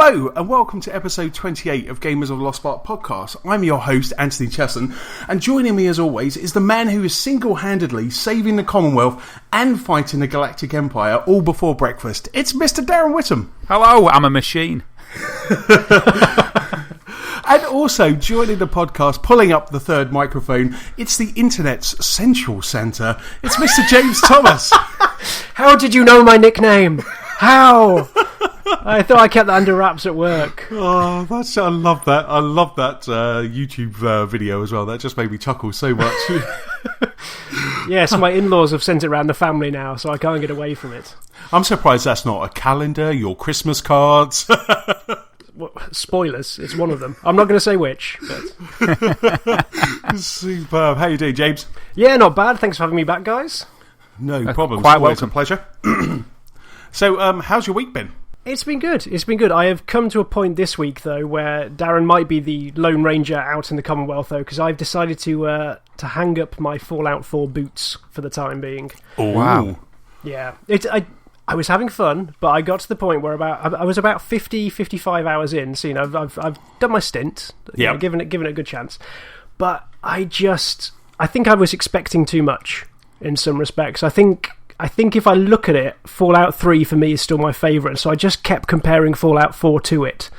Hello and welcome to episode 28 of Gamers of Lost Spark podcast. I'm your host, Anthony Chesson, and joining me as always is the man who is single-handedly saving the Commonwealth and fighting the Galactic Empire all before breakfast. It's Mr. Darren Whittam. Hello, I'm a machine. And also joining the podcast, pulling up the third microphone, it's the internet's central centre. It's Mr. James Thomas. How did you know my nickname? How? I thought I kept that under wraps at work. Oh, I love that. I love that YouTube video as well. That just made me chuckle so much. Yes, my in-laws have sent it around the family now, so I can't get away from it. I'm surprised that's not a calendar, your Christmas cards. Well, spoilers, it's one of them. I'm not going to say which. But... Superb. How you doing, James? Yeah, not bad. Thanks for having me back, guys. No problem. Quite Always welcome. a pleasure. So, how's your week been? It's been good. It's been good. I have come to a point this week, though, where Darren might be the Lone Ranger out in the Commonwealth, though, because I've decided to hang up my Fallout 4 boots for the time being. Oh, wow. Yeah. I was having fun, but I got to the point where I was about 55 hours in, so, I've done my stint, given it a good chance. But I think I was expecting too much in some respects. I think if I look at it, Fallout 3 for me is still my favourite, so I just kept comparing Fallout 4 to it.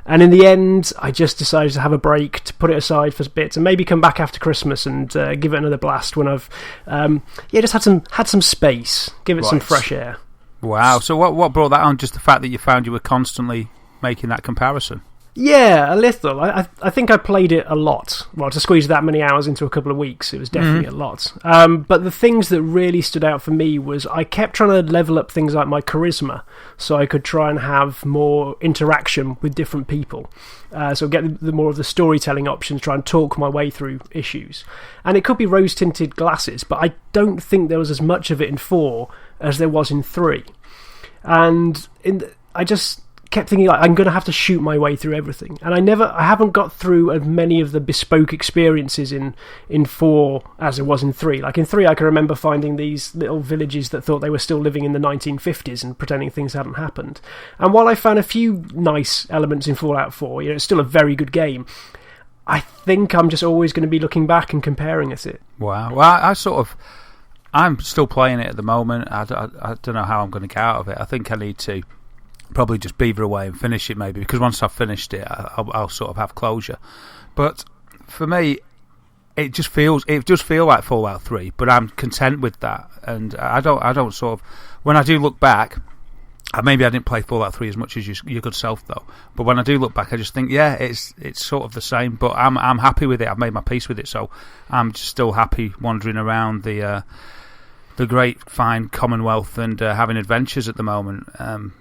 And in the end, I just decided to have a break, to put it aside for a bit, and maybe come back after Christmas and give it another blast when I've just had some space, give it some fresh air. Wow, so what brought that on? Just the fact that you found you were constantly making that comparison? Yeah, a little. I think I played it a lot. Well, to squeeze that many hours into a couple of weeks, it was definitely a lot. But the things that really stood out for me was I kept trying to level up things like my charisma, so I could try and have more interaction with different people. So get the more of the storytelling options, try and talk my way through issues. And it could be rose-tinted glasses, but I don't think there was as much of it in 4 as there was in 3. And I just kept thinking, like, I'm going to have to shoot my way through everything, and I haven't got through as many of the bespoke experiences in 4 as there was in 3. Like in 3, I can remember finding these little villages that thought they were still living in the 1950s and pretending things hadn't happened. And while I found a few nice elements in Fallout 4, it's still a very good game. I think I'm just always going to be looking back and comparing it. Wow. Well, I'm still playing it at the moment. I don't know how I'm going to get out of it. I think I need to probably just beaver away and finish it, maybe, because once I've finished it, I'll sort of have closure. But for me, it just feel like Fallout 3, but I'm content with that, and I don't sort of, when I do look back, maybe I didn't play Fallout 3 as much as your good self though, but when I do look back, I just think, yeah, it's sort of the same, but I'm happy with it. I've made my peace with it, so I'm just still happy wandering around the great fine Commonwealth and having adventures at the moment.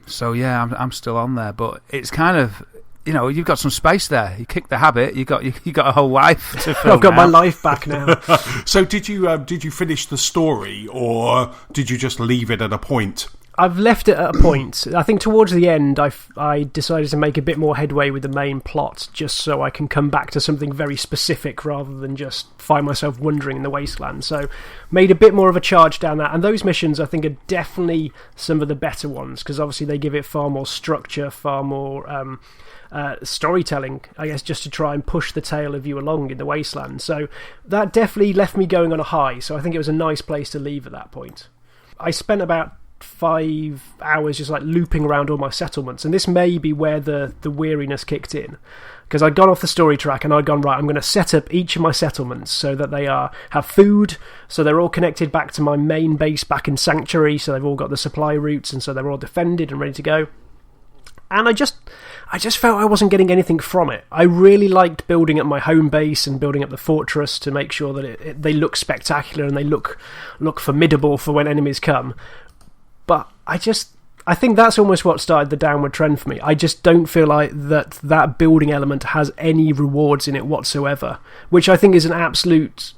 So yeah, I'm still on there, but it's kind of, you've got some space there. You kicked the habit. You got a whole life to fill. I've got my life back now. So did you finish the story, or did you just leave it at a point? I've left it at a point. I think towards the end, I decided to make a bit more headway with the main plot, just so I can come back to something very specific rather than just find myself wandering in the wasteland. So, made a bit more of a charge down that. And those missions, I think, are definitely some of the better ones, because obviously they give it far more structure, far more storytelling, I guess, just to try and push the tale of you along in the wasteland. So, that definitely left me going on a high. So, I think it was a nice place to leave at that point. I spent about 5 hours just like looping around all my settlements, and this may be where the weariness kicked in, because I'd gone off the story track and I'd gone, right, I'm going to set up each of my settlements so that they have food, so they're all connected back to my main base back in Sanctuary, so they've all got the supply routes, and so they're all defended and ready to go. And I just felt I wasn't getting anything from it. I really liked building up my home base and building up the fortress to make sure that they look spectacular and they look formidable for when enemies come. But I think that's almost what started the downward trend for me. I just don't feel like that building element has any rewards in it whatsoever, which I think is an absolute...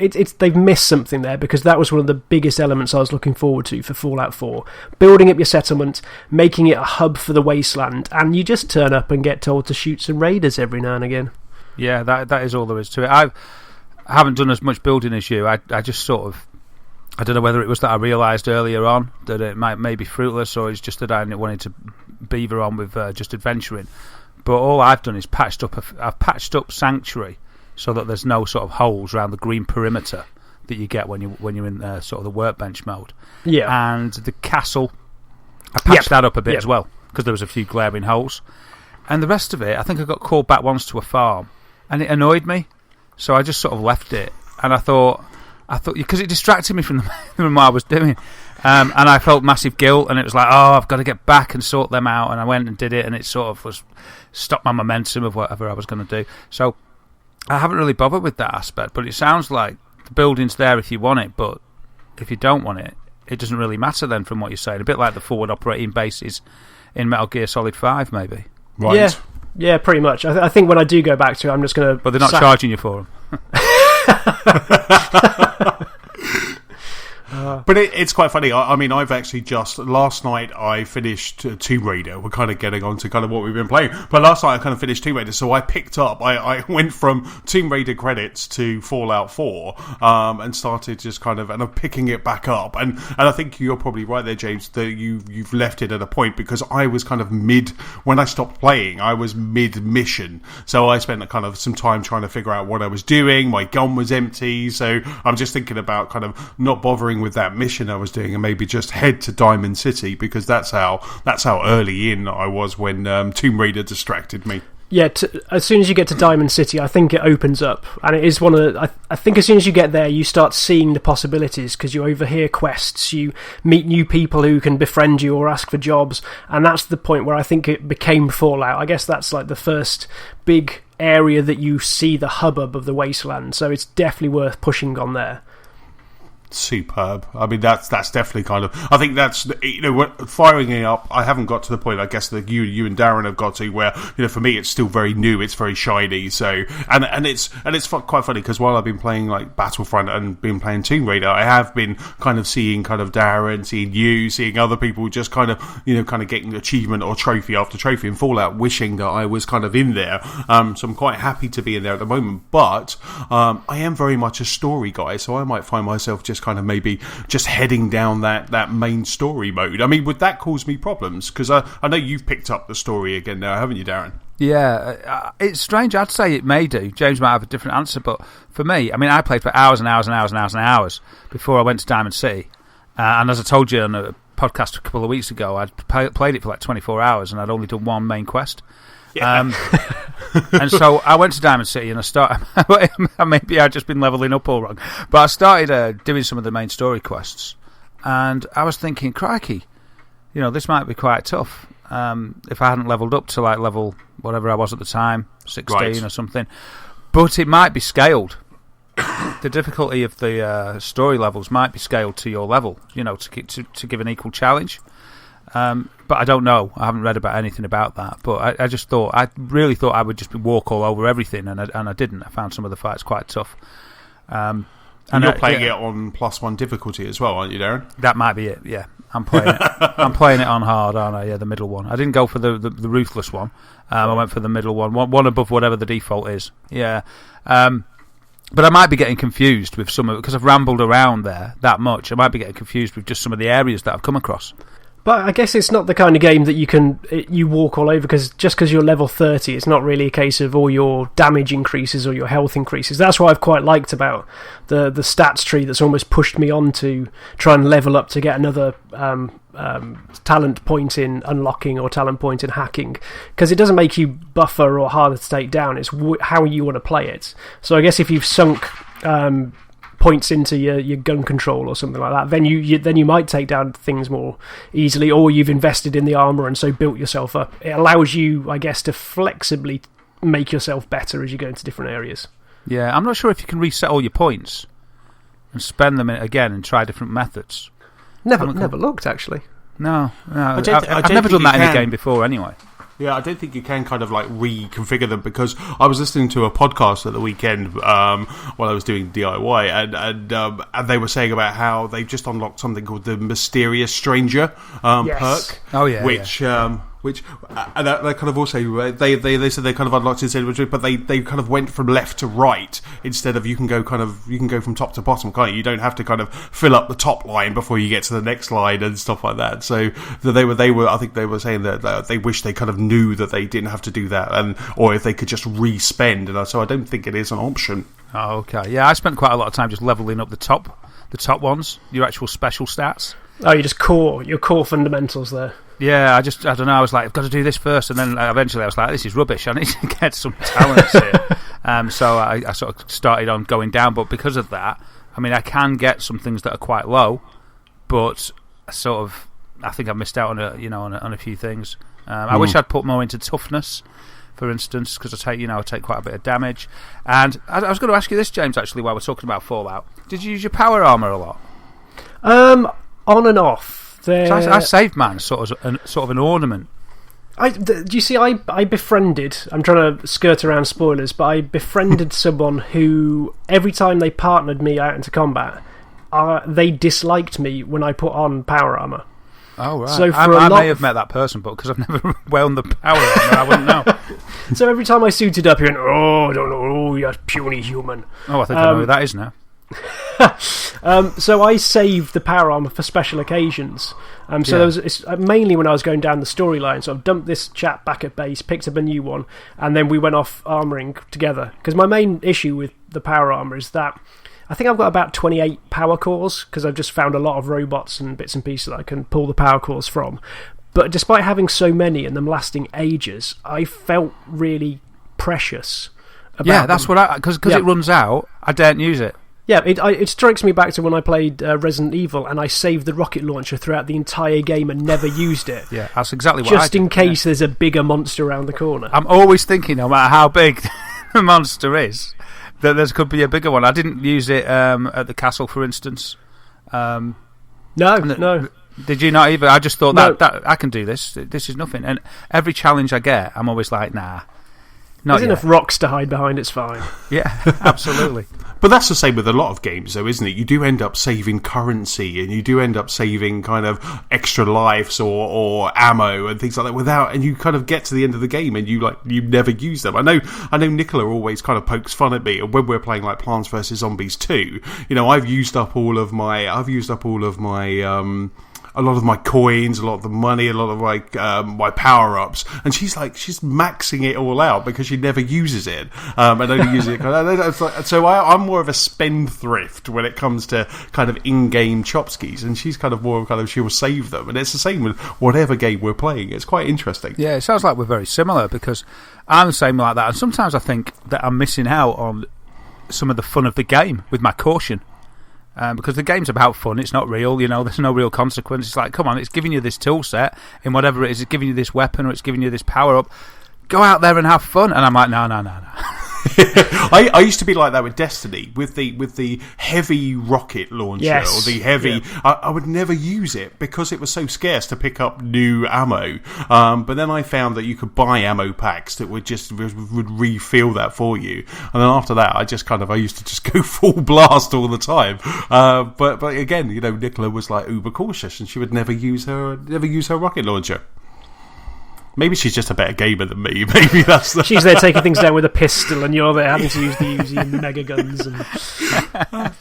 they've missed something there, because that was one of the biggest elements I was looking forward to for Fallout 4. Building up your settlement, making it a hub for the wasteland, and you just turn up and get told to shoot some raiders every now and again. Yeah, that is all there is to it. I haven't done as much building as you. I just sort of... I don't know whether it was that I realised earlier on that it may be fruitless, or it's just that I wanted to beaver on with just adventuring. But all I've done is I've patched up Sanctuary so that there's no sort of holes around the green perimeter that you get when you're in sort of the workbench mode. Yeah. And the castle, I patched that up a bit as well because there was a few glaring holes. And the rest of it, I think I got called back once to a farm, and it annoyed me, so I just sort of left it. And I thought because it distracted me from what I was doing, and I felt massive guilt, and it was like, oh, I've got to get back and sort them out. And I went and did it, and it sort of stopped my momentum of whatever I was going to do. So I haven't really bothered with that aspect, but it sounds like the building's there if you want it, but if you don't want it, it doesn't really matter then from what you're saying. A bit like the forward operating bases in Metal Gear Solid 5, maybe. Right. Yeah, pretty much. I think when I do go back to it, I'm just going to... But they're not charging you for them. But it's quite funny. I mean, I've actually just... Last night, I finished Tomb Raider. We're kind of getting on to kind of what we've been playing. But last night, I kind of finished Tomb Raider. So I picked up... I went from Tomb Raider credits to Fallout 4 and started just kind of... And I'm picking it back up. And I think you're probably right there, James, that you've left it at a point because I was kind of when I stopped playing, I was mid-mission. So I spent kind of some time trying to figure out what I was doing. My gun was empty. So I'm just thinking about kind of not bothering with that mission I was doing and maybe just head to Diamond City because that's how early in I was when Tomb Raider distracted me. Yeah, as soon as you get to Diamond City, I think it opens up, and it is one of the... I think as soon as you get there, you start seeing the possibilities because you overhear quests, you meet new people who can befriend you or ask for jobs, and that's the point where I think it became Fallout. I guess that's like the first big area that you see the hubbub of the wasteland, so it's definitely worth pushing on there. Superb. I mean, that's definitely kind of... I think that's, firing it up, I haven't got to the point, I guess, that you and Darren have got to where, for me, it's still very new, it's very shiny, so... And it's quite funny, because while I've been playing, like, Battlefront and been playing Tomb Raider, I have been kind of seeing kind of Darren, seeing you, seeing other people just kind of, kind of getting achievement or trophy after trophy in Fallout, wishing that I was kind of in there. So I'm quite happy to be in there at the moment, but I am very much a story guy, so I might find myself just kind of maybe just heading down that main story mode. I mean, would that cause me problems? Because I know you've picked up the story again now, haven't you, Darren? Yeah, it's strange. I'd say it may do. James might have a different answer, but for me, I mean, I played for hours and hours and hours and hours and hours before I went to Diamond City. And as I told you on a podcast a couple of weeks ago, I'd played it for like 24 hours and I'd only done one main quest. Yeah. And so I went to Diamond City and I started... maybe I'd just been levelling up all wrong. But I started doing some of the main story quests. And I was thinking, crikey, this might be quite tough. If I hadn't leveled up to like level whatever I was at the time, 16 or something. But it might be scaled. The difficulty of the story levels might be scaled to your level, to give an equal challenge. But I don't know. I haven't read about anything about that. But I really thought I would just walk all over everything, and I didn't. I found some of the fights quite tough. And you're playing it on +1 difficulty as well, aren't you, Darren? That might be it. Yeah, I'm playing it. I'm playing it on hard, aren't I? Yeah, the middle one. I didn't go for the ruthless one. I went for the middle one above whatever the default is. Yeah. But I might be getting confused with some of it because I've rambled around there that much. I might be getting confused with just some of the areas that I've come across. But I guess it's not the kind of game that you walk all over because you're level 30, it's not really a case of all your damage increases or your health increases. That's what I've quite liked about the stats tree that's almost pushed me on to try and level up to get another talent point in unlocking or talent point in hacking, because it doesn't make you buffer or harder to take down, it's how you want to play it. So I guess if you've sunk points into your gun control or something like that, then you might take down things more easily, or you've invested in the armor and so built yourself up. It allows you, I guess, to flexibly make yourself better as you go into different areas. Yeah, I'm not sure if you can reset all your points and spend them again and try different methods. Never looked, actually. No. I've never done that in a game before anyway. Yeah, I don't think you can kind of like reconfigure them, because I was listening to a podcast at the weekend while I was doing DIY, and they were saying about how they've just unlocked something called the Mysterious Stranger perk. Oh yeah, Which and that kind of also they said they kind of unlocked it, but they kind of went from left to right instead of you can go from top to bottom, can't you? You don't have to kind of fill up the top line before you get to the next line and stuff like that. So they were I think they were saying that they wish they kind of knew that they didn't have to do that, or if they could just re-spend. And so I don't think it is an option. Oh, okay. Yeah, I spent quite a lot of time just leveling up the top ones, your actual special stats. Oh, your core fundamentals there. Yeah, I don't know, I was like, I've got to do this first, and then eventually I was like, this is rubbish, I need to get some talents here. So I sort of started on going down, but because of that, I mean, I can get some things that are quite low, but I think I've missed out on a few things. I wish I'd put more into toughness, for instance, because I take quite a bit of damage. And I was going to ask you this, James, actually, while we're talking about Fallout. Did you use your power armour a lot? On and off. So I saved mine sort of an ornament. Do you see, I befriended, I'm trying to skirt around spoilers, but I befriended someone who, every time they partnered me out into combat, they disliked me when I put on power armour. Oh, right. So I may have met that person, but because I've never worn the power armour, I wouldn't know. So every time I suited up, he went, I don't know, you're puny human. Oh, I think I know who that is now. So I saved the power armor for special occasions. There was mainly when I was going down the storyline. So I've dumped this chap back at base, picked up a new one, and then we went off armoring together. Because my main issue with the power armor is that I think I've got about 28 power cores, because I've just found a lot of robots and bits and pieces that I can pull the power cores from. But despite having so many and them lasting ages, I felt really precious about that's them. what because it runs out, I daren't use it. Yeah, it strikes me back to when I played Resident Evil and I saved the rocket launcher throughout the entire game and never used it. Yeah, that's exactly what I did. Just in case there's a bigger monster around the corner. I'm always thinking, no matter how big the monster is, that there could be a bigger one. I didn't use it at the castle, for instance. No. Did you not either? I just thought that I can do this. This is nothing. And every challenge I get, I'm always like, nah. There's enough rocks to hide behind, it's fine. Yeah, absolutely. But that's the same with a lot of games, though, isn't it? You do end up saving currency, and you do end up saving kind of extra lives or ammo and things like that and you kind of get to the end of the game and you never use them. I know Nicola always kind of pokes fun at me when we're playing like Plants vs Zombies 2. I've used up all of my a lot of my coins, a lot of the money, a lot of my power-ups, and she's maxing it all out because she never uses it, and only uses it. So I'm more of a spendthrift when it comes to kind of in-game chopskis, and she's kind of more of kind of she'll save them, and it's the same with whatever game we're playing. It's quite interesting. Yeah, it sounds like we're very similar because I'm the same like that, and sometimes I think that I'm missing out on some of the fun of the game with my caution. Because the game's about fun, it's not real, there's no real consequence. It's like, come on, it's giving you this tool set in whatever it is, it's giving you this weapon or it's giving you this power up. Go out there and have fun. And I'm like, no. I used to be like that with Destiny, with the heavy rocket launcher or the heavy. Yeah. I would never use it because it was so scarce to pick up new ammo. But then I found that you could buy ammo packs that would refill that for you. And then after that, I used to just go full blast all the time. But again, Nicola was like uber cautious, and she would never use her rocket launcher. Maybe she's just a better gamer than me. Maybe that's the... She's there taking things down with a pistol, and you're there having to use the Uzi and mega guns. And... I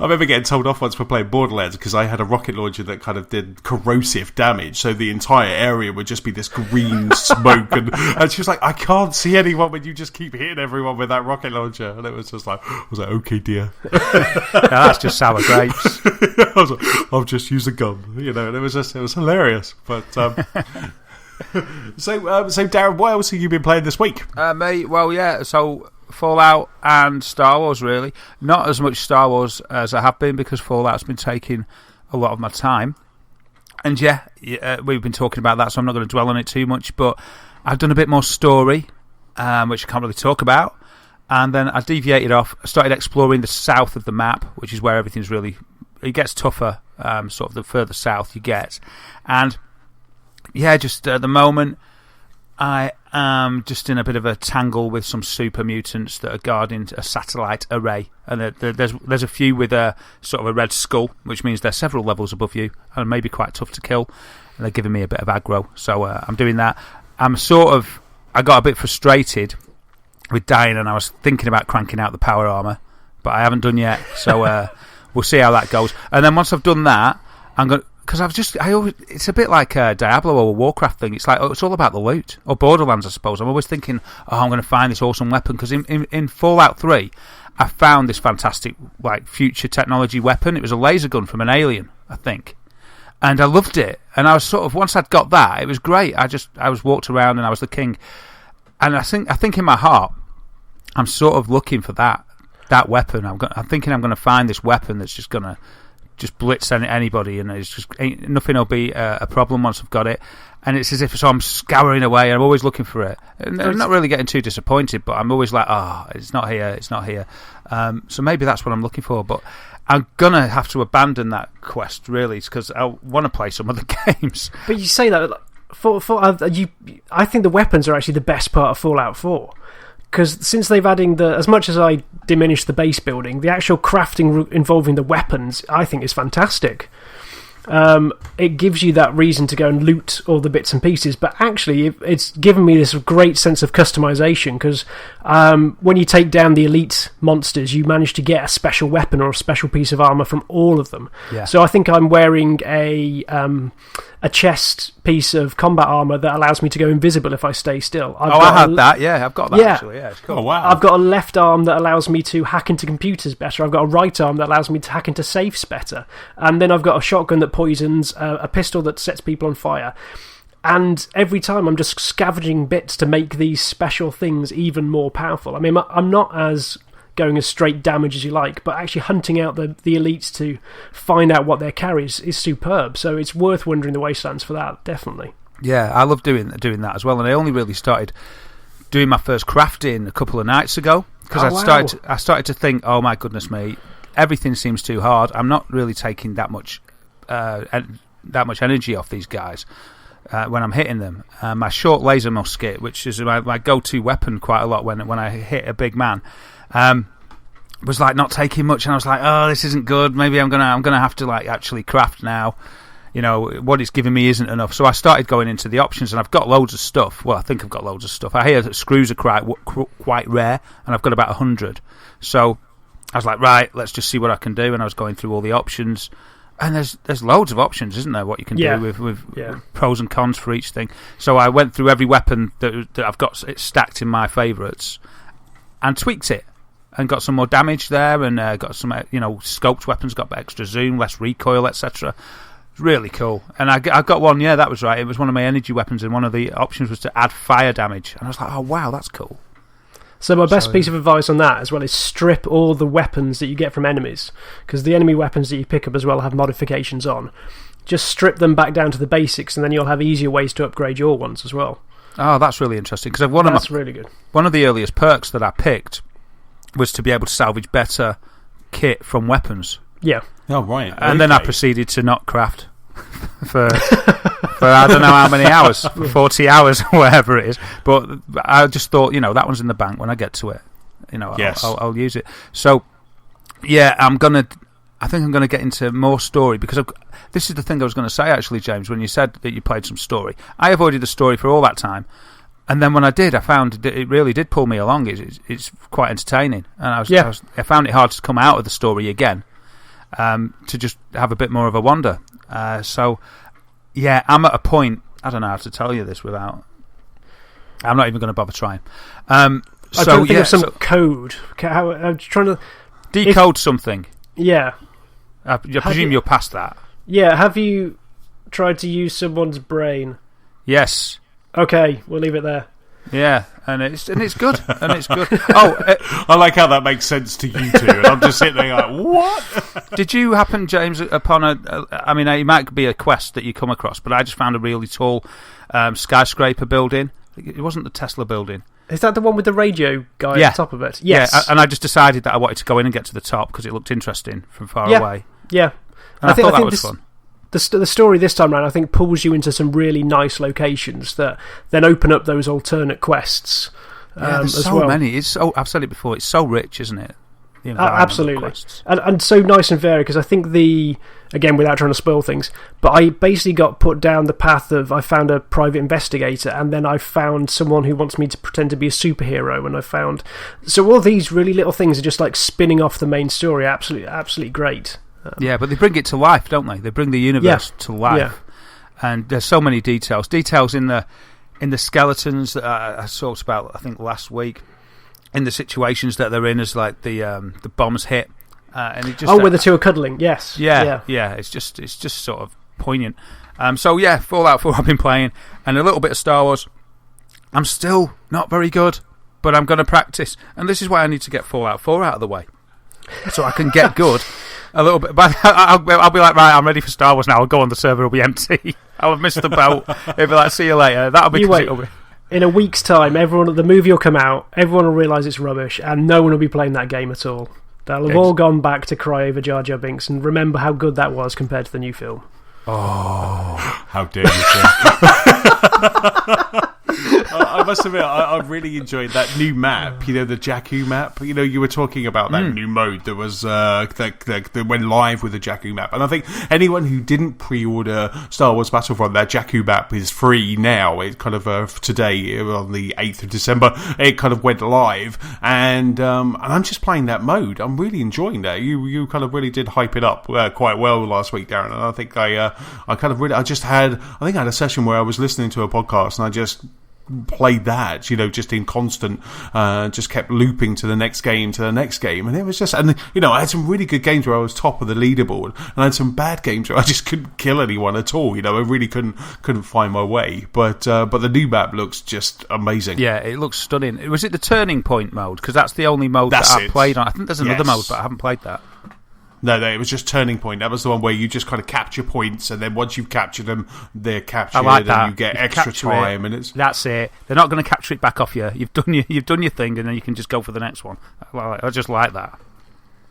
remember getting told off once for playing Borderlands because I had a rocket launcher that kind of did corrosive damage, so the entire area would just be this green smoke, and she was like, "I can't see anyone when you just keep hitting everyone with that rocket launcher," and it was just like, I was like, "Okay, dear." That's just sour grapes. I was like, "I'll just use a gun," and it was hilarious, but. So Darren, what else have you been playing this week? Mate, well, yeah, so Fallout and Star Wars, really. Not as much Star Wars as I have been because Fallout's been taking a lot of my time. And we've been talking about that, so I'm not going to dwell on it too much, but I've done a bit more story, which I can't really talk about. And then I deviated off, started exploring the south of the map, which is where everything's really... It gets tougher, sort of the further south you get. And... yeah, just at the moment, I am just in a bit of a tangle with some super mutants that are guarding a satellite array. And there's a few with a sort of a red skull, which means they're several levels above you and maybe quite tough to kill. and they're giving me a bit of aggro. So I'm doing that. I got a bit frustrated with dying, and I was thinking about cranking out the power armor, but I haven't done yet. So we'll see how that goes. And then once I've done that, I'm going because it's a bit like a Diablo or a Warcraft thing. It's like it's all about the loot, or Borderlands, I suppose. I'm always thinking, I'm going to find this awesome weapon, because in Fallout 3, I found this fantastic like future technology weapon. It was a laser gun from an alien, I think, and I loved it. And I was sort of, once I'd got that, it was great. I was walked around and I was the king. And I think in my heart, I'm sort of looking for that weapon. I'm thinking I'm going to find this weapon that's just going to just blitz anybody, and it's just nothing will be a problem once I've got it. And it's as if I'm scouring away, and I'm always looking for it. And I'm not really getting too disappointed, but I'm always like, it's not here. So maybe that's what I'm looking for. But I'm gonna have to abandon that quest, really, because I want to play some other games. But you say that I think the weapons are actually the best part of Fallout 4. Because since they've adding as much as I diminish the base building, the actual crafting involving the weapons, I think, is fantastic. It gives you that reason to go and loot all the bits and pieces, but actually it's given me this great sense of customization, because when you take down the elite monsters, you manage to get a special weapon or a special piece of armor from all of them. Yeah. So I think I'm wearing a chest piece of combat armor that allows me to go invisible if I stay still. I had that. Yeah, I've got that. Yeah. Actually. Yeah, it's cool. Oh wow! I've got a left arm that allows me to hack into computers better. I've got a right arm that allows me to hack into safes better, and then I've got a shotgun that poisons, a pistol that sets people on fire. And every time I'm just scavenging bits to make these special things even more powerful. I mean, I'm not as going as straight damage as you like, but actually hunting out the elites to find out what their carries is superb. So it's worth wandering the wastelands for that, definitely. Yeah, I love doing that as well. And I only really started doing my first crafting a couple of nights ago, because I started to think, oh my goodness me, everything seems too hard. I'm not really taking that much energy off these guys when I'm hitting them. My short laser musket, which is my go-to weapon quite a lot when I hit a big man, was like not taking much, and I was like, oh, this isn't good. Maybe I'm gonna have to like actually craft now. You know, what it's giving me isn't enough. So I started going into the options, and I've got loads of stuff. Well, I think I've got loads of stuff. I hear that screws are quite rare, and I've got about 100. So I was like, right, let's just see what I can do. And I was going through all the options, and there's loads of options, isn't there? What you can do with pros and cons for each thing. So I went through every weapon that I've got stacked in my favourites, and tweaked it, and got some more damage there, and got some scoped weapons, got extra zoom, less recoil, etc. Really cool. And I got one, that was right. It was one of my energy weapons, and one of the options was to add fire damage. And I was like, oh wow, that's cool. So my best piece of advice on that as well is strip all the weapons that you get from enemies, because the enemy weapons that you pick up as well have modifications on. Just strip them back down to the basics, and then you'll have easier ways to upgrade your ones as well. Oh, that's really interesting, because that's really good. One of the earliest perks that I picked was to be able to salvage better kit from weapons. Yeah. Oh, right. And then I proceeded to not craft for I don't know how many hours, for 40 hours or whatever it is. But I just thought, that one's in the bank when I get to it. Yes. I'll use it. So, yeah, I think I'm going to get into more story, because this is the thing I was going to say, actually, James, when you said that you played some story. I avoided the story for all that time. And then when I did, I found that it really did pull me along. It's quite entertaining. And I found it hard to come out of the story again, to just have a bit more of a wander. So, yeah, I'm at a point, I don't know how to tell you this without... I'm not even going to bother trying. I'm trying to think of some code. I'm trying to... Decode something. Yeah. I presume you're past that. Yeah, have you tried to use someone's brain? Yes. Okay, we'll leave it there. Yeah, and it's good, and it's good. I like how that makes sense to you two, and I'm just sitting there like, what? Did you happen, James, upon it might be a quest that you come across, but I just found a really tall skyscraper building. It wasn't the Tesla building. Is that the one with the radio guy at the top of it? Yes. Yeah, and I just decided that I wanted to go in and get to the top because it looked interesting from far away. Yeah. And I thought that was fun. The story this time around, I think, pulls you into some really nice locations that then open up those alternate quests. There's so many. I've said it before. It's so rich, isn't it? The environment absolutely, quests. and so nice and varied, because I think again, without trying to spoil things, but I basically got put down the path of, I found a private investigator, and then I found someone who wants me to pretend to be a superhero, and I found... So all these really little things are just like spinning off the main story. Absolutely great. Yeah, but they bring it to life, don't they? They bring the universe to life. Yeah. And there's so many details. Details in the skeletons that I talked about, I think, last week, in the situations that they're in as like the bombs hit. And it just, where the two are cuddling, yes. Yeah. It's just sort of poignant. So yeah, Fallout 4 I've been playing, and a little bit of Star Wars. I'm still not very good, but I'm going to practice, and this is why I need to get Fallout 4 out of the way, so I can get good a little bit. But I'll be like, right, I'm ready for Star Wars now. I'll go on, the server will be empty. I'll have missed the boat. It'll be like, see you later. That'll be... In a week's time, the movie will come out, everyone will realise it's rubbish, and no one will be playing that game at all. They'll have all gone back to cry over Jar Jar Binks and remember how good that was compared to the new film. Oh, how dare you, sir. I must admit, I really enjoyed that new map, the Jakku map. You were talking about that new mode that was that went live with the Jakku map. And I think anyone who didn't pre-order Star Wars Battlefront, that Jakku map is free now. It kind of, today, on the 8th of December, it kind of went live. And I'm just playing that mode. I'm really enjoying that. You kind of really did hype it up quite well last week, Darren. And I think I had a session where I was listening to a podcast and I just played that, just in constant, just kept looping to the next game, and it was just, and I had some really good games where I was top of the leaderboard, and I had some bad games where I just couldn't kill anyone at all. I really couldn't find my way. But the new map looks just amazing. Yeah, it looks stunning. Was it the turning point mode? Because that's the only mode that I've played on. I think there's another mode, but I haven't played that. No, it was just Turning Point. That was the one where you just kind of capture points, and then once you've captured them, they're captured, and you get extra time. And that's it. They're not going to capture it back off you. You've done your thing, and then you can just go for the next one. I just like that.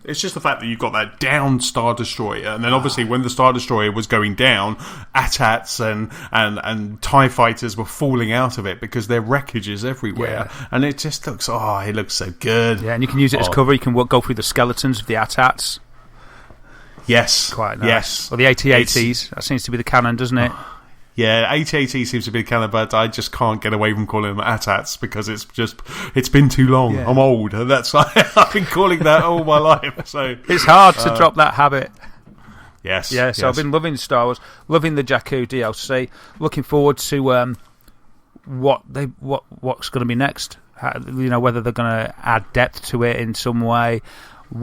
It's just the fact that you've got that down Star Destroyer, and then obviously when the Star Destroyer was going down, AT-ATs and TIE fighters were falling out of it because there are wreckages everywhere, and it just looks so good. Yeah, and you can use it as cover. You can go through the skeletons of the AT-ATs. Yes. Quite nice. Yes. Or the AT-ATs. That seems to be the canon, doesn't it? Yeah, AT-AT seems to be the canon, but I just can't get away from calling them AT-ATs because it's been too long. Yeah. I'm old. And that's I've been calling that all my life. So it's hard to drop that habit. Yes. Yeah, so I've been loving Star Wars, loving the Jakku DLC, looking forward to what's going to be next. Whether they're going to add depth to it in some way.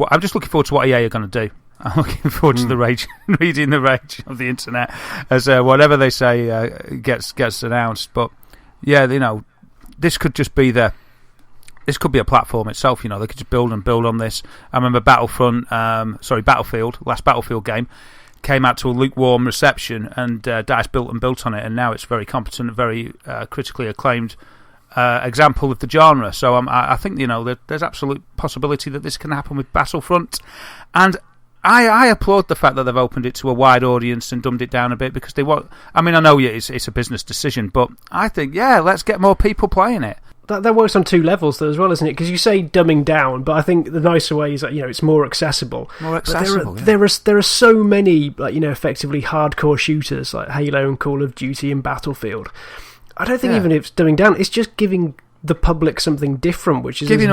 I'm just looking forward to what EA are going to do. I'm looking forward to reading the rage of the internet as whatever they say gets announced. But yeah, this could just be this could be a platform itself. They could just build on this. I remember Battlefield, last Battlefield game, came out to a lukewarm reception, and DICE built on it, and now it's very competent, very critically acclaimed example of the genre. So I think there's absolute possibility that this can happen with Battlefront, and I applaud the fact that they've opened it to a wide audience and dumbed it down a bit, because they want. I mean, I know it's a business decision, but I think let's get more people playing it. That works on two levels though, as well, isn't it? Because you say dumbing down, but I think the nicer way is that it's more accessible. There are so many effectively hardcore shooters like Halo and Call of Duty and Battlefield. I don't think even if it's dumbing down, it's just giving the public something different, which is giving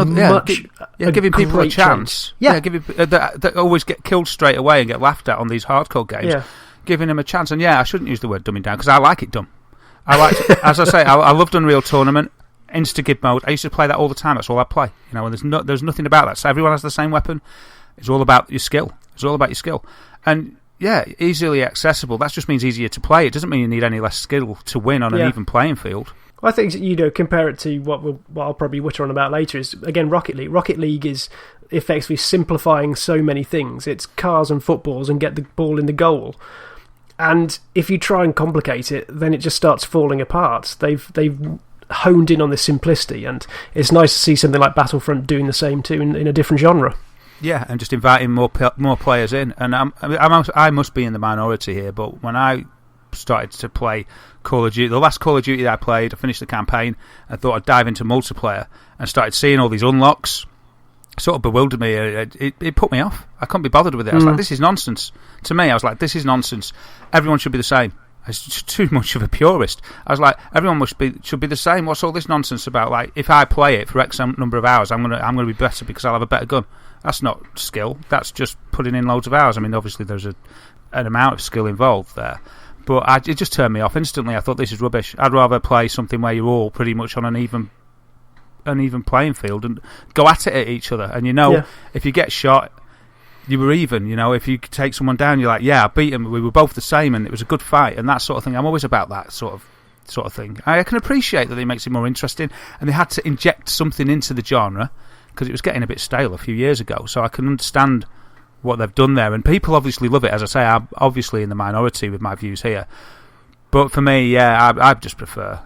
people a chance. That always get killed straight away and get laughed at on these hardcore games. Yeah. Giving them a chance, and I shouldn't use the word dumbing down because I like it dumb. I like, as I say, I loved Unreal Tournament, Insta-Gib mode. I used to play that all the time. That's all I play. And there's nothing about that. So everyone has the same weapon. It's all about your skill. And easily accessible. That just means easier to play. It doesn't mean you need any less skill to win on an even playing field. Well, I think, compare it to what I'll probably witter on about later is, again, Rocket League. Rocket League is effectively simplifying so many things. It's cars and footballs and get the ball in the goal. And if you try and complicate it, then it just starts falling apart. They've honed in on this simplicity, and it's nice to see something like Battlefront doing the same too in a different genre. Yeah, and just inviting more players in. And I must be in the minority here, but when I started to play Call of Duty, the last Call of Duty that I played, I finished the campaign, I thought I'd dive into multiplayer and started seeing all these unlocks sort of bewildered me. It put me off. I couldn't be bothered with it. I was like, this is nonsense. To me, I was like, this is nonsense. Everyone should be the same. It's just too much of a purist. I was like, everyone should be the same. What's all this nonsense about? Like, if I play it for X number of hours, I'm gonna be better because I'll have a better gun. That's not skill. That's just putting in loads of hours. I mean, obviously there's an amount of skill involved there, but it just turned me off instantly. I thought, this is rubbish. I'd rather play something where you're all pretty much on an even playing field and go at it at each other. And if you get shot, you were even. If you take someone down, you're like, yeah, I beat him. We were both the same, and it was a good fight, and that sort of thing. I'm always about that sort of thing. I can appreciate that it makes it more interesting, and they had to inject something into the genre because it was getting a bit stale a few years ago. So I can understand what they've done there, and people obviously love it. As I say, I'm obviously in the minority with my views here, but for me, I just prefer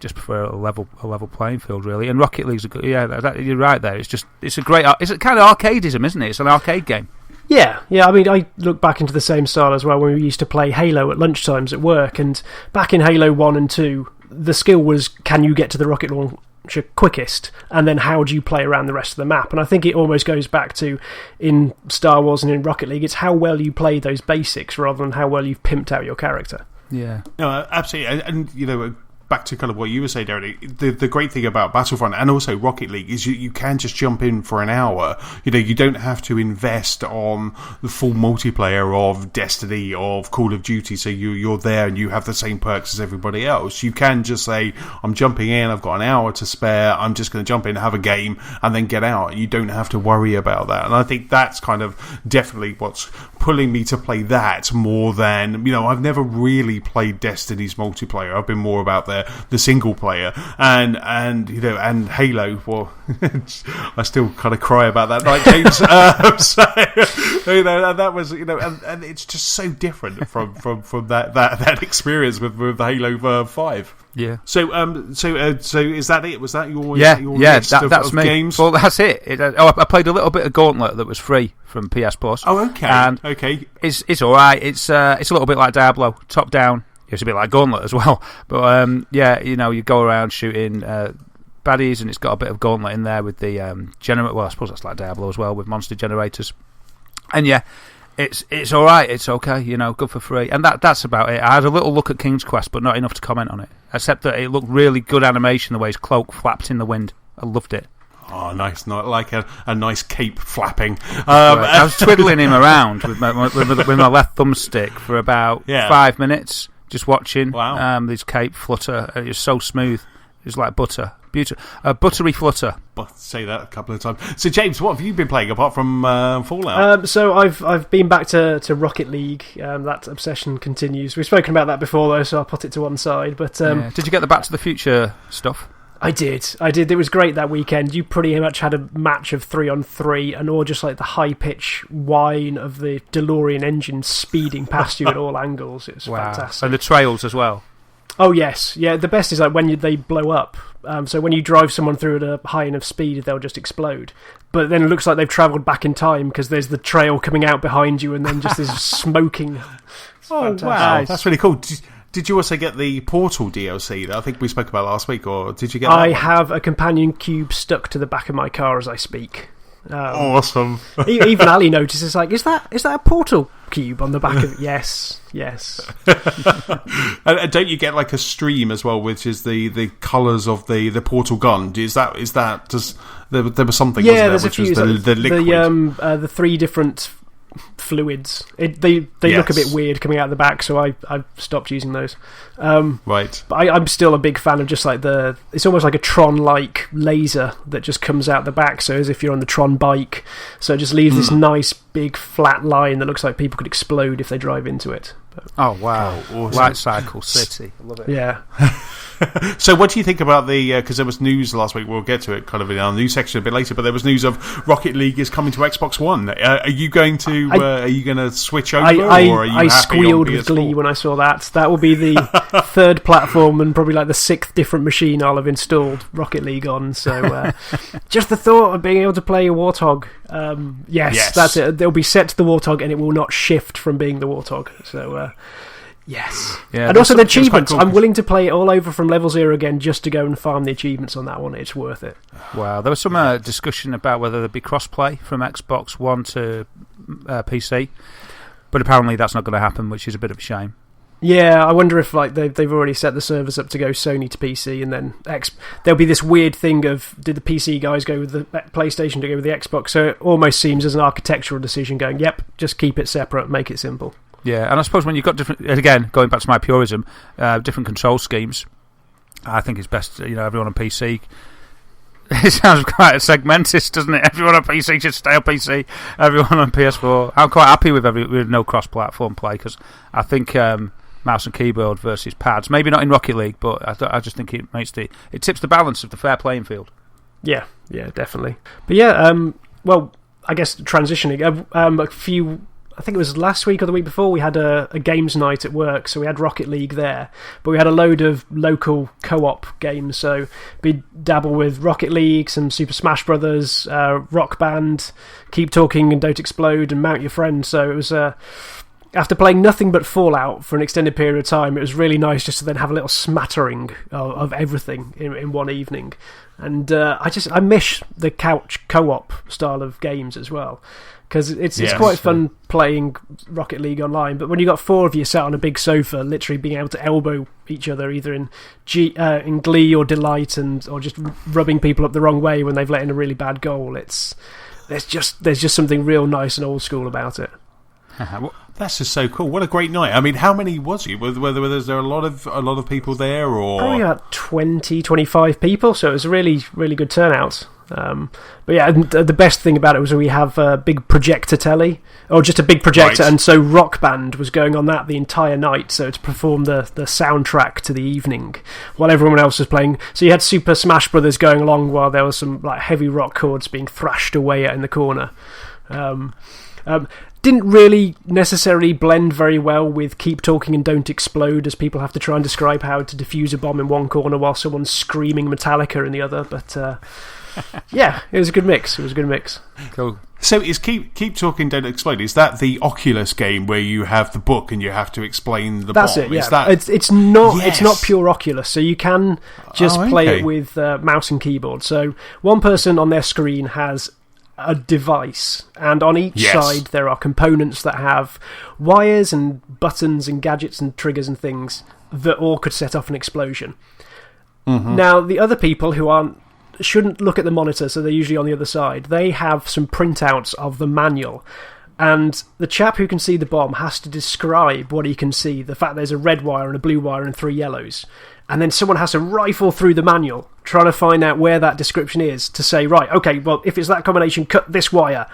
a level playing field, really. And Rocket League's you're right there. It's a great. It's a kind of arcadeism, isn't it? It's an arcade game. Yeah. I mean, I look back into the same style as well when we used to play Halo at lunchtimes at work, and back in Halo 1 and 2, the skill was, can you get to the rocket launcher quickest, and then how do you play around the rest of the map? And I think it almost goes back to, in Star Wars and in Rocket League, it's how well you play those basics rather than how well you've pimped out your character. Yeah. No, absolutely. And, back to kind of what you were saying, Derek, the great thing about Battlefront and also Rocket League is you can just jump in for an hour. You don't have to invest on the full multiplayer of Destiny, of Call of Duty, so you're there and you have the same perks as everybody else. You can just say, I'm jumping in, I've got an hour to spare, I'm just going to jump in, have a game, and then get out. You don't have to worry about that. And I think that's kind of definitely what's pulling me to play that more than, I've never really played Destiny's multiplayer. I've been more about the single player and Halo. Well, I still kind of cry about that night, James. That was and it's just so different from that experience with Halo 5. Yeah. So is that it? Was that your list that's of me. games? Well, that's it. I played a little bit of Gauntlet that was free from PS Plus. Oh, okay. And okay. It's all right. It's a little bit like Diablo, top down. It's a bit like Gauntlet as well, but you go around shooting baddies, and it's got a bit of Gauntlet in there with the generator. Well, I suppose that's like Diablo as well with monster generators, and it's all right. It's okay, good for free, and that's about it. I had a little look at King's Quest, but not enough to comment on it, except that it looked really good animation the way his cloak flapped in the wind. I loved it. Oh, nice! Not like a nice cape flapping. I was twiddling him around with my left thumbstick for about 5 minutes. Just watching this cape flutter. It was so smooth. It was like butter. Buttery flutter. Say that a couple of times. So, James, what have you been playing apart from Fallout? So I've been back to Rocket League. That obsession continues. We've spoken about that before, though, so I'll put it to one side. But did you get the Back to the Future stuff? I did. It was great that weekend. You pretty much had a match of 3-on-3, and all just like the high-pitch whine of the DeLorean engine speeding past you at all angles. It was fantastic. And the trails as well. Oh, yes. Yeah, the best is like when they blow up. So when you drive someone through at a high enough speed, they'll just explode. But then it looks like they've travelled back in time because there's the trail coming out behind you and then just this smoking. Fantastic. Wow. That's really cool. Did you also get the Portal DLC that I think we spoke about last week, or did you get that I have a companion cube stuck to the back of my car as I speak. Awesome. Even Ali notices, like, is that a Portal cube on the back of it? Yes. And don't you get like a stream as well, which is the colours of the Portal gun? There was something, wasn't there, which was the liquid. The three different fluids. They look a bit weird coming out the back, so I've stopped using those. Right. But I'm still a big fan of just like it's almost like a Tron-like laser that just comes out the back, so as if you're on the Tron bike. So it just leaves this nice big flat line that looks like people could explode if they drive into it. Oh, wow. Awesome. Light Cycle City. I love it. Yeah. So what do you think about because there was news last week, we'll get to it kind of in our news section a bit later, but there was news of Rocket League is coming to Xbox One. Are you going to switch over, or are you I squealed with glee when I saw that. That will be the third platform and probably like the sixth different machine I'll have installed Rocket League on, so just the thought of being able to play a Warthog, yes, that's it. It'll be set to the Warthog and it will not shift from being the Warthog, so Yes. Yeah, and also the quite achievements. cool. I'm willing to play it all over from level 0 again just to go and farm the achievements on that one. It's worth it. Wow, there was some discussion about whether there'd be cross-play from Xbox One to PC, but apparently that's not going to happen, which is a bit of a shame. Yeah, I wonder if they've already set the servers up to go Sony to PC, and then there'll be this weird thing of did the PC guys go with the PlayStation to go with the Xbox? So it almost seems as an architectural decision going, yep, just keep it separate, make it simple. Yeah, and I suppose when you've got different, again, going back to my purism, different control schemes, I think it's best, everyone on PC. It sounds quite segmentist, doesn't it? Everyone on PC should stay on PC. Everyone on PS4. I'm quite happy with no cross-platform play because I think mouse and keyboard versus pads, maybe not in Rocket League, but I just think it tips the balance of the fair playing field. Yeah, definitely. But yeah, well, I guess transitioning I think it was last week or the week before, we had a games night at work, so we had Rocket League there, but we had a load of local co-op games, so we dabble with Rocket League, some Super Smash Brothers, Rock Band, Keep Talking and Don't Explode, and Mount Your Friend. So it was after playing nothing but Fallout for an extended period of time, it was really nice just to then have a little smattering of everything in one evening. And I miss the couch co-op style of games as well, because it's quite fun playing Rocket League online. But when you got 4 of you sat on a big sofa, literally being able to elbow each other either in glee or delight, or just rubbing people up the wrong way when they've let in a really bad goal, there's just something real nice and old school about it. That's just so cool. What a great night. I mean, how many was you? Was there a lot of people there, or probably about 20, 25 people? So it was a really, really good turnout. But yeah, the best thing about it was we have a big projector telly, or just a big projector, right. And so Rock Band was going on that the entire night, so to perform the soundtrack to the evening while everyone else was playing. So you had Super Smash Brothers going along while there was some heavy rock chords being thrashed away at in the corner. Didn't really necessarily blend very well with Keep Talking and Don't Explode, as people have to try and describe how to defuse a bomb in one corner while someone's screaming Metallica in the other. But yeah, it was a good mix. Cool. So is Keep Talking, Don't Explode, is that the Oculus game where you have the book and you have to explain the bomb? That's it, yeah. It's not pure Oculus, so you can just play it with mouse and keyboard. So one person on their screen has a device, and on each side there are components that have wires and buttons and gadgets and triggers and things that all could set off an explosion. Mm-hmm. Now, the other people who shouldn't look at the monitor, so they're usually on the other side, they have some printouts of the manual, and the chap who can see the bomb has to describe what he can see, the fact there's a red wire and a blue wire and 3 yellows. And then someone has to rifle through the manual, trying to find out where that description is, to say, right, okay, well, if it's that combination, cut this wire.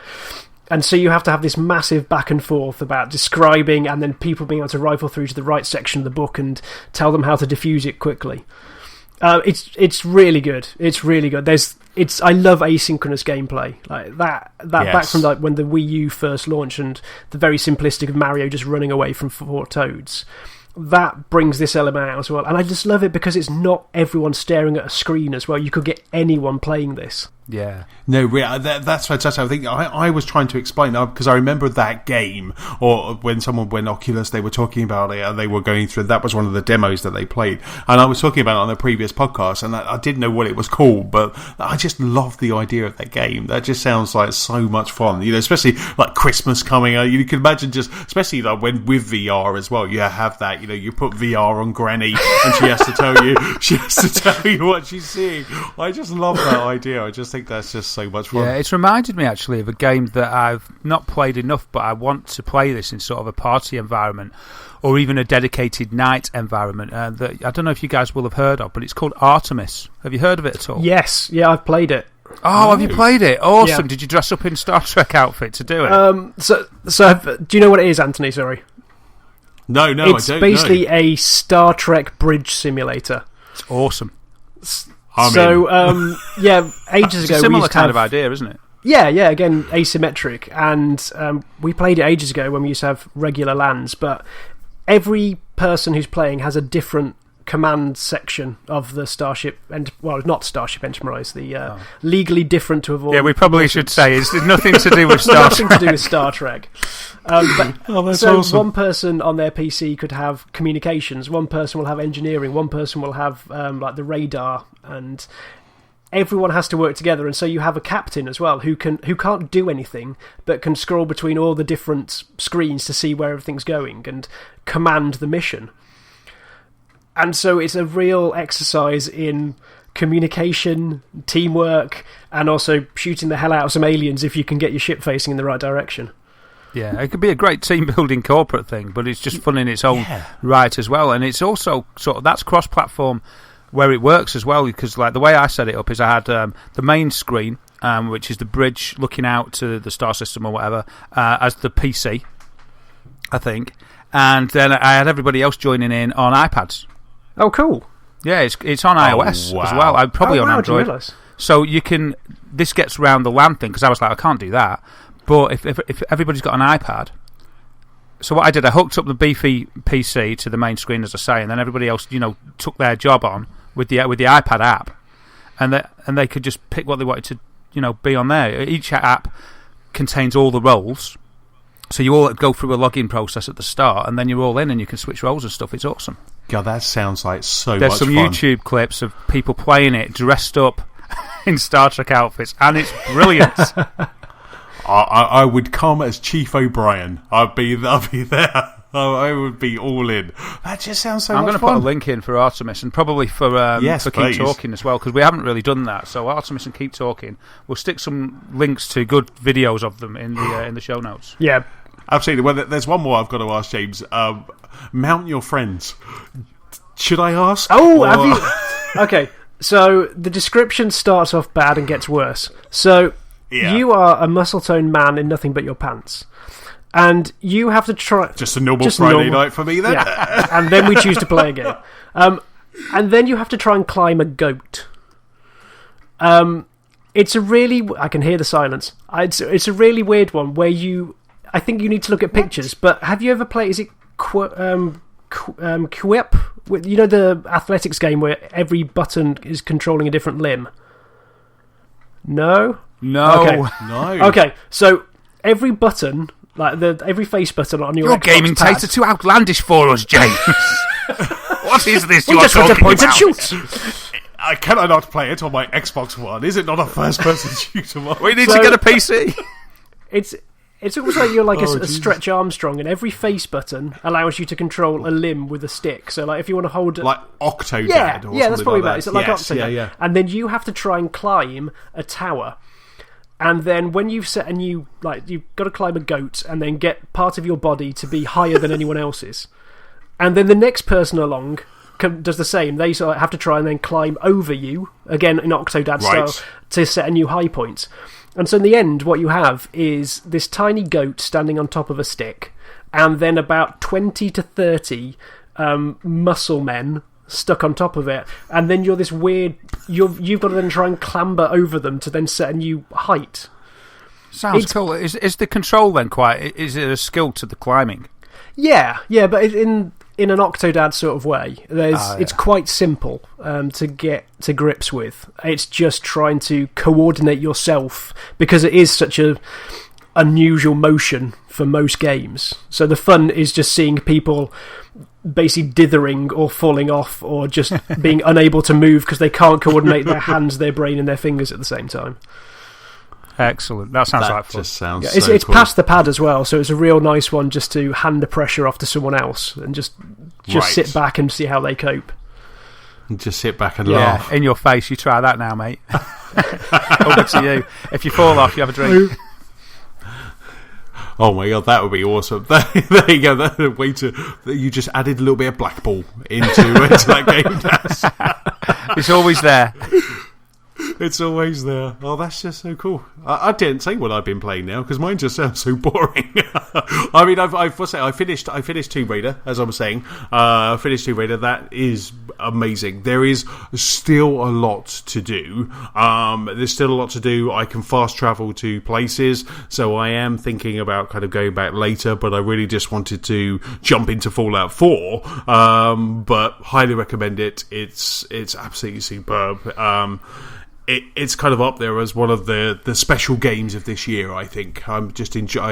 And so you have to have this massive back and forth about describing, and then people being able to rifle through to the right section of the book and tell them how to defuse it quickly. It's really good. It's really good. I love asynchronous gameplay like that. Back from when the Wii U first launched, and the very simplistic of Mario just running away from 4 toads. That brings this element out as well, and I just love it because it's not everyone staring at a screen as well. You could get anyone playing this. Yeah. No, that's fantastic. I think I was trying to explain, because I remember that game, or when Oculus, they were talking about it, and they were going through, that was one of the demos that they played, and I was talking about it on a previous podcast, and I didn't know what it was called, but I just loved the idea of that game. That just sounds like so much fun, especially like Christmas coming. You can imagine especially like when with VR as well, you have that, you put VR on Granny, and she has to tell you what she's seeing. I just love that idea. I just think that's just so much fun. Yeah, it's reminded me actually of a game that I've not played enough, but I want to play this in sort of a party environment, or even a dedicated night environment. That I don't know if you guys will have heard of, but it's called Artemis. Have you heard of it at all? Yes, yeah, I've played it. Oh, have you played it? Awesome. Yeah. Did you dress up in Star Trek outfit to do it? So do you know what it is, Anthony? Sorry. No, I don't know. It's basically a Star Trek bridge simulator. It's awesome. Ages ago, it's a similar kind of idea, isn't it? Yeah, again, asymmetric, and we played it ages ago when we used to have regular LANs, but every person who's playing has a different command section of the Starship, well, not Starship Enterprise, the legally different to avoid. Yeah, we probably should say it's nothing to do with Star Trek. Nothing to do with Star Trek. That's so awesome. one person on their PC could have communications, one person will have engineering, one person will have like the radar, and everyone has to work together. And so you have a captain as well who can't do anything but can scroll between all the different screens to see where everything's going and command the mission. And so it's a real exercise in communication, teamwork, and also shooting the hell out of some aliens if you can get your ship facing in the right direction. Yeah, it could be a great team-building corporate thing, but it's just fun in its own right as well. And it's also sort of, that's cross-platform where it works as well, because like the way I set it up is I had the main screen, which is the bridge looking out to the star system or whatever, as the PC, I think. And then I had everybody else joining in on iPads. Oh, cool. Yeah, it's on iOS as well. I'm probably on Android. So you can. This gets around the LAN thing because I was like, I can't do that. But if everybody's got an iPad, so what I did, I hooked up the beefy PC to the main screen, as I say, and then everybody else, took their job on with the iPad app, and they could just pick what they wanted to, be on there. Each app contains all the roles, so you all go through a login process at the start, and then you're all in, and you can switch roles and stuff. It's awesome. God, that sounds like so There's much some fun. YouTube clips of people playing it dressed up in Star Trek outfits, and it's brilliant. I would come as Chief O'Brien. I'd be there. I would be all in. That just sounds so much fun. I'm going to put a link in for Artemis and probably for Keep please. Talking as well, because we haven't really done that. So Artemis and Keep Talking, we'll stick some links to good videos of them in the show notes. Yeah, absolutely. Well, there's one more I've got to ask, James. Mount your friends. Should I ask? Oh, have you? Okay, so the description starts off bad and gets worse. So you are a muscle-toned man in nothing but your pants. And you have to try... Just a normal Friday night for me, then? Yeah. And then we choose to play a game. And then you have to try and climb a goat. It's a really... I can hear the silence. It's a really weird one where you... I think you need to look at pictures, but have you ever played... Is it Quip? You know the athletics game where every button is controlling a different limb? No? No. Okay. No. Okay, so every button... Like every face button on your gaming pad. tastes are too outlandish for us, James. What is this you're just want to talking point about? and shoot. Can I not play it on my Xbox One? Is it not a first-person shooter? We need to get a PC. It's almost like you're like a Stretch Armstrong, and every face button allows you to control a limb with a stick. So, like, if you want to hold like Octodad, yeah, or that's probably like better. It's like Octodad, yeah. And then you have to try and climb a tower. And then when you've set a new, you've got to climb a goat and then get part of your body to be higher than anyone else's. And then the next person along does the same. They sort of have to try and then climb over you, again in Octodad style, to set a new high point. And so in the end, what you have is this tiny goat standing on top of a stick, and then about 20 to 30 muscle men stuck on top of it, and then you're this weird... You've got to then try and clamber over them to then set a new height. Sounds cool. Is the control then quite... Is it a skill to the climbing? Yeah, but in an Octodad sort of way. It's quite simple to get to grips with. It's just trying to coordinate yourself, because it is such a unusual motion for most games. So the fun is just seeing people basically dithering or falling off or just being unable to move because they can't coordinate their hands, their brain and their fingers at the same time. Excellent. That sounds like fun. Just sounds it's cool. past the pad as well, so it's a real nice one just to hand the pressure off to someone else and just sit back and see how they cope. And just sit back and laugh. In your face. You try that now, mate. Over to you. If you fall off, you have a drink. Oh my god, that would be awesome. There you go. That's a way to... You just added a little bit of blackball into that game. It's always there. It's always there. Oh, that's just so cool. I didn't say what I've been playing now because mine just sounds so boring. I mean, I finished Tomb Raider, as I was saying. I finished Tomb Raider. That is amazing. There is still a lot to do. There's still a lot to do. I can fast travel to places, so I am thinking about kind of going back later. But I really just wanted to jump into Fallout 4. But highly recommend it. It's absolutely superb. It's kind of up there as one of the special games of this year. I think I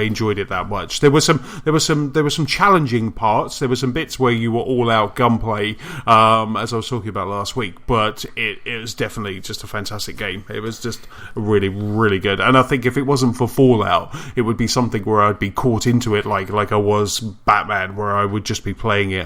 enjoyed it that much. There were some challenging parts. There were some bits where you were all out gunplay, as I was talking about last week. But it was definitely just a fantastic game. It was just really, really good. And I think if it wasn't for Fallout, it would be something where I'd be caught into it, like I was Batman, where I would just be playing it.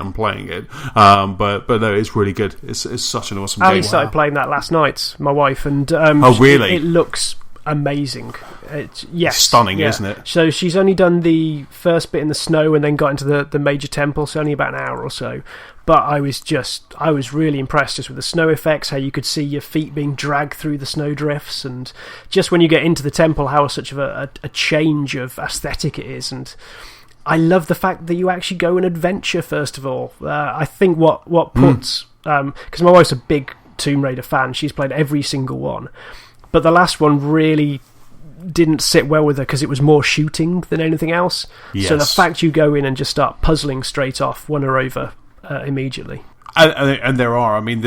But no, it's really good. It's such an awesome game. Ali started playing that last night. My wife and. Oh, really? It looks amazing. It's stunning, isn't it? So she's only done the first bit in the snow and then got into the major temple, so only about an hour or so. But I was really impressed just with the snow effects, how you could see your feet being dragged through the snow drifts, and just when you get into the temple, how such of a change of aesthetic it is. And I love the fact that you actually go and adventure, first of all. I think what puts... because my wife's a big Tomb Raider fan. She's played every single one, but the last one really didn't sit well with her because it was more shooting than anything else. Yes. So the fact you go in and just start puzzling straight off won her over immediately. And there are, I mean,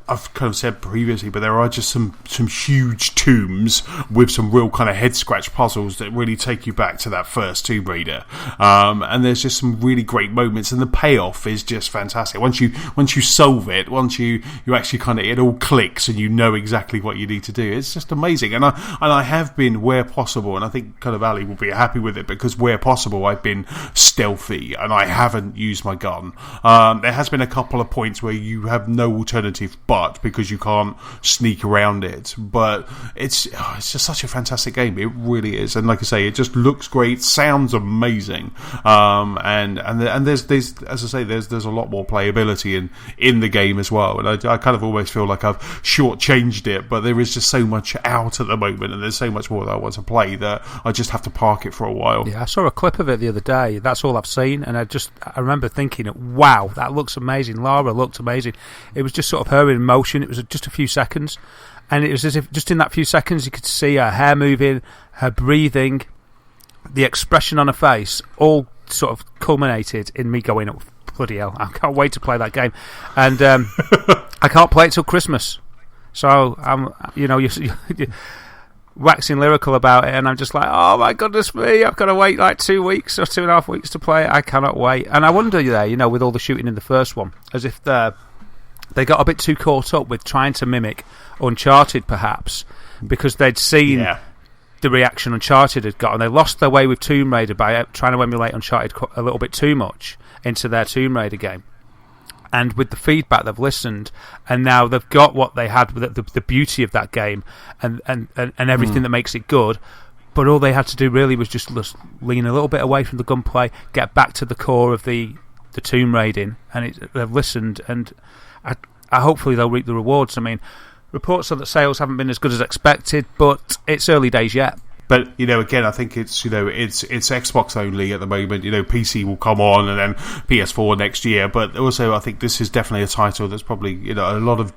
I've kind of said previously, but there are just some huge tombs with some real kind of head scratch puzzles that really take you back to that first Tomb Raider. And there's just some really great moments, and the payoff is just fantastic. Once you solve it, once you actually kind of, it all clicks and you know exactly what you need to do. It's just amazing. And I have been, where possible, and I think kind of Ali will be happy with it, because where possible I've been stealthy and I haven't used my gun. There has been a couple of points where you have no alternative but, because you can't sneak around it. But it's just such a fantastic game. It really is. And like I say, it just looks great, sounds amazing. And there's as I say, there's a lot more playability in the game as well. And I kind of always feel like I've shortchanged it, but there is just so much out at the moment, and there's so much more that I want to play that I just have to park it for a while. Yeah, I saw a clip of it the other day. That's all I've seen, and I remember thinking, wow, that looks amazing. Lara looked amazing. It was just sort of her in motion. It was just a few seconds, and it was as if just in that few seconds you could see her hair moving, her breathing, the expression on her face, all sort of culminated in me going, oh, bloody hell, I can't wait to play that game. And I can't play it till Christmas, so I'm, you're waxing lyrical about it, and I'm just like, oh my goodness me, I've got to wait like 2 weeks or 2.5 weeks to play it. I cannot wait. And I wonder there, with all the shooting in the first one, as if they got a bit too caught up with trying to mimic Uncharted, perhaps, because they'd seen the reaction Uncharted had got, and they lost their way with Tomb Raider by trying to emulate Uncharted a little bit too much into their Tomb Raider game. And with the feedback, they've listened, and now they've got what they had with the beauty of that game and everything that makes it good. But all they had to do really was just lean a little bit away from the gunplay, get back to the core of the Tomb Raiding, and they've listened, and I hopefully they'll reap the rewards. I mean, reports are that sales haven't been as good as expected, but it's early days yet. But again, I think it's it's Xbox only at the moment. PC will come on, and then PS4 next year. But also, I think this is definitely a title that's probably a lot of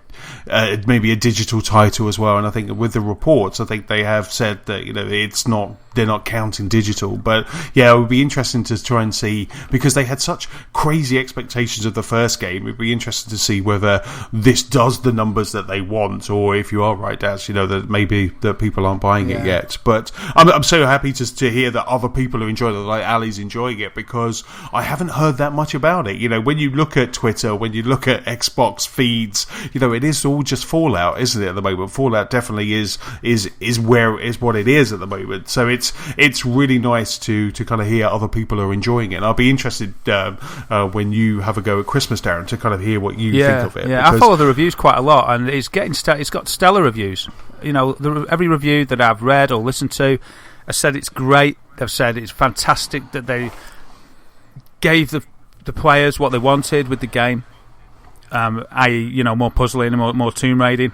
maybe a digital title as well. And I think with the reports, I think they have said that it's not, they're not counting digital. But yeah, it would be interesting to try and see, because they had such crazy expectations of the first game. It'd be interesting to see whether this does the numbers that they want, or if you are right, Daz, that maybe that people aren't buying it yet. But I'm so happy to hear that other people are enjoying it, like Ali's enjoying it, because I haven't heard that much about it. When you look at Twitter, when you look at Xbox feeds, it is all just Fallout, isn't it, at the moment? Fallout definitely is what it is at the moment. So it's really nice to kind of hear other people are enjoying it. And I'll be interested when you have a go at Christmas, Darren, to kind of hear what you think of it. Yeah, I follow the reviews quite a lot, and it's got stellar reviews. Every review that I've read or listened to has said it's great. They've said it's fantastic that they gave the players what they wanted with the game, i.e., more puzzling and more tomb raiding.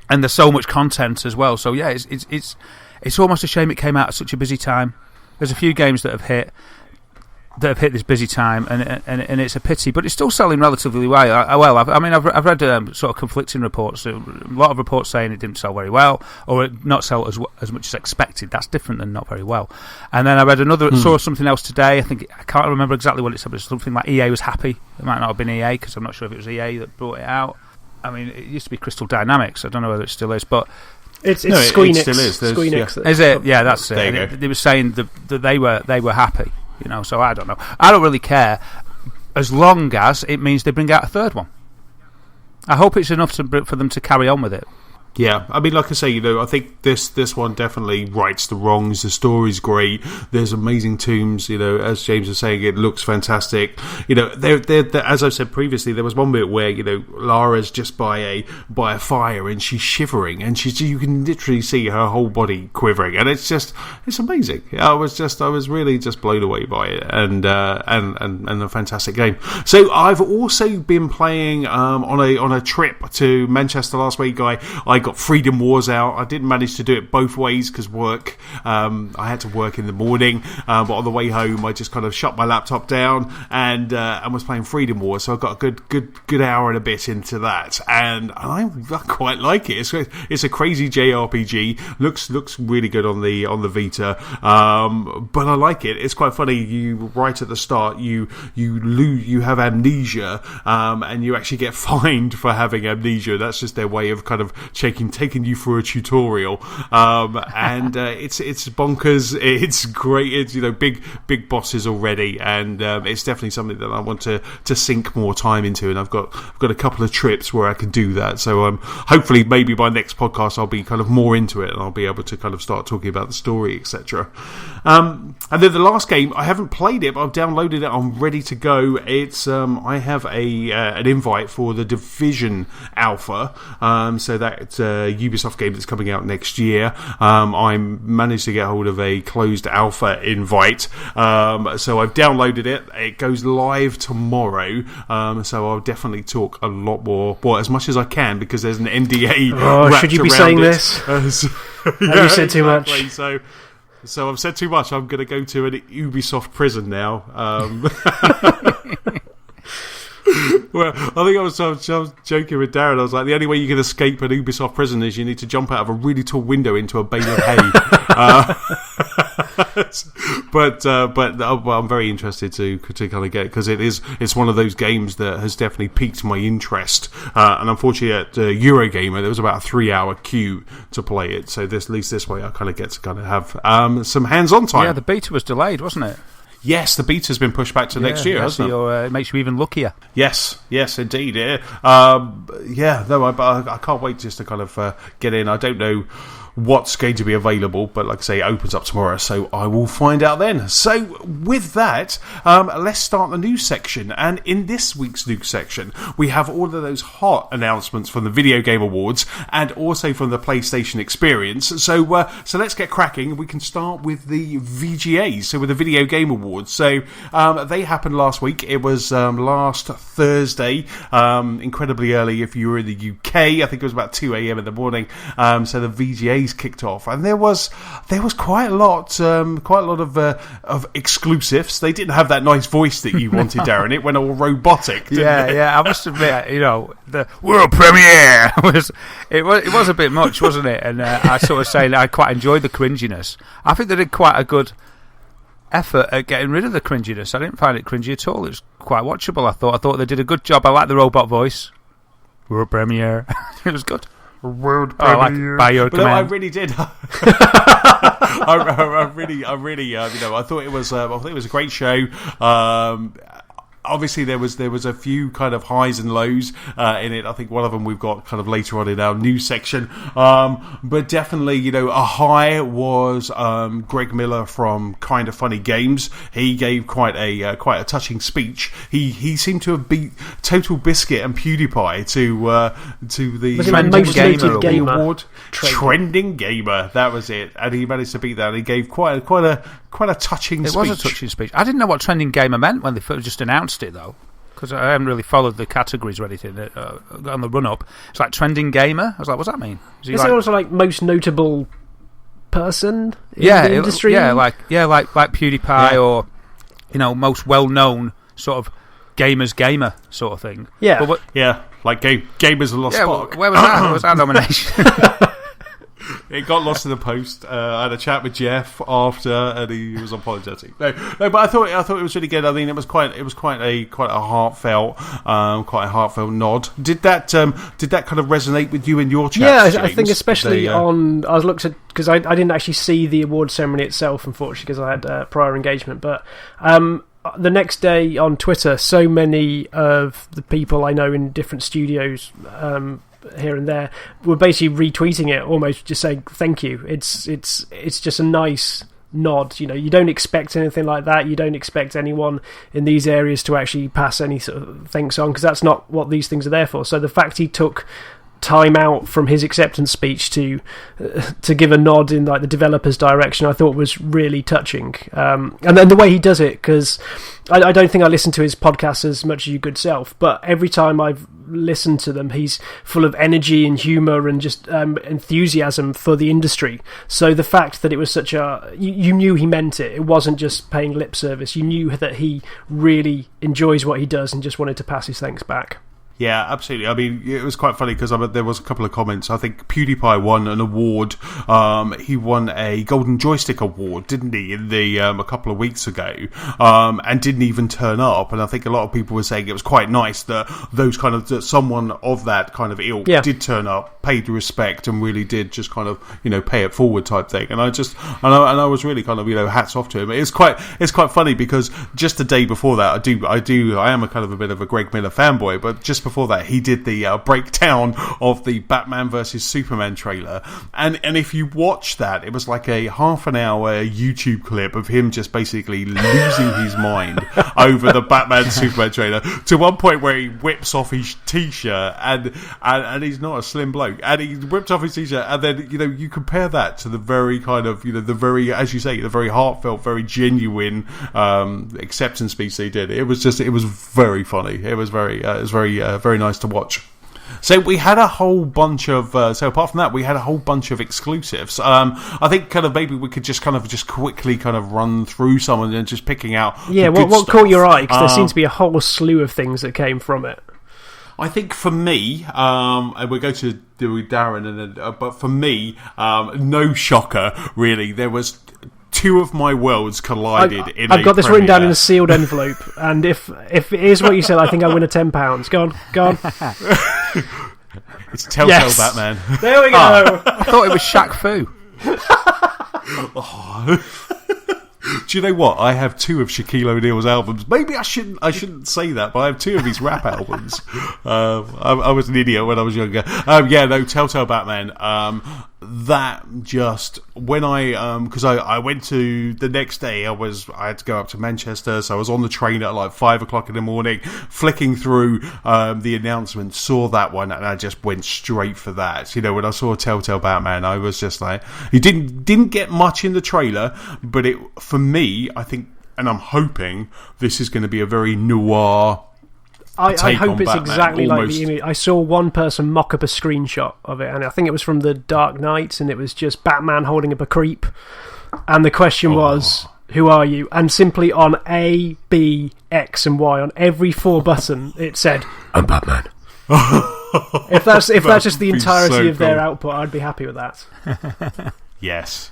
and there's so much content as well. So yeah, it's almost a shame it came out at such a busy time. There's a few games that have hit this busy time, and it's a pity, but it's still selling relatively well. I've read sort of conflicting reports. A lot of reports saying it didn't sell very well, or it not sell as much as expected. That's different than not very well. And then I read saw something else today. I can't remember exactly what it said, but it's something like EA was happy. It might not have been EA, because I'm not sure if it was EA that brought it out. I mean, it used to be Crystal Dynamics. I don't know whether it still is, but it's Squeenix. It still is. Squeenix. Is it? Yeah, that's it. There you go. They were saying that they were happy. So I don't know. I don't really care, as long as it means they bring out a third one. I hope it's enough for them to carry on with it. Yeah, I mean, like I say, I think this one definitely rights the wrongs. The story's great. There's amazing tombs. As James was saying, it looks fantastic. There, as I've said previously, there was one bit where Lara's just by a fire and she's shivering, and you can literally see her whole body quivering, and it's amazing. I was really just blown away by it, and a fantastic game. So I've also been playing on a trip to Manchester last week. I got Freedom Wars out. I didn't manage to do it both ways because work. I had to work in the morning, but on the way home, I just kind of shut my laptop down and was playing Freedom Wars. So I got a good hour and a bit into that, and I quite like it. It's a crazy JRPG. Looks really good on the Vita, but I like it. It's quite funny. You right at the start, you have amnesia, and you actually get fined for having amnesia. That's just their way of kind of taking you through a tutorial, and it's bonkers. It's great. It's big bosses already, and it's definitely something that I want to sink more time into. And I've got a couple of trips where I can do that. So hopefully, maybe by next podcast, I'll be kind of more into it, and I'll be able to kind of start talking about the story, etc. And then the last game, I haven't played it, but I've downloaded it. I'm ready to go. It's I have an invite for the Division Alpha, so that Ubisoft game that's coming out next year. I managed to get hold of a closed alpha invite, so I've downloaded it. It goes live tomorrow, so I'll definitely talk a lot more, as much as I can, because there's an NDA. Should you be saying this? Have you said too much? So I've said too much. I'm going to go to an Ubisoft prison now. Well, I think I was joking with Darren. I was like, the only way you can escape an Ubisoft prison is you need to jump out of a really tall window into a bale of hay. But I'm very interested to kind of get, because it's one of those games that has definitely piqued my interest. And unfortunately, at Eurogamer, there was about a 3-hour queue to play it. So at least this way, I kind of get to kind of have some hands-on time. Yeah, the beta was delayed, wasn't it? Yes, the beta's been pushed back to next year, hasn't it? It makes you even luckier. Yes, indeed. Yeah, I can't wait just to kind of get in. I don't know what's going to be available, but like I say, it opens up tomorrow, so I will find out then. So with that, let's start the news section. And in this week's news section, we have all of those hot announcements from the Video Game Awards and also from the PlayStation Experience. So let's get cracking. We can start with the VGAs, so with the Video Game Awards. So they happened last week. It was last Thursday, incredibly early if you were in the UK. I think it was about 2 a.m. in the morning. So the VGAs kicked off, and there was quite a lot of exclusives. They didn't have that nice voice that you wanted, Darren. It went all robotic. Didn't it? Yeah. I must admit, the world premiere was a bit much, wasn't it? And I sort of saying I quite enjoyed the cringiness. I think they did quite a good effort at getting rid of the cringiness. I didn't find it cringy at all. It was quite watchable. I thought they did a good job. I like the robot voice. World premiere. It was good. World premiere. By your command. No, I really did. I really. I thought it was a great show. Obviously, there was a few kind of highs and lows in it. I think one of them we've got kind of later on in our news section. But definitely, a high was Greg Miller from Kind of Funny Games. He gave quite a touching speech. He seemed to have beat Total Biscuit and PewDiePie to the Trending Gamer award. Trending Gamer, that was it, and he managed to beat that. And he gave quite a touching speech. It was a touching speech. I didn't know what Trending Gamer meant when they just announced it, though. because I haven't really followed the categories or anything on the run-up. It's like trending gamer. I was like, what's that mean? Is it also like most notable person in the industry? Like PewDiePie or most well-known sort of gamer sort of thing. Yeah, like Gamers of Lost Spark. Where was that? Where was our nomination? It got lost in the post. I had a chat with Jeff after, and he was apologetic. No, but I thought it was really good. I mean, it was quite a heartfelt nod. Did that kind of resonate with you in your chat? Yeah, James? I think especially on. I was looked at because I didn't actually see the award ceremony itself, unfortunately, because I had prior engagement. But the next day on Twitter, so many of the people I know in different studios. Here and there were basically retweeting it, almost just saying thank you. It's just a nice nod. You don't expect anything like that. You don't expect anyone in these areas to actually pass any sort of thanks on, because that's not what these things are there for. So the fact he took time out from his acceptance speech to give a nod in like the developer's direction, I thought was really touching. And then the way he does it, because I don't think I listen to his podcast as much as your good self, but every time I've listened to them, he's full of energy and humour and just enthusiasm for the industry. So the fact that it was such a... You knew he meant it. It wasn't just paying lip service. You knew that he really enjoys what he does and just wanted to pass his thanks back. Yeah, absolutely. I mean, it was quite funny because there was a couple of comments. I think PewDiePie won an award. He won a Golden Joystick Award, didn't he, in a couple of weeks ago, and didn't even turn up. And I think a lot of people were saying it was quite nice that that someone of that kind of ilk did turn up, paid respect, and really did just kind of pay it forward type thing. And I was really kind of hats off to him. It's quite funny because just the day before that, I am a kind of a bit of a Greg Miller fanboy, but just before that he did the breakdown of the Batman vs Superman trailer, and if you watch that, it was like a half an hour YouTube clip of him just basically losing his mind over the Batman Superman trailer, to one point where he whips off his t-shirt, and he's not a slim bloke, and he whipped off his t-shirt, and then you compare that to the very kind of the very, as you say, the very heartfelt, very genuine acceptance speech they did. It was very funny. It was very nice to watch. So we had a whole bunch of apart from that, we had a whole bunch of exclusives. I think kind of maybe we could just quickly kind of run through some and just picking out what caught your eye, because there seems to be a whole slew of things that came from it. I think for me, and we'll go to Darren, and then, but for me, no shocker really. There was two of my worlds collided in I've got this written down in a sealed envelope, and if it is what you said, I think I win a £10. Go on. It's Telltale Batman. There we go. I thought it was Shaq Fu. Do you know what? I have two of Shaquille O'Neal's albums. Maybe I shouldn't say that, but I have two of his rap albums. I was an idiot when I was younger. Telltale Batman. That just when because I went to the next day, I had to go up to Manchester, so I was on the train at like 5 o'clock in the morning, flicking through the announcement, saw that one, and I just went straight for that. When I saw Telltale Batman, I was just like, he didn't get much in the trailer, but for me, I think, and I'm hoping this is going to be a very noir. I hope it's Batman, exactly almost like the image. I saw one person mock up a screenshot of it, and I think it was from The Dark Knight, and it was just Batman holding up a creep, and the question was, who are you? And simply on A, B, X, and Y, on every 4 button, it said, I'm Batman. If that's just the entirety of their output, I'd be happy with that. Yes.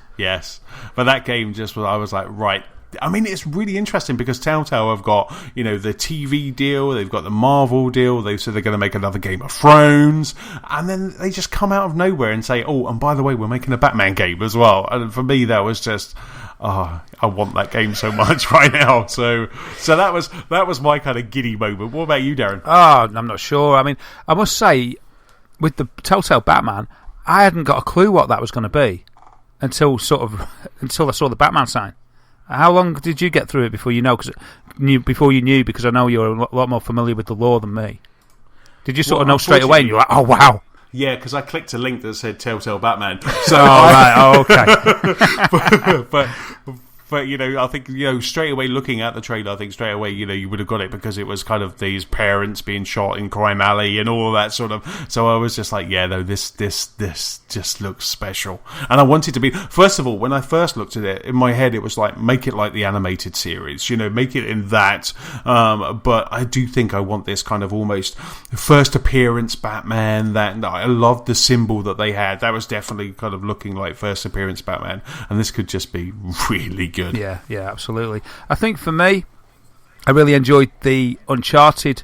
But that game I was like, right. I mean, it's really interesting because Telltale have got, the TV deal, they've got the Marvel deal, they've said they're going to make another Game of Thrones, and then they just come out of nowhere and say, oh, and by the way, we're making a Batman game as well. And for me, that was just, I want that game so much right now. So that was my kind of giddy moment. What about you, Darren? I'm not sure. I mean, I must say, with the Telltale Batman, I hadn't got a clue what that was going to be until I saw the Batman sign. How long did you get through it before you knew? Because I know you're a lot more familiar with the lore than me. Did you sort of know straight away and you're like, oh, wow? Yeah, because I clicked a link that said Telltale Batman. So, right. Oh, okay. but But, I think, straight away looking at the trailer, I think straight away, you would have got it because it was kind of these parents being shot in Crime Alley and all of that sort of. So I was just like, yeah, no, this just looks special. And I wanted to be, first of all, when I first looked at it, in my head, it was like, make it like the animated series, make it in that. But I do think I want this kind of almost first appearance Batman. That I loved the symbol that they had. That was definitely kind of looking like first appearance Batman. And this could just be really good. Yeah, absolutely. I think for me, I really enjoyed the Uncharted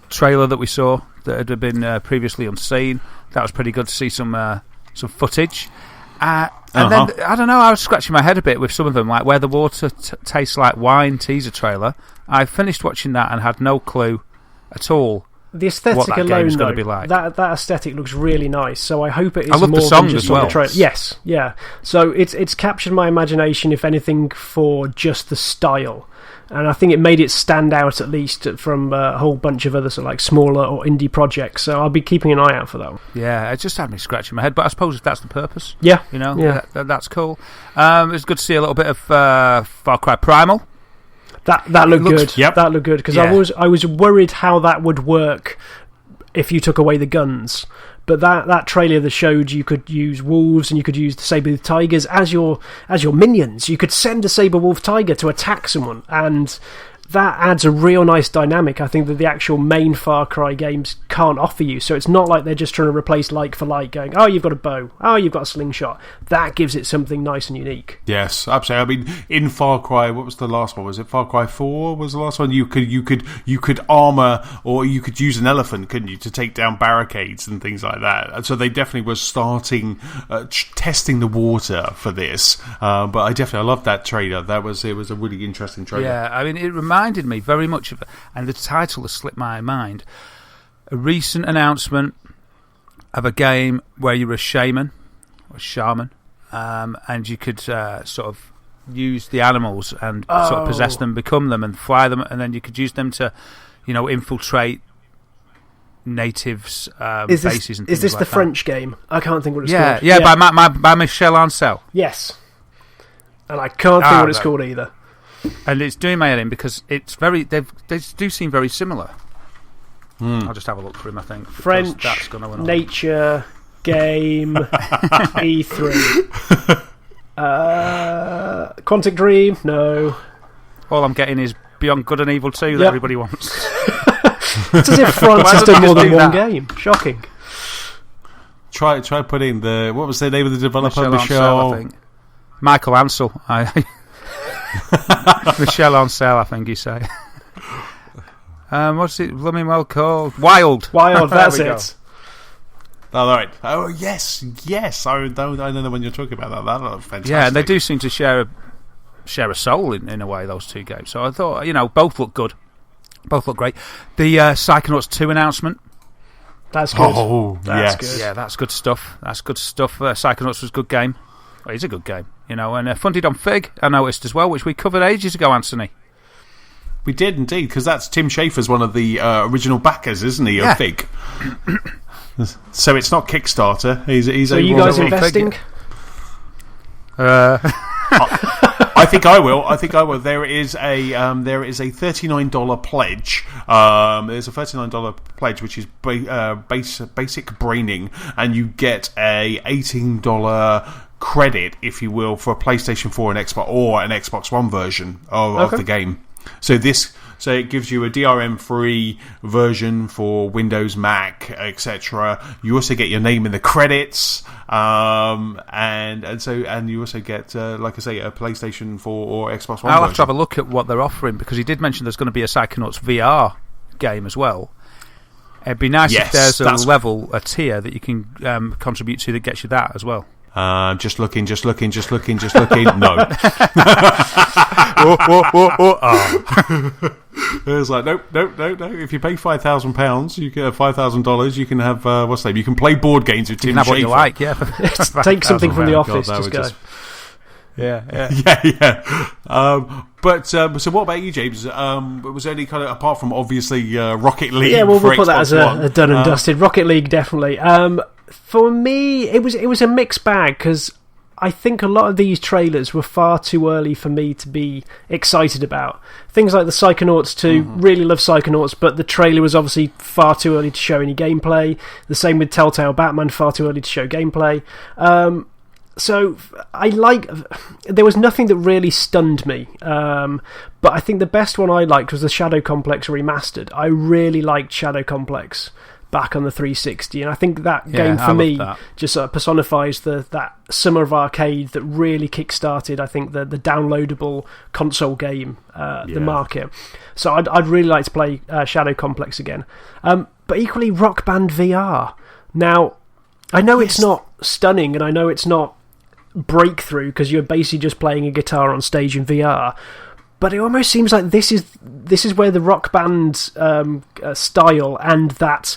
trailer that we saw that had been previously unseen. That was pretty good to see some footage. And then, I don't know, I was scratching my head a bit with some of them, like Where the Water Tastes Like Wine teaser trailer. I finished watching that and had no clue at all the aesthetic what that alone, game's though, going to be like. That aesthetic looks really nice. So I hope it is I love more the song than just as well. the trailer. Yes, yeah. So it's captured my imagination, if anything, for just the style. And I think it made it stand out at least from a whole bunch of other sort of like smaller or indie projects. So I'll be keeping an eye out for that one. Yeah, it just had me scratching my head. But I suppose if that's the purpose, yeah. That's cool. It was good to see a little bit of Far Cry Primal. That looked good. Yep. That looked good because Yeah. I was worried how that would work if you took away the guns. But that trailer that showed you could use wolves and you could use the saber-toothed tigers as your minions. You could send a saber-wolf tiger to attack someone, and that adds a real nice dynamic, I think, that the actual main Far Cry games can't offer you. So it's not like they're just trying to replace like for like, going, oh, you've got a bow, oh, you've got a slingshot. That gives it something nice and unique. Yes, absolutely. I mean, in Far Cry, what was the last one? Was it Far Cry 4 was the last one? You could armor, or you could use an elephant, couldn't you, to take down barricades and things like that. And so they definitely were starting, testing the water for this. But I loved that trailer. It was a really interesting trailer. Yeah, I mean, it reminded me very much of, and the title has slipped my mind, a recent announcement of a game where you were a shaman, and you could sort of use the animals and sort of possess them, become them, and fly them, and then you could use them to, infiltrate natives' bases and things. Is this like the that. French game? I can't think what it's called. Yeah, by Michel Ancel. Yes. And I can't think what it's called either. And it's doing my head in because it's they do seem very similar. I'll just have a look through him, I think. French, that's gonna nature, game, E3. Quantic Dream, no. All I'm getting is Beyond Good and Evil 2 that everybody wants. It's as if France has done more than one game. Shocking. Try putting what was the name of the developer? Michel, I think. Michael Ansel. Michel Ancel, I think you say. What's it blooming well called? Wild, that's it. Oh, all right. Oh, yes. I know the one you're talking about. That looks fantastic. Yeah, and they do seem to share a soul in a way, those two games. So I thought, both look good. Both look great. The Psychonauts 2 announcement. That's good. Oh, that's yes. good. Yeah, that's good stuff. Psychonauts was a good game. Well, it's a good game, and funded on Fig, I noticed as well, which we covered ages ago, Anthony. We did indeed, because that's Tim Schafer's one of the original backers, isn't he, of Fig? So it's not Kickstarter. He's so you guys investing? I think I will. There is a $39 pledge. There's a $39 pledge, which is basic braining, and you get a $18 credit, if you will, for a PlayStation 4 and Xbox, or an Xbox One version of the game. So it gives you a DRM-free version for Windows, Mac, etc. You also get your name in the credits, and you also get, like I say, a PlayStation 4 or Xbox One. I'll have to have a look at what they're offering, because he did mention there's going to be a Psychonauts VR game as well. It'd be nice if there's a tier that you can contribute to that gets you that as well. Just looking. No. It was like, nope. If you pay £5,000, you get $5,000. You can have what's the name? You can play board games with Tim Schafer. Have what you like, yeah. Take something from the office. God, just go. Yeah. So what about you, James? Was there any kind of, apart from obviously Rocket League? Yeah, we'll put Xbox that as a done and dusted. Rocket League, definitely. For me, it was a mixed bag, because I think a lot of these trailers were far too early for me to be excited about. Things like the Psychonauts 2, really love Psychonauts, but the trailer was obviously far too early to show any gameplay. The same with Telltale Batman, far too early to show gameplay. So there was nothing that really stunned me, but I think the best one I liked was the Shadow Complex Remastered. I really liked Shadow Complex back on the 360, and I think that game for me just personifies that summer of arcade that really kick-started, I think, the downloadable console game, the market. So I'd really like to play Shadow Complex again. But equally, Rock Band VR. Now, I know it's not stunning, and I know it's not breakthrough, because you're basically just playing a guitar on stage in VR, but it almost seems like this is where the Rock Band style and that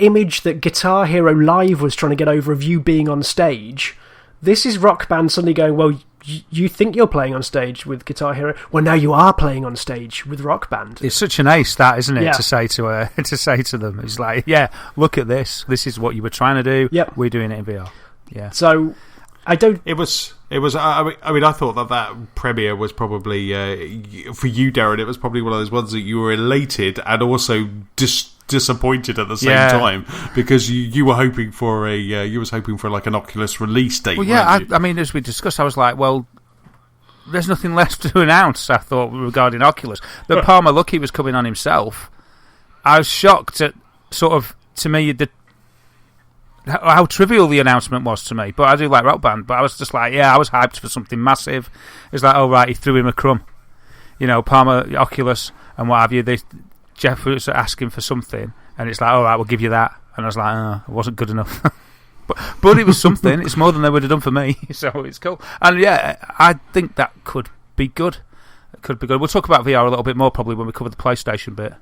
image that Guitar Hero Live was trying to get over of you being on stage, this is Rock Band suddenly going, well, you think you're playing on stage with Guitar Hero, well, now you are playing on stage with Rock Band. It's such an ace, that, isn't it? To say to them, it's like, yeah, look at this. This is what you were trying to do. Yep. We're doing it in VR. Yeah. So I don't. It was. I mean, I thought that premiere was probably for you, Darren. It was probably one of those ones that you were elated and also disappointed at the same time, because you were hoping for like an Oculus release date. Well, yeah. I mean, as we discussed, I was like, well, there's nothing left to announce. I thought regarding Oculus, but Palmer Luckey was coming on himself. I was shocked at sort of, to me, how trivial the announcement was to me. But I do like Rock Band, but I was just like, I was hyped for something massive. It's like, oh right, he threw him a crumb, Palmer, Oculus and what have you. Jeff was asking for something, and it's like, all right, we'll give you that. And I was like, oh, it wasn't good enough. but it was something. It's more than they would have done for me, so it's cool. And yeah, I think that could be good. It could be good. We'll talk about VR a little bit more probably when we cover the PlayStation bit.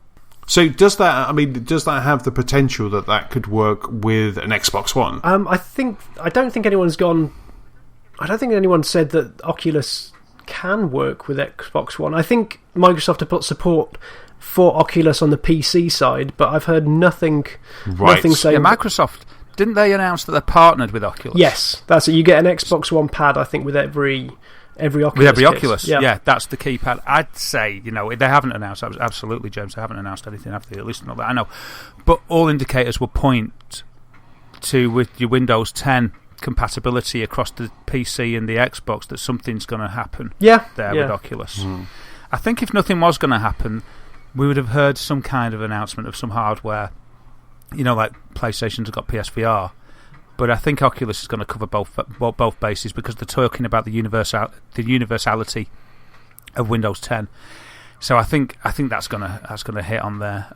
So does that have the potential that could work with an Xbox One? I don't think anyone said that Oculus can work with Xbox One. I think Microsoft have put support for Oculus on the PC side, but I've heard nothing saying... Yeah, Microsoft, didn't they announce that they're partnered with Oculus? Yes, that's it. You get an Xbox One pad, I think, with every Oculus. With every Oculus, yeah, that's the keypad. I'd say, they haven't announced, absolutely, James, they haven't announced anything after, at least not that I know. But all indicators will point to, with your Windows 10 compatibility across the PC and the Xbox, that something's going to happen with Oculus. I think if nothing was going to happen, we would have heard some kind of announcement of some hardware, like PlayStation's got PSVR. But I think Oculus is going to cover both bases, because they're talking about the universality of Windows 10. So I think that's going to hit on there.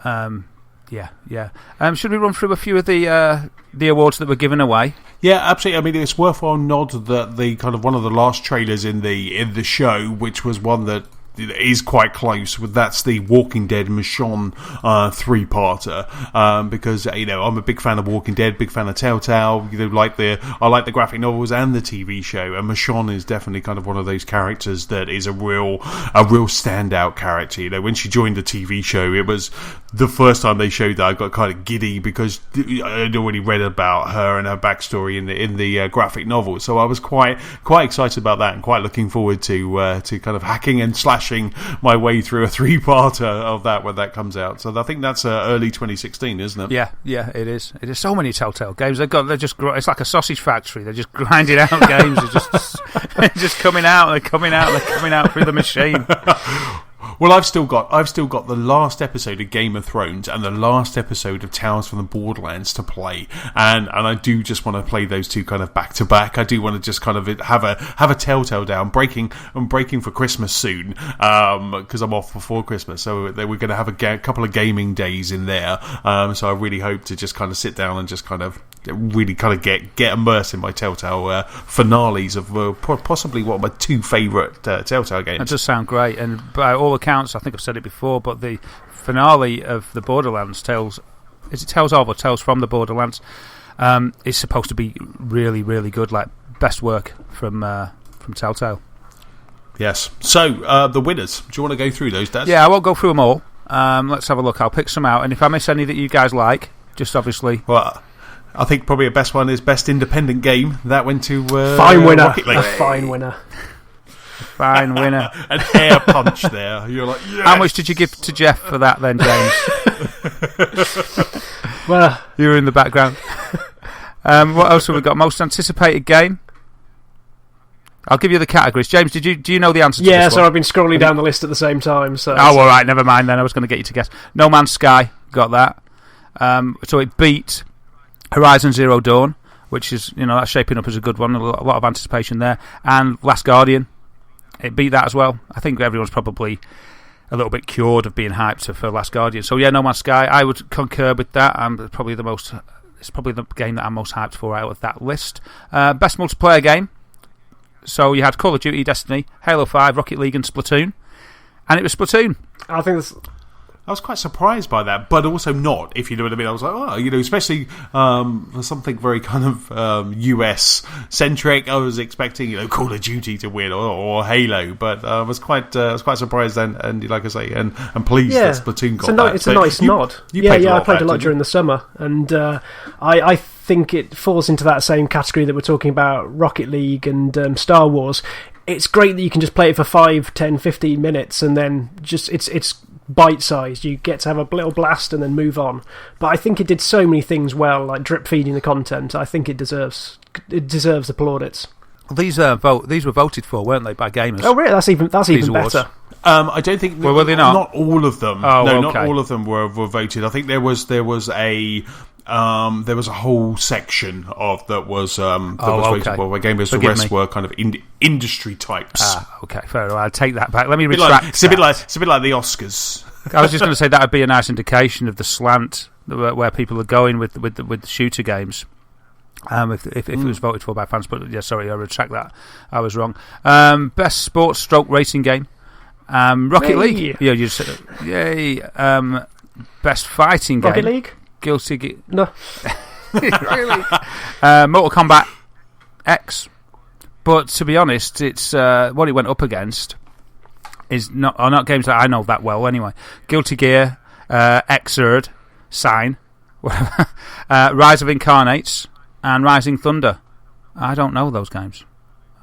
Should we run through a few of the awards that were given away? Yeah, absolutely. I mean, it's worthwhile nod that the kind of one of the last trailers in the show, which was one that is quite close. That's the Walking Dead Michonne 3-parter, because I'm a big fan of Walking Dead, big fan of Telltale. I like the graphic novels and the TV show, and Michonne is definitely kind of one of those characters that is a real standout character. When she joined the TV show, it was the first time they showed that I got kind of giddy, because I'd already read about her and her backstory in the graphic novel. So I was quite excited about that, and quite looking forward to kind of hacking and slashing my way through a 3-parter of that when that comes out. So I think that's early 2016, isn't it? Yeah, it is. It is so many Telltale games. It's like a sausage factory. They're just grinding out games. They're just coming out. They're coming out through the machine. Well, I've still got the last episode of Game of Thrones and the last episode of Tales from the Borderlands to play, and I do just want to play those two kind of back to back. I do want to just kind of have a Telltale down. I'm breaking for Christmas soon, because I'm off before Christmas, so we're going to have a couple of gaming days in there. So I really hope to just kind of sit down and just kind of really kind of get immersed in my Telltale finales of possibly what my two favourite Telltale games. That does sound great, and by all accounts, I think I've said it before, but the finale of the Borderlands Tales of or Tales from the Borderlands is supposed to be really, really good, like best work from Telltale. Yes. So the winners. Do you want to go through those, Dad? Yeah, I won't go through them all. Let's have a look. I'll pick some out, and if I miss any that you guys like, just obviously. Well, I think probably the best one is best independent game. That went to fine winner. Rocket League. A fine winner. Fine winner. An air punch there. You're like, yes! How much did you give to Jeff for that then, James? Well, you were in the background. What else have we got? Most anticipated game? I'll give you the categories. James, do you know the answer to this one? Yeah, so I've been scrolling down the list at the same time. So all right, never mind then. I was going to get you to guess. No Man's Sky, got that. So it beat Horizon Zero Dawn, which is, that's shaping up as a good one. A lot of anticipation there. And Last Guardian, it beat that as well. I think everyone's probably a little bit cured of being hyped for Last Guardian. So yeah, No Man's Sky, I would concur with that. It's probably the game that I'm most hyped for out of that list. Best multiplayer game. So you had Call of Duty, Destiny, Halo 5, Rocket League and Splatoon. And it was Splatoon. I think I was quite surprised by that, but also not, if you know what I mean. I was like, especially for something very kind of US-centric. I was expecting, Call of Duty to win or Halo, but I was quite surprised and like I say, and pleased that Splatoon got that. It's a nice nod. I played a lot during the summer, and I think it falls into that same category that we're talking about, Rocket League and Star Wars. It's great that you can just play it for 5, 10, 15 minutes, and then just it's bite-sized. You get to have a little blast and then move on. But I think it did so many things well, like drip-feeding the content. I think it deserves the plaudits. These were voted for, weren't they, by gamers? Oh, really? That's even better. I don't think... Well, were they not? Not all of them. Oh, no, okay. Not all of them were voted. I think there was a whole section that was voted for where gamers. The rest were kind of industry types. Okay, fair enough. I'll take that back. Let me retract. It's a bit like the Oscars. I was just going to say that would be a nice indication of the slant where people are going with the shooter games. If it was voted for by fans, but yeah, sorry, I retract that. I was wrong. Best sports stroke racing game. Rocket League. Yeah, you said it. Yay. Best fighting game. Rocket League. Guilty Gear. No. Really? Mortal Kombat X. But to be honest, it's what it went up against are not games that I know that well anyway. Guilty Gear, Xrd, Sign, whatever. Rise of Incarnates, and Rising Thunder. I don't know those games.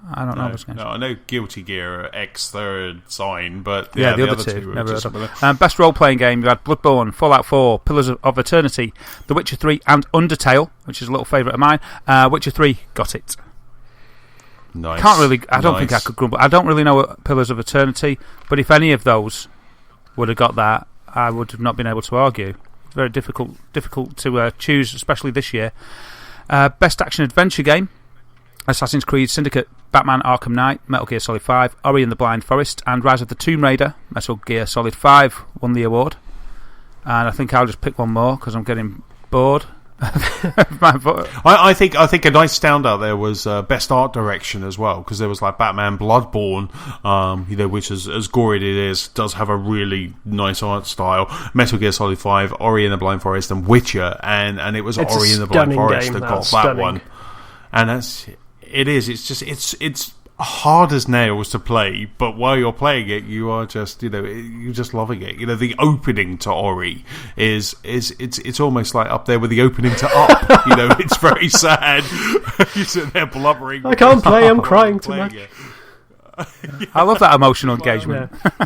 No, I know Guilty Gear, Xrd, Sign, but the other two never heard of. Best role-playing game, you had Bloodborne, Fallout 4, Pillars of Eternity, The Witcher 3, and Undertale, which is a little favourite of mine. Witcher 3 got it. Nice. I don't think I could grumble. I don't really know Pillars of Eternity, but if any of those would have got that, I would have not been able to argue. It's very difficult to choose, especially this year. Best action adventure game, Assassin's Creed Syndicate, Batman Arkham Knight, Metal Gear Solid 5, Ori and the Blind Forest, and Rise of the Tomb Raider, Metal Gear Solid 5 won the award. And I think I'll just pick one more because I'm getting bored. I think a nice standout there was best art direction as well, because there was like Batman Bloodborne, which is as gory as it is, does have a really nice art style. Metal Gear Solid 5, Ori and the Blind Forest, and Witcher, and it was Ori and the Blind Forest that got that one. And it's hard as nails to play, but while you're playing it, you are just you're just loving it. The opening to Ori is it's almost like up there with the opening to Up. It's very sad. You sit there blubbering. I can't play. I'm crying too much. I love that emotional engagement. Yeah.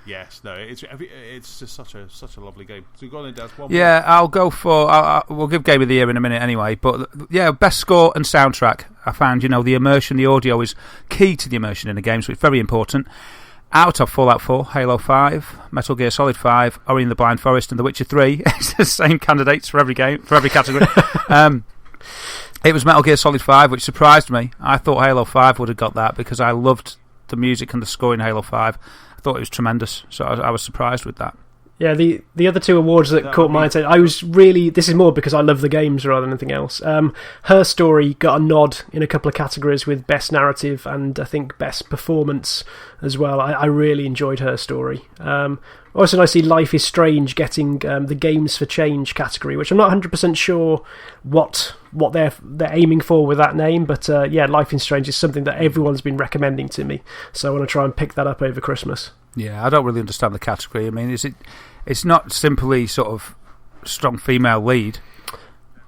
Yes, no, it's just such a lovely game. So you've got it down one. Yeah, I'll go for. We'll give Game of the Year in a minute anyway. But yeah, best score and soundtrack. I found the immersion, the audio is key to the immersion in a game, so it's very important. Out of Fallout 4, Halo 5, Metal Gear Solid 5, Ori and the Blind Forest, and The Witcher 3. It's the same candidates for every game, for every category. It was Metal Gear Solid 5, which surprised me. I thought Halo 5 would have got that because I loved the music and the score in Halo 5. I thought it was tremendous, so I was surprised with that. Yeah, the other two awards that caught my attention, I was really... This is more because I love the games rather than anything else. Her Story got a nod in a couple of categories with Best Narrative and I think Best Performance as well. I really enjoyed Her Story. Also, I see Life is Strange getting the Games for Change category, which I'm not 100% sure what they're aiming for with that name, but yeah, Life is Strange is something that everyone's been recommending to me, so I want to try and pick that up over Christmas. Yeah, I don't really understand the category. I mean, it's not simply sort of strong female lead.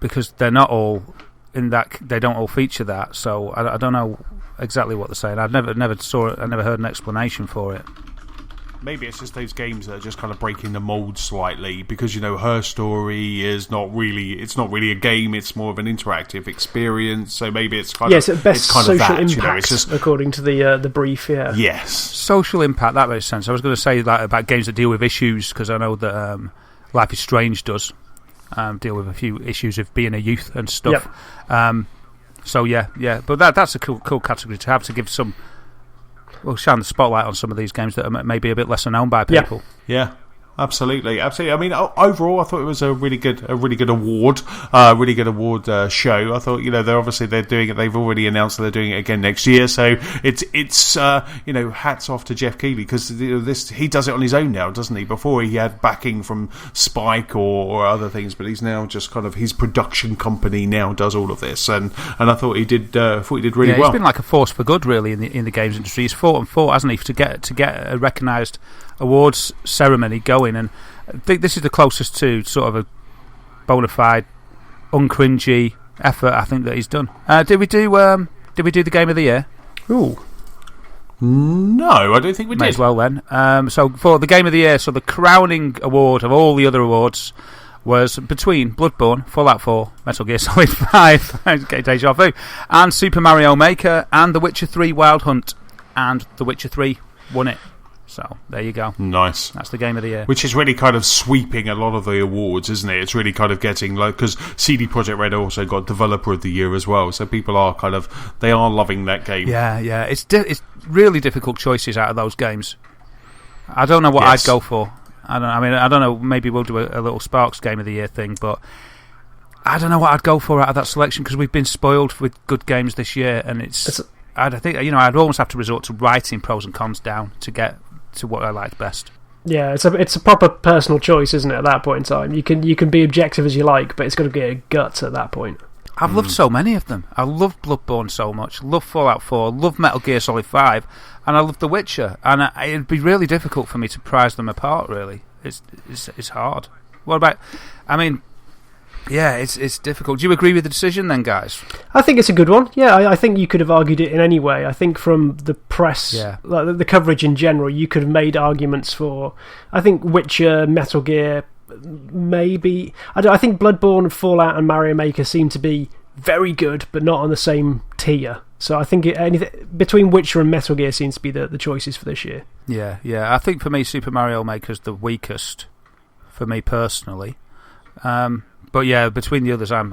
because they're not all in that. They don't all feature that. So I don't know exactly what they're saying. I never heard an explanation for it. Maybe it's just those games that are just kind of breaking the mold slightly, because Her Story is not really a game, it's more of an interactive experience, so maybe it's kind of at best kind social of that, impact, just, according to the brief. Yes, social impact, that makes sense. I was going to say that about games that deal with issues, because I know that Life is Strange does deal with a few issues of being a youth and stuff. So yeah, but that's a cool category to have, to give some. We'll shine the spotlight on some of these games that are maybe a bit lesser known by people. Yeah. Absolutely. I mean, overall, I thought it was a really good award, show. I thought, they're doing it. They've already announced that they're doing it again next year. So it's hats off to Jeff Keighley, because he does it on his own now, doesn't he? Before he had backing from Spike or other things, but he's now just kind of his production company now does all of this, and I thought he did really well. He's been like a force for good, really, in the games industry. He's fought, hasn't he, to get a recognised awards ceremony going, and I think this is the closest to sort of a bona fide, uncringy effort I think that he's done. Did we do the Game of the Year? Ooh, no, I don't think we did. May as well then. So for the Game of the Year, so the crowning award of all the other awards was between Bloodborne, Fallout 4, Metal Gear Solid 5, get deja vu, and Super Mario Maker, and The Witcher 3 Wild Hunt, and The Witcher 3 won it. So, there you go. Nice. That's the Game of the Year. Which is really kind of sweeping a lot of the awards, isn't it? It's really kind of getting, because CD Projekt Red also got Developer of the Year as well, so people are they are loving that game. Yeah. It's really difficult choices out of those games. I don't know what I'd go for. I don't know, maybe we'll do a little Sparks Game of the Year thing, but I don't know what I'd go for out of that selection, because we've been spoiled with good games this year, and I think, I'd almost have to resort to writing pros and cons down to get to what I liked best. Yeah, it's a proper personal choice, isn't it? At that point in time, you can be objective as you like, but it's got to be a gut at that point. I've loved so many of them. I love Bloodborne so much, love Fallout 4, love Metal Gear Solid 5, and I love The Witcher. And it'd be really difficult for me to prize them apart. Really, it's hard. What about? Yeah, it's difficult. Do you agree with the decision then, guys? I think it's a good one. Yeah, I think you could have argued it in any way. I think from the press, like the coverage in general, you could have made arguments for, I think, Witcher, Metal Gear, maybe. I think Bloodborne, Fallout and Mario Maker seem to be very good, but not on the same tier. So I think between Witcher and Metal Gear seems to be the choices for this year. Yeah. I think for me, Super Mario Maker's the weakest, for me personally. But yeah, between the others, I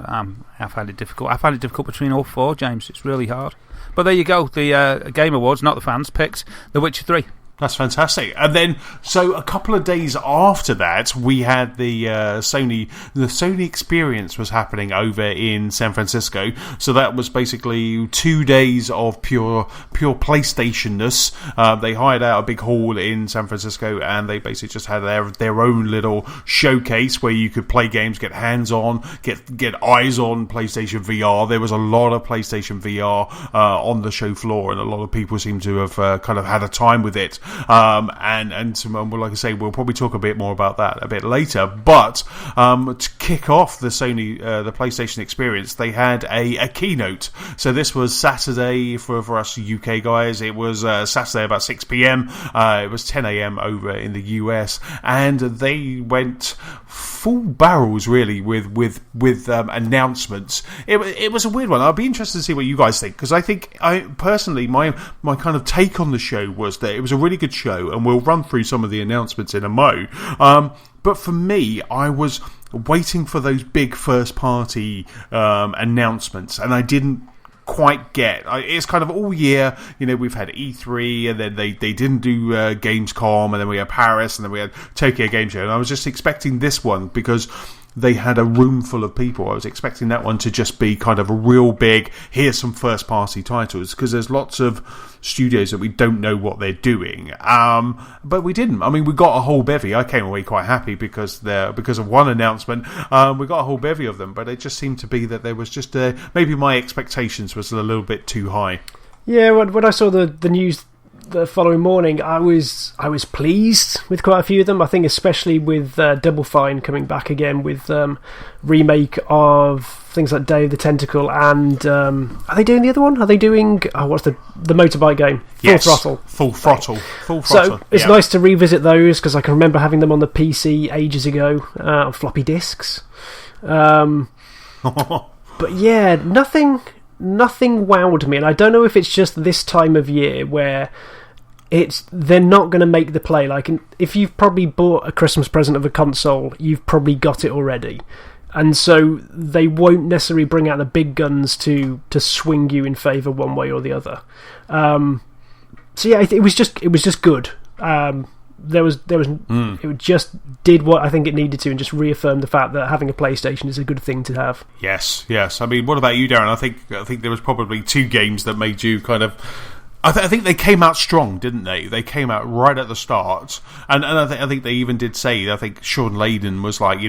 find it difficult. I find it difficult between all four, James. It's really hard. But there you go. The Game Awards, not the fans, picked The Witcher 3. That's fantastic. And then, so a couple of days after that, we had the Sony Experience was happening over in San Francisco. So that was basically 2 days of pure PlayStation-ness. They hired out a big hall in San Francisco, and they basically just had their own little showcase where you could play games, get hands on, get eyes on PlayStation VR. There was a lot of PlayStation VR on the show floor, and a lot of people seem to have kind of had a time with it. And like I say, we'll probably talk a bit more about that a bit later. But to kick off the PlayStation Experience, they had a keynote. So this was Saturday for us UK guys. It was Saturday about 6 p.m. It was 10 a.m. over in the US, and they went full barrels really with announcements. It was a weird one. I'd be interested to see what you guys think, because I think personally my kind of take on the show was that it was a really good show, and we'll run through some of the announcements in a mo. But for me, I was waiting for those big first party announcements, and I didn't quite get. It's kind of all year, we've had E3, and then they didn't do Gamescom, and then we had Paris, and then we had Tokyo Game Show, and I was just expecting this one because they had a room full of people. I was expecting that one to just be kind of a real big, here's some first party titles, because there's lots of studios that we don't know what they're doing. But we didn't. I mean, we got a whole bevy. I came away quite happy because of one announcement. We got a whole bevy of them, but it just seemed to be that there was just maybe my expectations was a little bit too high. Yeah, when I saw the news the following morning, I was pleased with quite a few of them. I think especially with Double Fine coming back again with remake of things like Day of the Tentacle and are they doing the other one? Are they doing what's the motorbike game? Yes, Full Throttle. Full Throttle. So it's nice to revisit those because I can remember having them on the PC ages ago on floppy disks. But yeah, nothing wowed me, and I don't know if it's just this time of year where they're not going to make the play. Like, if you've probably bought a Christmas present of a console, you've probably got it already, and so they won't necessarily bring out the big guns to swing you in favour one way or the other. So yeah, it was just good. It just did what I think it needed to, and just reaffirmed the fact that having a PlayStation is a good thing to have. Yes. I mean, what about you, Darren? I think there was probably two games that made you kind of. I think they came out strong, didn't they? They came out right at the start, and I think they even did say. I think Sean Layden was like,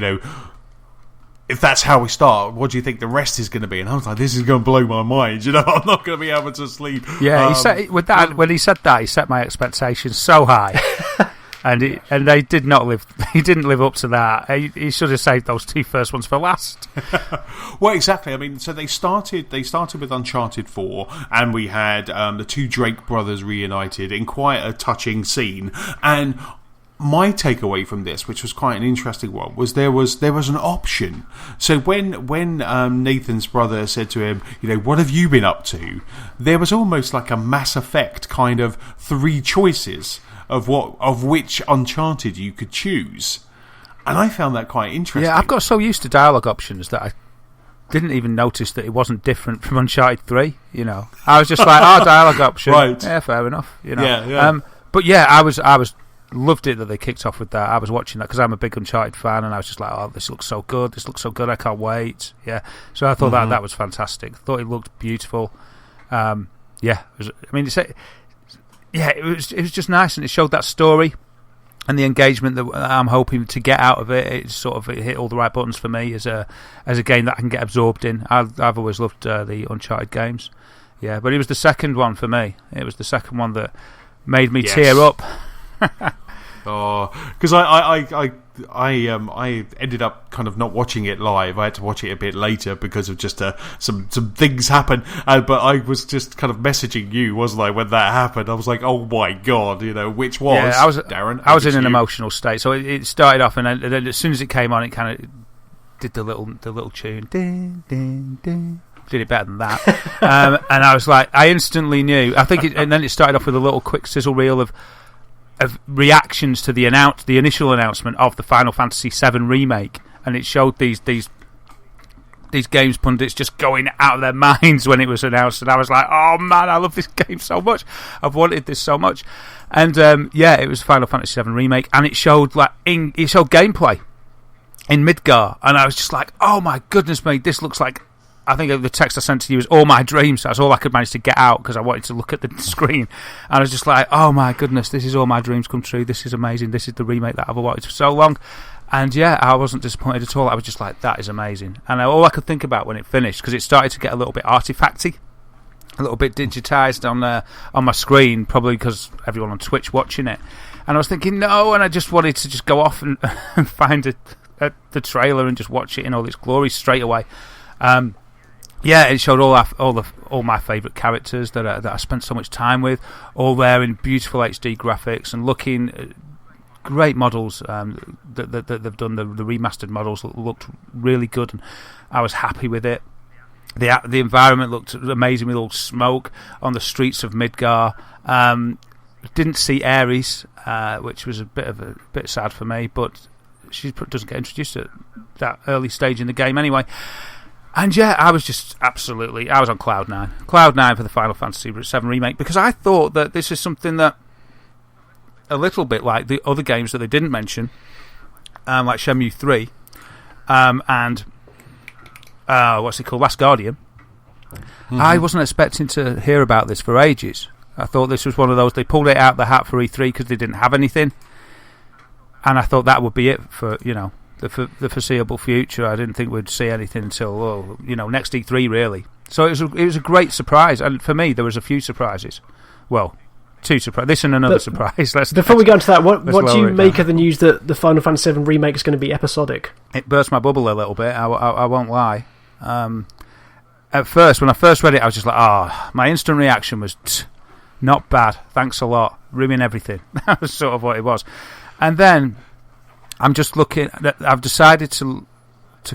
if that's how we start, what do you think the rest is going to be? And I was like, this is going to blow my mind. I'm not going to be able to sleep. Yeah, he said with that when he said that, he set my expectations so high. And they did not live. He didn't live up to that. He should have saved those two first ones for last. Well, exactly. I mean, so they started with Uncharted 4, and we had the two Drake brothers reunited in quite a touching scene. And my takeaway from this, which was quite an interesting one, was there was an option. So when Nathan's brother said to him, what have you been up to? There was almost like a Mass Effect kind of three choices of which Uncharted you could choose, and I found that quite interesting. Yeah, I've got so used to dialogue options that I didn't even notice that it wasn't different from Uncharted 3. I was just like, dialogue option, right? Yeah, fair enough. Yeah. But yeah, I was loved it that they kicked off with that. I was watching that because I'm a big Uncharted fan, and I was just like, oh, this looks so good. I can't wait. Yeah, so I thought that was fantastic. Thought it looked beautiful. It was just nice, and it showed that story and the engagement that I'm hoping to get out of it. It hit all the right buttons for me as a game that I can get absorbed in. I've always loved the Uncharted games. Yeah, but it was the second one for me. It was the second one that made me tear up. Because I ended up kind of not watching it live. I had to watch it a bit later because of just some things happened. But I was just kind of messaging you, wasn't I, when that happened? I was like, oh my god, which was? Yeah, Darren. I was in an emotional state. So it started off, and then as soon as it came on, it kind of did the little tune. Ding, ding, ding. Did it better than that. And I was like, I instantly knew. And then it started off with a little quick sizzle reel of reactions to the initial announcement of the Final Fantasy VII remake, and it showed these games pundits just going out of their minds when it was announced, and I was like, oh man, I love this game so much. I've wanted this so much. And it was Final Fantasy VII remake, and it showed gameplay in Midgar, and I was just like, oh my goodness me, this looks like. I think the text I sent to you was all my dreams. That's all I could manage to get out because I wanted to look at the screen. And I was just like, oh my goodness, this is all my dreams come true. This is amazing. This is the remake that I've wanted for so long. And yeah, I wasn't disappointed at all. I was just like, that is amazing. And all I could think about when it finished, because it started to get a little bit artifacty, a little bit digitised on my screen, probably because everyone on Twitch watching it. And I was thinking, no, and I just wanted to just go off and find the trailer and just watch it in all its glory straight away. It showed all my favourite characters that I spent so much time with, all there in beautiful HD graphics and looking great models. That they've done the remastered models looked really good, and I was happy with it. The environment looked amazing with all smoke on the streets of Midgar. Didn't see Ares, which was a bit sad for me, but she doesn't get introduced at that early stage in the game anyway. And yeah, I was just I was on Cloud 9 for the Final Fantasy VII Remake, because I thought that this is something that, a little bit like the other games that they didn't mention, like Shenmue 3, and what's it called, Last Guardian. Mm-hmm. I wasn't expecting to hear about this for ages. I thought this was one of those, they pulled it out the hat for E3 because they didn't have anything, and I thought that would be it for, the foreseeable future. I didn't think we'd see anything until next E3 really. So it was a great surprise, and for me there was a few surprises. Well, two surprises. This and another surprise. Before we go into that, what do you make down. of the news that the Final Fantasy VII Remake is going to be episodic? It burst my bubble a little bit, I won't lie. At first, when I first read it, I was just like, my instant reaction was, not bad, thanks a lot, ruin everything. That was sort of what it was. And then, I'm just looking, I've decided to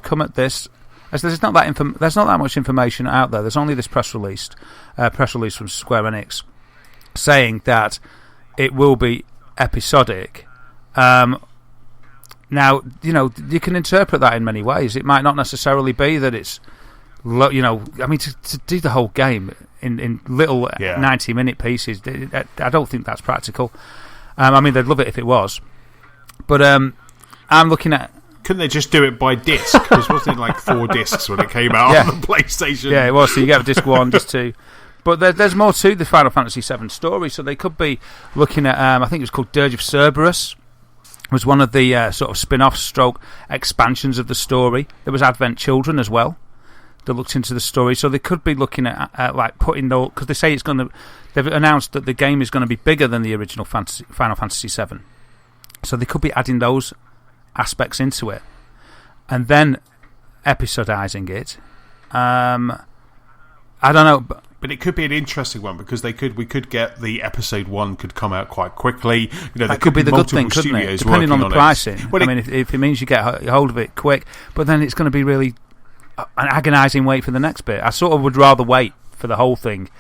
come at this, as there's not that much information out there. There's only this press release from Square Enix, saying that it will be episodic. Now, you can interpret that in many ways. It might not necessarily be that it's, I mean, to do the whole game in little 90-minute pieces, I don't think that's practical. I mean, they'd love it if it was. But I'm looking at... Couldn't they just do it by disc? Because wasn't it like 4 discs when it came out on the PlayStation? Yeah, it was. So you get disc 1, disc 2. But there's more to the Final Fantasy VII story, so they could be looking at, I think it was called Dirge of Cerberus, was one of the sort of spin-off stroke expansions of the story. There was Advent Children as well that looked into the story, so they could be looking at like putting those, because they say it's going to, they've announced that the game is going to be bigger than the original Final Fantasy VII, so they could be adding those aspects into it and then episodizing it. I don't know, but it could be an interesting one because we could get the episode 1 could come out quite quickly. That could be the good thing, couldn't it? Depending on the pricing. I mean, if it means you get hold of it quick, but then it's going to be really an agonising wait for the next bit. I sort of would rather wait for the whole thing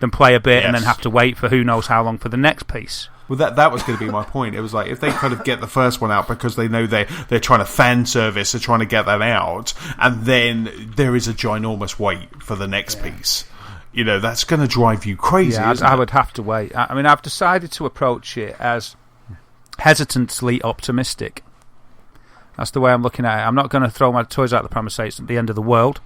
than play a bit and then have to wait for who knows how long for the next piece. Well, that was going to be my point. It was like, if they kind of get the first one out because they know they're trying to fan service, they're trying to get that out, and then there is a ginormous wait for the next piece. That's going to drive you crazy. Yeah, I would have to wait. I mean, I've decided to approach it as hesitantly optimistic. That's the way I'm looking at it. I'm not going to throw my toys out the pram and say it's at the end of the world,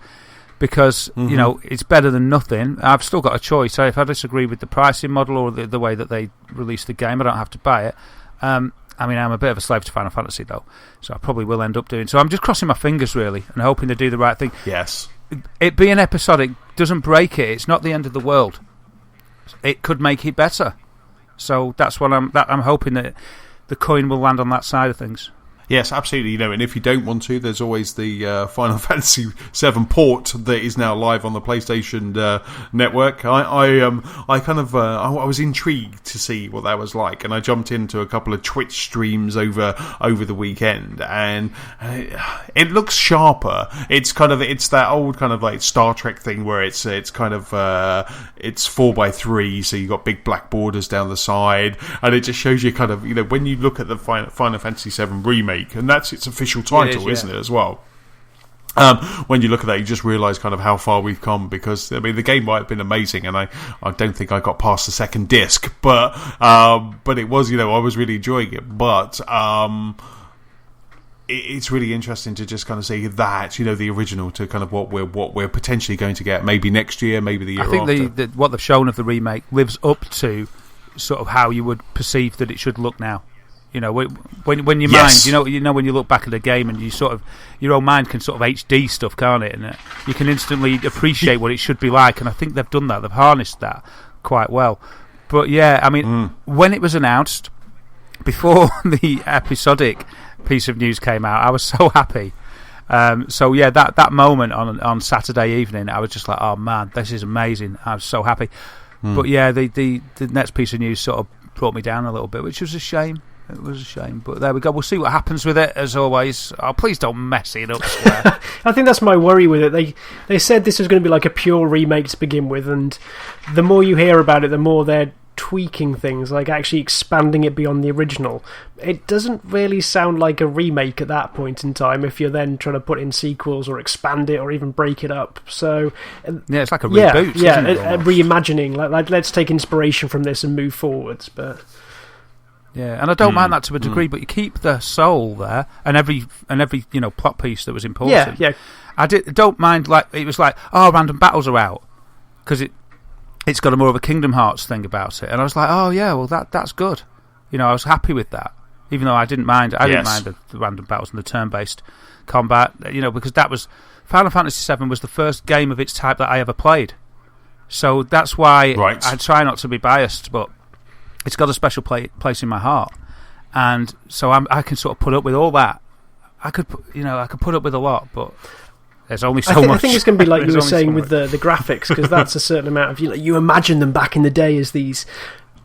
because it's better than nothing. I've still got a choice. So if I disagree with the pricing model or the way that they release the game, I don't have to buy it. I mean, I'm a bit of a slave to Final Fantasy, though, so I probably will end up doing. So I'm just crossing my fingers, really, and hoping they do the right thing. Yes. It being episodic doesn't break it. It's not the end of the world. It could make it better. So that's what I'm hoping that the coin will land on that side of things. Yes, absolutely. And if you don't want to, there's always the Final Fantasy VII port that is now live on the PlayStation network. I was intrigued to see what that was like, and I jumped into a couple of Twitch streams over the weekend, and it looks sharper. It's that old kind of like Star Trek thing where it's kind of it's 4:3, so you've got big black borders down the side, and it just shows you kind of when you look at the Final Fantasy VII remake. And that's its official title, isn't it, as well? When you look at that, you just realise kind of how far we've come, because I mean the game might have been amazing, and I don't think I got past the second disc, but it was I was really enjoying it. But it's really interesting to just kind of see that the original to kind of what we're potentially going to get maybe next year, maybe the year after. I think what they've shown of the remake lives up to sort of how you would perceive that it should look now. When your mind, when you look back at a game and you sort of, your own mind can sort of HD stuff, can't it? And you can instantly appreciate what it should be like. And I think they've done that. They've harnessed that quite well. But yeah, I mean, when it was announced, before the episodic piece of news came out, I was so happy. So yeah, that moment on Saturday evening, I was just like, oh man, this is amazing. I was so happy. But yeah, the next piece of news sort of brought me down a little bit, which was a shame. It was a shame, but there we go. We'll see what happens with it, as always. Oh, please don't mess it up, Square. I think that's my worry with it. They said this was going to be like a pure remake to begin with, and the more you hear about it, the more they're tweaking things, like actually expanding it beyond the original. It doesn't really sound like a remake at that point in time if you're then trying to put in sequels or expand it or even break it up. So yeah, it's like a reboot. Yeah, a reimagining. Like let's take inspiration from this and move forwards, but... Yeah, and I don't mind that to a degree, but you keep the soul there, and every plot piece that was important. Yeah. I don't mind, like, it was like, random battles are out, because it's got a more of a Kingdom Hearts thing about it, and I was like, oh yeah, well that's good. I was happy with that, even though I didn't mind. Didn't mind the random battles and the turn-based combat, because that was Final Fantasy VII was the first game of its type that I ever played, so that's why I try not to be biased, but. it's got a special place in my heart, and so I can sort of put up with all that. I could put up with a lot, but there's only so much. I think it's going to be like you were saying with the graphics, because that's a certain amount of you imagine them back in the day as these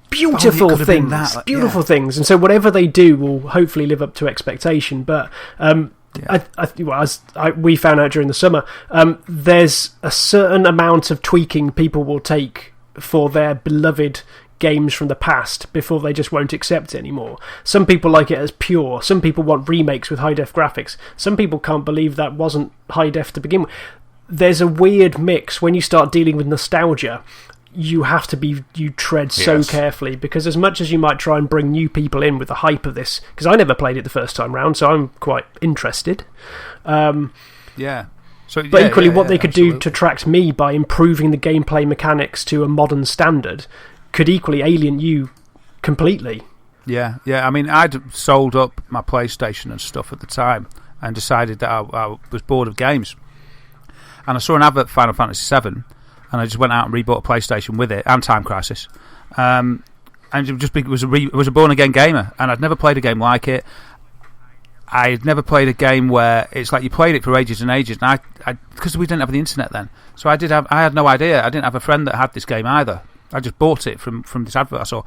beautiful things, things, and so whatever they do will hopefully live up to expectation. But we found out during the summer, there's a certain amount of tweaking people will take for their beloved games from the past before they just won't accept it anymore. Some people like it as pure. Some people want remakes with high-def graphics. Some people can't believe that wasn't high-def to begin with. There's a weird mix when you start dealing with nostalgia. You tread so carefully, because as much as you might try and bring new people in with the hype of this, because I never played it the first time round, so I'm quite interested. But equally, what they could do to attract me by improving the gameplay mechanics to a modern standard could equally alien you completely. Yeah. I mean, I'd sold up my PlayStation and stuff at the time and decided that I was bored of games. And I saw an advert for Final Fantasy VII, and I just went out and rebought a PlayStation with it and Time Crisis. And it was a born-again gamer, and I'd never played a game like it. I'd never played a game where it's like you played it for ages and ages, and I because we didn't have the internet then, so I had no idea. I didn't have a friend that had this game either. I just bought it from this advert I saw.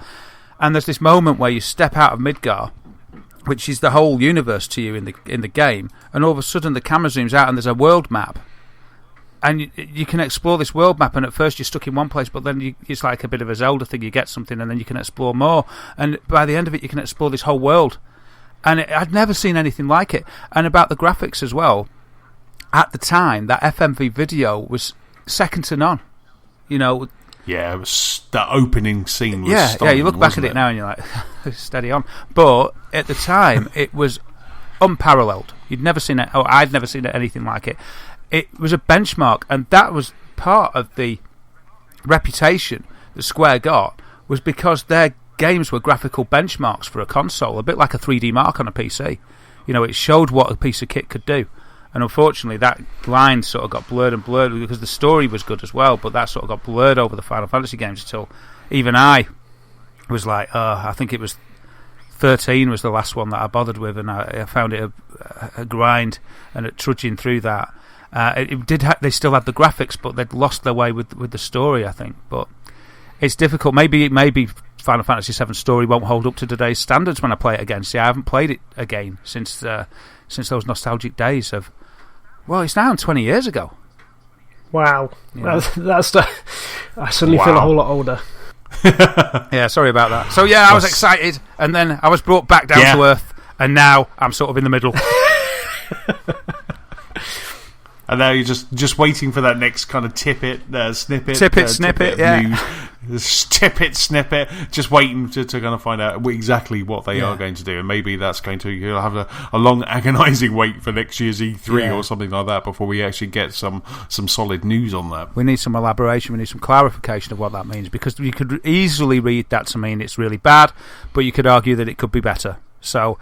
And there's this moment where you step out of Midgar, which is the whole universe to you in the game, and all of a sudden the camera zooms out and there's a world map. And you can explore this world map, and at first you're stuck in one place, but then it's like a bit of a Zelda thing. You get something, and then you can explore more. And by the end of it, you can explore this whole world. And I'd never seen anything like it. And about the graphics as well, at the time, that FMV video was second to none. Yeah, it was, that opening scene was stunning, yeah, you look back at it now and you're like, steady on. But at the time, it was unparalleled. You'd never seen it, or I'd never seen anything like it. It was a benchmark, and that was part of the reputation that Square got, was because their games were graphical benchmarks for a console, a bit like a 3D Mark on a PC. It showed what a piece of kit could do. And unfortunately, that line sort of got blurred because the story was good as well, but that sort of got blurred over the Final Fantasy games until even I was like, I think it was 13 was the last one that I bothered with, and I found it a grind and trudging through that. They still had the graphics, but they'd lost their way with the story, I think. But it's difficult. Maybe Final Fantasy VII story won't hold up to today's standards when I play it again. See, I haven't played it again since those nostalgic days of. Well, it's now 20 years ago. Wow, that's I suddenly feel a whole lot older. Yeah, sorry about that. So I was excited, and then I was brought back down to earth, and now I'm sort of in the middle. And now you're just waiting for that next kind of snippet, snippet, news. Tippet snippet, just waiting to kind of find out exactly what they are going to do, and maybe that's going to you'll have a long agonising wait for next year's E3 or something like that before we actually get some solid news on that. We need some elaboration, we need some clarification of what that means, because you could easily read that to mean it's really bad, but you could argue that it could be better. So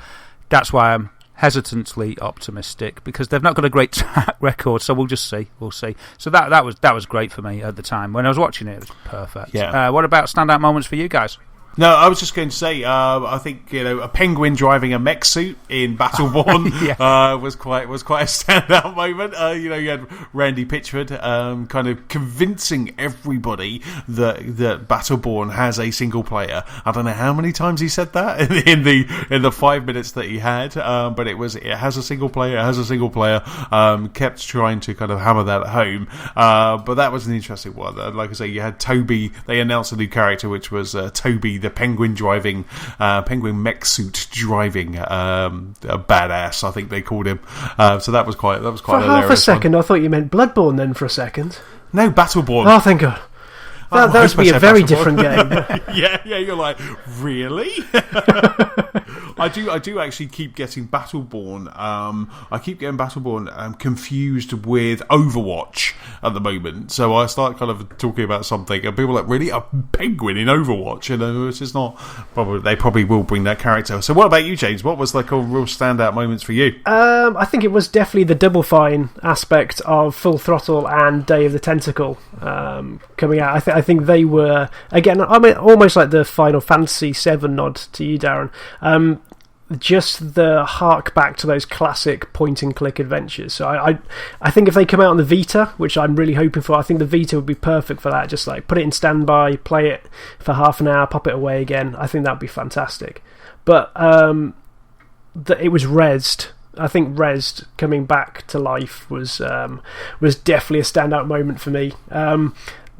that's why I'm hesitantly optimistic, because they've not got a great track record, so we'll just see. So that was great for me at the time when I was watching it. It was perfect. What about standout moments for you guys? No, I was just going to say, I think a penguin driving a mech suit in Battleborn was quite a standout moment. You had Randy Pitchford kind of convincing everybody that Battleborn has a single player. I don't know how many times he said that in the 5 minutes that he had, but it has a single player. It has a single player. Kept trying to kind of hammer that home, but that was an interesting one. Like I say, you had Toby. They announced a new character, which was Toby, the penguin mech suit driving a badass, I think they called him. So that was quite for half a second I thought you meant Bloodborne then for a second. No, Battleborn. Oh, thank God. That would be a very different game. Yeah, you're like, really? I do actually keep getting Battleborn. I keep getting Battleborn confused with Overwatch at the moment. So I start kind of talking about something, and people are like, really, a penguin in Overwatch? It's just not. They probably will bring that character. So what about you, James? What was like a real standout moments for you? I think it was definitely the Double Fine aspect of Full Throttle and Day of the Tentacle coming out. I think they were, again, I mean, almost like the Final Fantasy VII nod to you, Darren. Just the hark back to those classic point-and-click adventures. So I think if they come out on the Vita, which I'm really hoping for, I think the Vita would be perfect for that. Just like put it in standby, play it for half an hour, pop it away again. I think that would be fantastic. But it was Rezzed. I think Rezzed coming back to life was definitely a standout moment for me.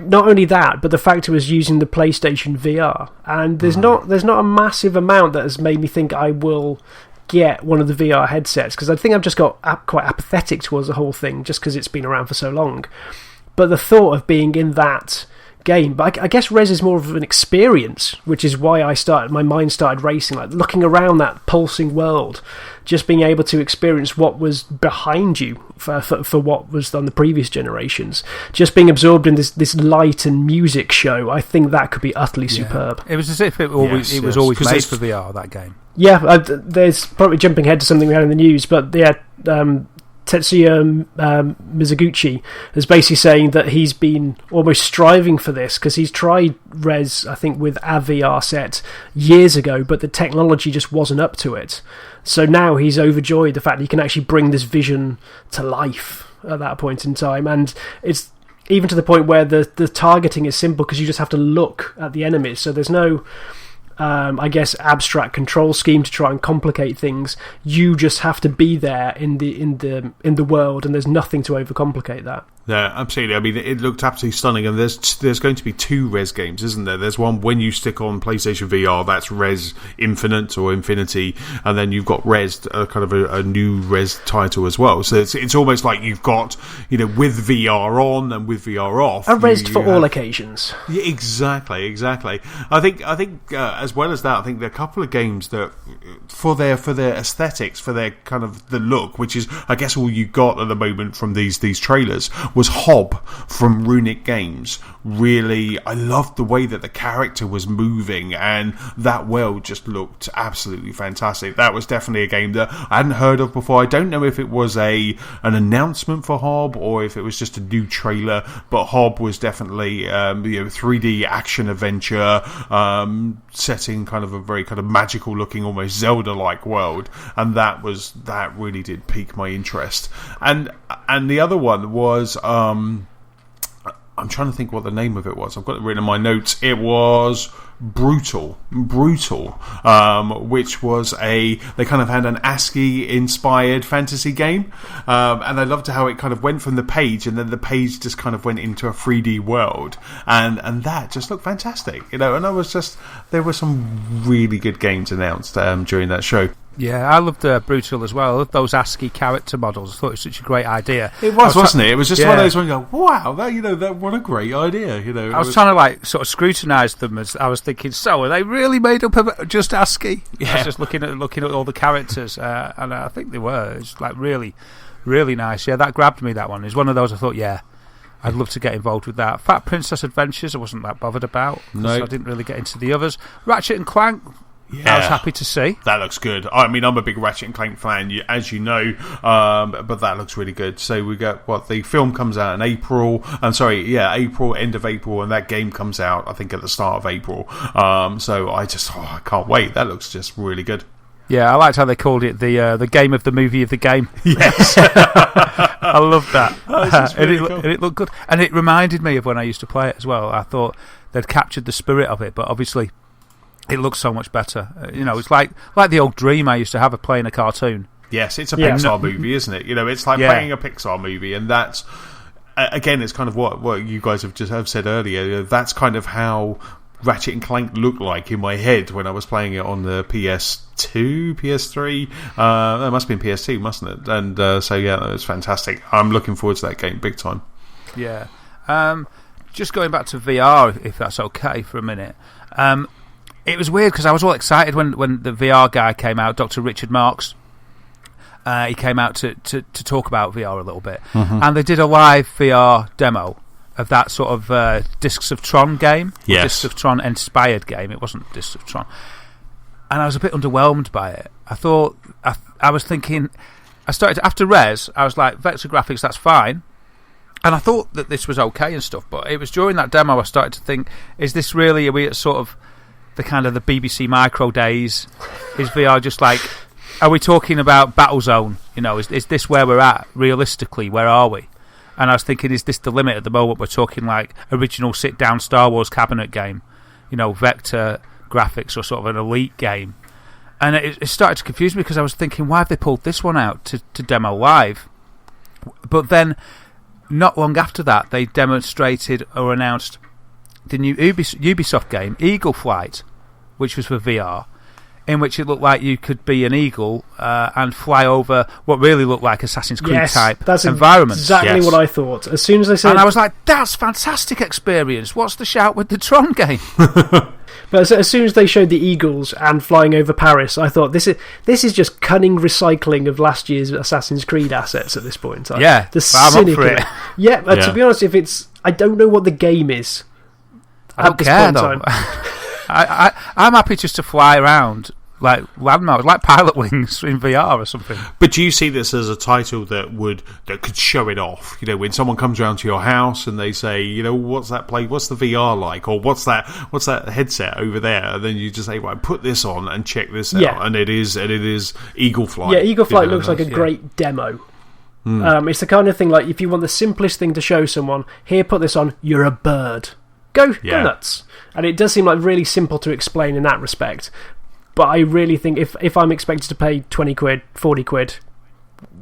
Not only that, but the fact it was using the PlayStation VR, and there's not a massive amount that has made me think I will get one of the VR headsets, because I think I've just got quite apathetic towards the whole thing just because it's been around for so long. But the thought of being in that game, but I guess Rez is more of an experience, which is why my mind started racing, like looking around that pulsing world, just being able to experience what was behind you for what was on the previous generations, just being absorbed in this light and music show. I think that could be utterly superb. It was as if it was always made for VR, that game. Yeah, there's probably jumping ahead to something we had in the news, but Tetsuya Mizuguchi is basically saying that he's been almost striving for this, because he's tried Rez, I think, with a VR set years ago, but the technology just wasn't up to it. So now he's overjoyed the fact that he can actually bring this vision to life at that point in time. And it's even to the point where the targeting is simple, because you just have to look at the enemies. So there's no I guess abstract control scheme to try and complicate things. You just have to be there in the world, and there's nothing to overcomplicate that. Yeah, absolutely. I mean, it looked absolutely stunning, and there's going to be 2 Rez games, isn't there? There's one when you stick on PlayStation VR, that's Rez Infinite or Infinity, and then you've got Rez, kind of a new Rez title as well. So it's almost like you've got, with VR on and with VR off, a Rez for all occasions. Yeah, exactly. I think as well as that, I think there are a couple of games that for their aesthetics, for their kind of the look, which is I guess all you got at the moment from these trailers, was Hob from Runic Games. Really, I loved the way that the character was moving, and that world just looked absolutely fantastic. That was definitely a game that I hadn't heard of before. I don't know if it was an announcement for Hob or if it was just a new trailer, but Hob was definitely 3D action adventure, setting kind of a very kind of magical looking, almost Zelda-like world, and that really did pique my interest. And the other one was I'm trying to think what the name of it was. I've got it written in my notes. It was Brutal, which was they kind of had an ASCII-inspired fantasy game, and I loved how it kind of went from the page, and then the page just kind of went into a 3D world, and that just looked fantastic, And there were some really good games announced during that show. Yeah, I loved Brutal as well. I loved those ASCII character models. I thought it was such a great idea. It was, wasn't it? It was just one of those ones you go, wow, that what a great idea. I was trying to sort of scrutinise them, as I was thinking, so are they really made up of just ASCII? Yeah. I was just looking at all the characters, and I think they were. It's really, really nice. Yeah, that grabbed me, that one. It's one of those I thought, I'd love to get involved with that. Fat Princess Adventures, I wasn't that bothered about. No. So I didn't really get into the others. Ratchet and Clank, I was happy to see. That looks good. I mean, I'm a big Ratchet and Clank fan, as you know, but that looks really good. So we got, the film comes out in April, end of April, and that game comes out, I think, at the start of April. So I can't wait. That looks just really good. Yeah, I liked how they called it the game of the movie of the game. Yes. I love that. Really and it looked good. And it reminded me of when I used to play it as well. I thought they'd captured the spirit of it, but obviously it looks so much better. It's like the old dream I used to have of playing a cartoon. Yes, it's a Pixar movie, isn't it? It's like playing a Pixar movie, and that's, again, it's kind of what you guys have said earlier. That's kind of how Ratchet and Clank looked like in my head when I was playing it on the PS2, PS3. It must have been PS2, mustn't it? And it was fantastic. I'm looking forward to that game big time. Yeah. Just going back to VR, if that's okay for a minute. it was weird because I was all excited when the VR guy came out, Dr. Richard Marks. He came out to talk about VR a little bit, and they did a live VR demo of that sort of Discs of Tron game, Discs of Tron inspired game. It wasn't Discs of Tron, and I was a bit underwhelmed by it. I thought I was thinking. I started after Res. I was like, vector graphics, that's fine. And I thought that this was okay and stuff, but it was during that demo I started to think, is this really, are we at sort of the kind of the BBC Micro days? Is VR just like, are we talking about Battlezone? You know, is this where we're at? Realistically, where are we? And I was thinking, is this the limit at the moment? We're talking like original sit-down Star Wars cabinet game, you know, vector graphics or sort of an elite game. And it started to confuse me because I was thinking, why have they pulled this one out to demo live? But then, not long after that, they demonstrated or announced the new Ubisoft game, Eagle Flight, which was for VR, in which it looked like you could be an eagle and fly over what really looked like Assassin's Creed type environments. Exactly what I thought. As soon as they said, and I was like, "That's fantastic experience." What's the shout with the Tron game? But as soon as they showed the eagles and flying over Paris, I thought this is just cunning recycling of last year's Assassin's Creed assets at this point. I'm up for it. To be honest, I don't know what the game is. I don't care though. I'm happy just to fly around like landmarks, like Pilot Wings in VR or something. But do you see this as a title that could show it off? You know, when someone comes around to your house and they say, you know, what's that play? What's the VR like? Or what's that headset over there? And then you just say, right, put this on and check this out. And it is Eagle Flight. Yeah, Eagle Flight looks like a great demo. It's the kind of thing like if you want the simplest thing to show someone, here, put this on. You're a bird. Go nuts. And it does seem like really simple to explain in that respect. But I really think if I'm expected to pay 20 quid, 40 quid,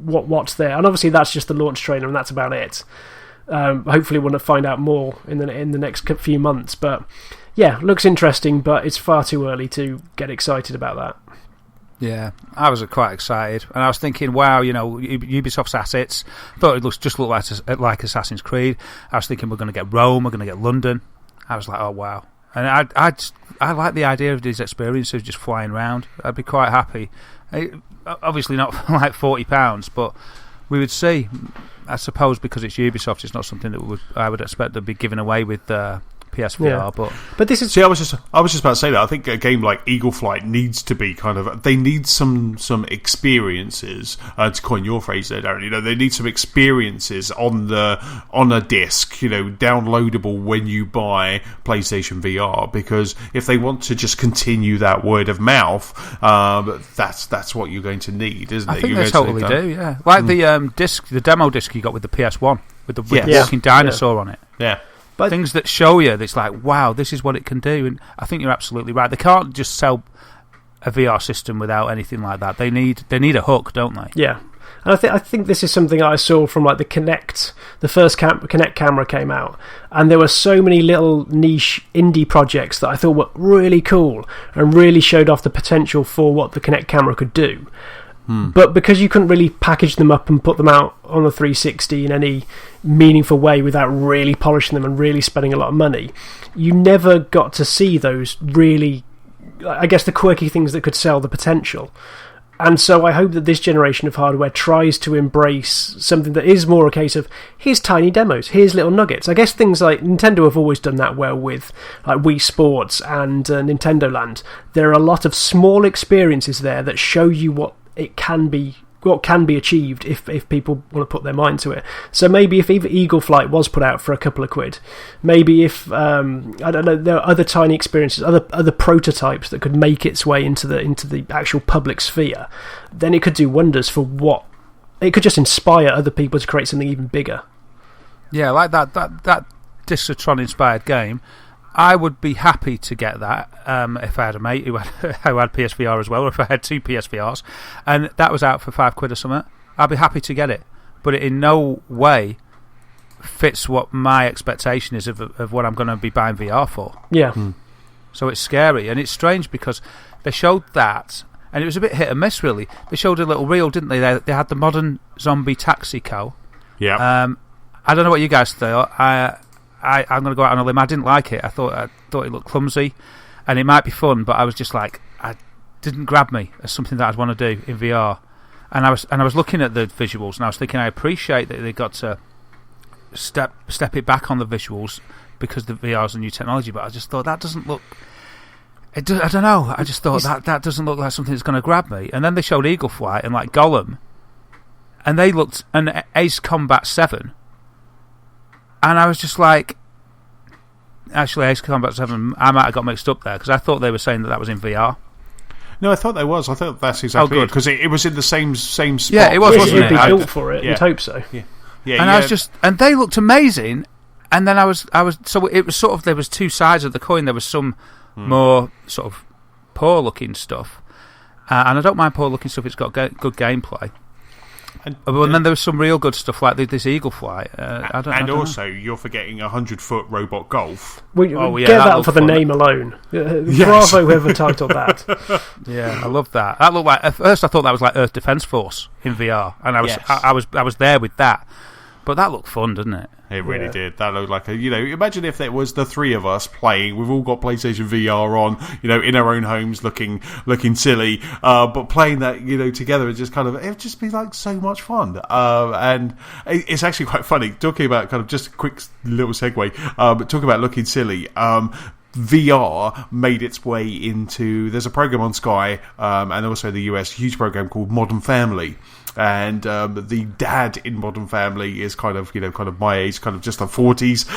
what's there? And obviously that's just the launch trailer and that's about it. Hopefully we'll find out more in the next few months. But yeah, looks interesting, but it's far too early to get excited about that. Yeah, I was quite excited. And I was thinking, wow, you know, Ubisoft's assets. Thought it just looked like Assassin's Creed. I was thinking we're going to get Rome, we're going to get London. I was like, oh, wow. And I like the idea of these experiences just flying around. I'd be quite happy. Obviously not for like £40, but we would see. I suppose because it's Ubisoft, it's not something that I would expect to be given away with PSVR. But this is. See, I was just about to say that. I think a game like Eagle Flight needs to be kind of. They need some experiences. To coin your phrase there, Darren. You know, they need some experiences on a disc. You know, downloadable when you buy PlayStation VR. Because if they want to just continue that word of mouth, that's what you're going to need, isn't it? I think they totally do. Yeah, like the demo disc you got with the PS1 with the walking dinosaur on it. Yeah. But things that show you, it's like, wow, this is what it can do. And I think you're absolutely right. They can't just sell a VR system without anything like that. They need a hook, don't they? Yeah. And I think this is something I saw from like the Kinect. The first Kinect camera came out, and there were so many little niche indie projects that I thought were really cool and really showed off the potential for what the Kinect camera could do. But because you couldn't really package them up and put them out on the 360 in any meaningful way without really polishing them and really spending a lot of money, you never got to see those really, I guess, the quirky things that could sell the potential. And so I hope that this generation of hardware tries to embrace something that is more a case of, here's tiny demos, here's little nuggets. I guess things like Nintendo have always done that well with like Wii Sports and Nintendo Land. There are a lot of small experiences there that show you what can be achieved if people want to put their mind to it. So maybe if Eagle Flight was put out for a couple of quid, maybe if I don't know, there are other tiny experiences, other prototypes that could make its way into the actual public sphere, then it could do wonders for what it could just inspire other people to create something even bigger. Yeah, like that Discs of Tron inspired game. I would be happy to get that if I had a mate who had PSVR as well, or if I had two PSVRs, and that was out for £5 or something. I'd be happy to get it, but it in no way fits what my expectation is of what I'm going to be buying VR for. Yeah. So it's scary, and it's strange because they showed that, and it was a bit hit and miss, really. They showed a little reel, didn't they? They had the modern zombie taxi co. Yeah. I don't know what you guys thought. I'm going to go out on a limb. I didn't like it. I thought it looked clumsy. and it might be fun, but I was just like, it didn't grab me as something that I'd want to do in VR. And I was looking at the visuals, and I was thinking, I appreciate that they got to step it back on the visuals because the VR is a new technology, but I just thought that doesn't look. I don't know. I just thought that doesn't look like something that's going to grab me. And then they showed Eagle Flight and like Gollum, and they looked, and Ace Combat 7, and I was just like, actually, Ace Combat 7, I might have got mixed up there because I thought they were saying that was in VR. No, I thought there was. I thought that's exactly it, because it was in the same spot. Yeah, it was, wasn't it? It'd be built for it. You'd hope so. Yeah, and I was just, and they looked amazing. And then I was, so it was sort of, there was two sides of the coin. There was some more sort of poor looking stuff, and I don't mind poor looking stuff. It's got good gameplay. And then there was some real good stuff like this Eagle Flight. I don't also, know. You're forgetting 100-foot robot golf. Get that for the name alone. Bravo, whoever titled that. Yeah, I love that. That looked like, at first I thought that was like Earth Defense Force in VR, and I was there with that. But that looked fun, didn't it? It really did. That looked like imagine if it was the three of us playing. We've all got PlayStation VR on, in our own homes, looking silly, but playing that, together. It just it'd just be like so much fun. And it's actually quite funny talking about kind of just a quick little segue. But talking about looking silly. VR made its way into. There's a program on Sky and also the US, huge program called Modern Family. And the dad in Modern Family is kind of my age, kind of just the 40s,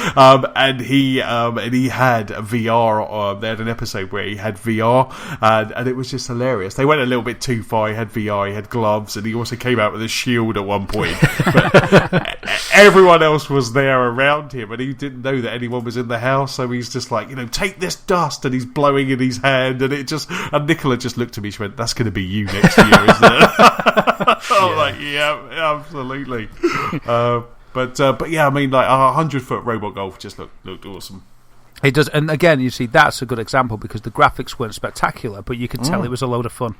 and he had a VR. They had an episode where he had VR, and it was just hilarious. They went a little bit too far. He had VR, he had gloves, and he also came out with a shield at one point. But everyone else was there around him, and he didn't know that anyone was in the house. So he's just like, take this dust, and he's blowing in his hand, and Nicola just looked at me. She went, "That's going to be you next year, isn't it?" I'm like, yeah, absolutely. But yeah, I mean, like 100-foot robot golf just looked awesome. It does, and again, you see, that's a good example because the graphics weren't spectacular, but you could tell it was a load of fun.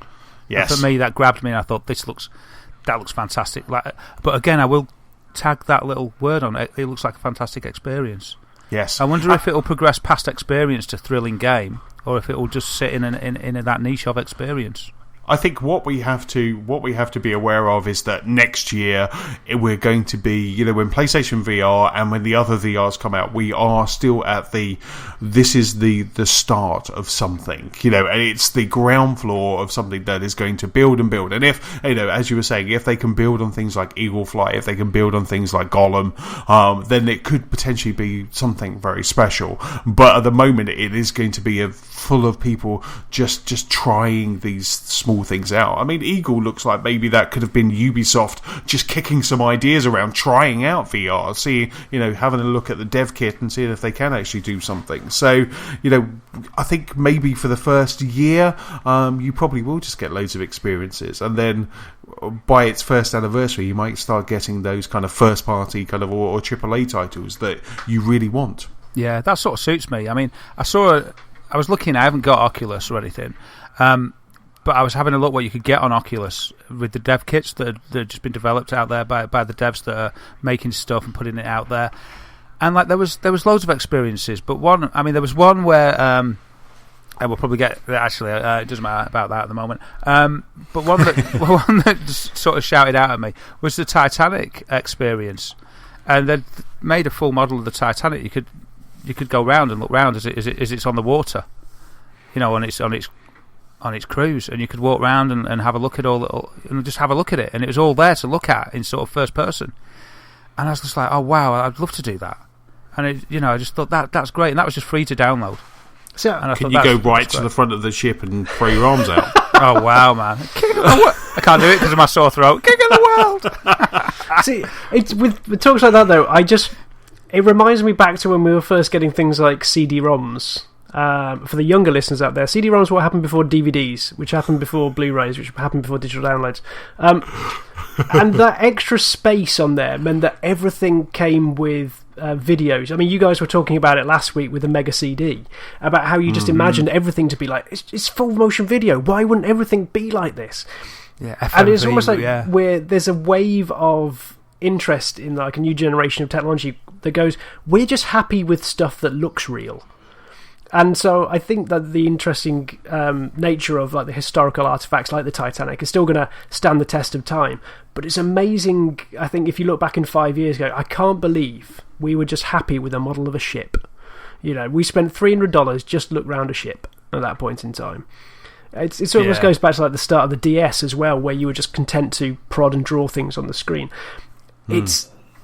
Yes. And for me, that grabbed me, and I thought that looks fantastic. But again, I will tag that little word on it. It looks like a fantastic experience. Yes. I wonder if it will progress past experience to thrilling game, or if it will just sit in that niche of experience. I think what we have to be aware of is that next year we're going to be, when PlayStation VR and when the other VRs come out, we are still at this is the start of something, and it's the ground floor of something that is going to build and build. And if, as you were saying, if they can build on things like Eagle Flight, if they can build on things like Gollum, then it could potentially be something very special. But at the moment, it is going to be full of people just trying these small things out. I mean, Eagle looks like maybe that could have been Ubisoft just kicking some ideas around, trying out VR, seeing, having a look at the dev kit and seeing if they can actually do something. So, I think maybe for the first year, you probably will just get loads of experiences, and then by its first anniversary, you might start getting those kind of first party kind of or AAA titles that you really want. Yeah, that sort of suits me. I mean, I was looking, I haven't got Oculus or anything, but I was having a look what you could get on Oculus with the dev kits that have just been developed out there by the devs that are making stuff and putting it out there. And like there was loads of experiences, but there was one where I will probably get actually it doesn't matter about that at the moment. But one that just sort of shouted out at me was the Titanic experience, and they'd made a full model of the Titanic. You could go round and look round as it's on the water, on its cruise, and you could walk around and have a look at and just have a look at it, and it was all there to look at in sort of first person. And I was just like, oh wow, I'd love to do that. And I just thought that's great, and that was just free to download. So can you go right to the front of the ship and throw your arms out? Oh wow, man! I can't do it because of my sore throat. King of the world. See, it's with talks like that though. It reminds me back to when we were first getting things like CD-ROMs. For the younger listeners out there, CD-ROMs were what happened before DVDs, which happened before Blu-rays, which happened before digital downloads. And that extra space on there meant that everything came with videos. I mean, you guys were talking about it last week with the Mega CD, about how you just imagined everything to be like, it's full motion video. Why wouldn't everything be like this? Yeah, FMV, and it's almost like where there's a wave of interest in like a new generation of technology that goes, we're just happy with stuff that looks real. And so I think that the interesting nature of like the historical artifacts like the Titanic is still going to stand the test of time. But it's amazing, I think, if you look back in 5 years ago, I can't believe we were just happy with a model of a ship. You know, we spent $300 just to look round a ship at that point in time. It almost goes back to like the start of the DS as well, where you were just content to prod and draw things on the screen.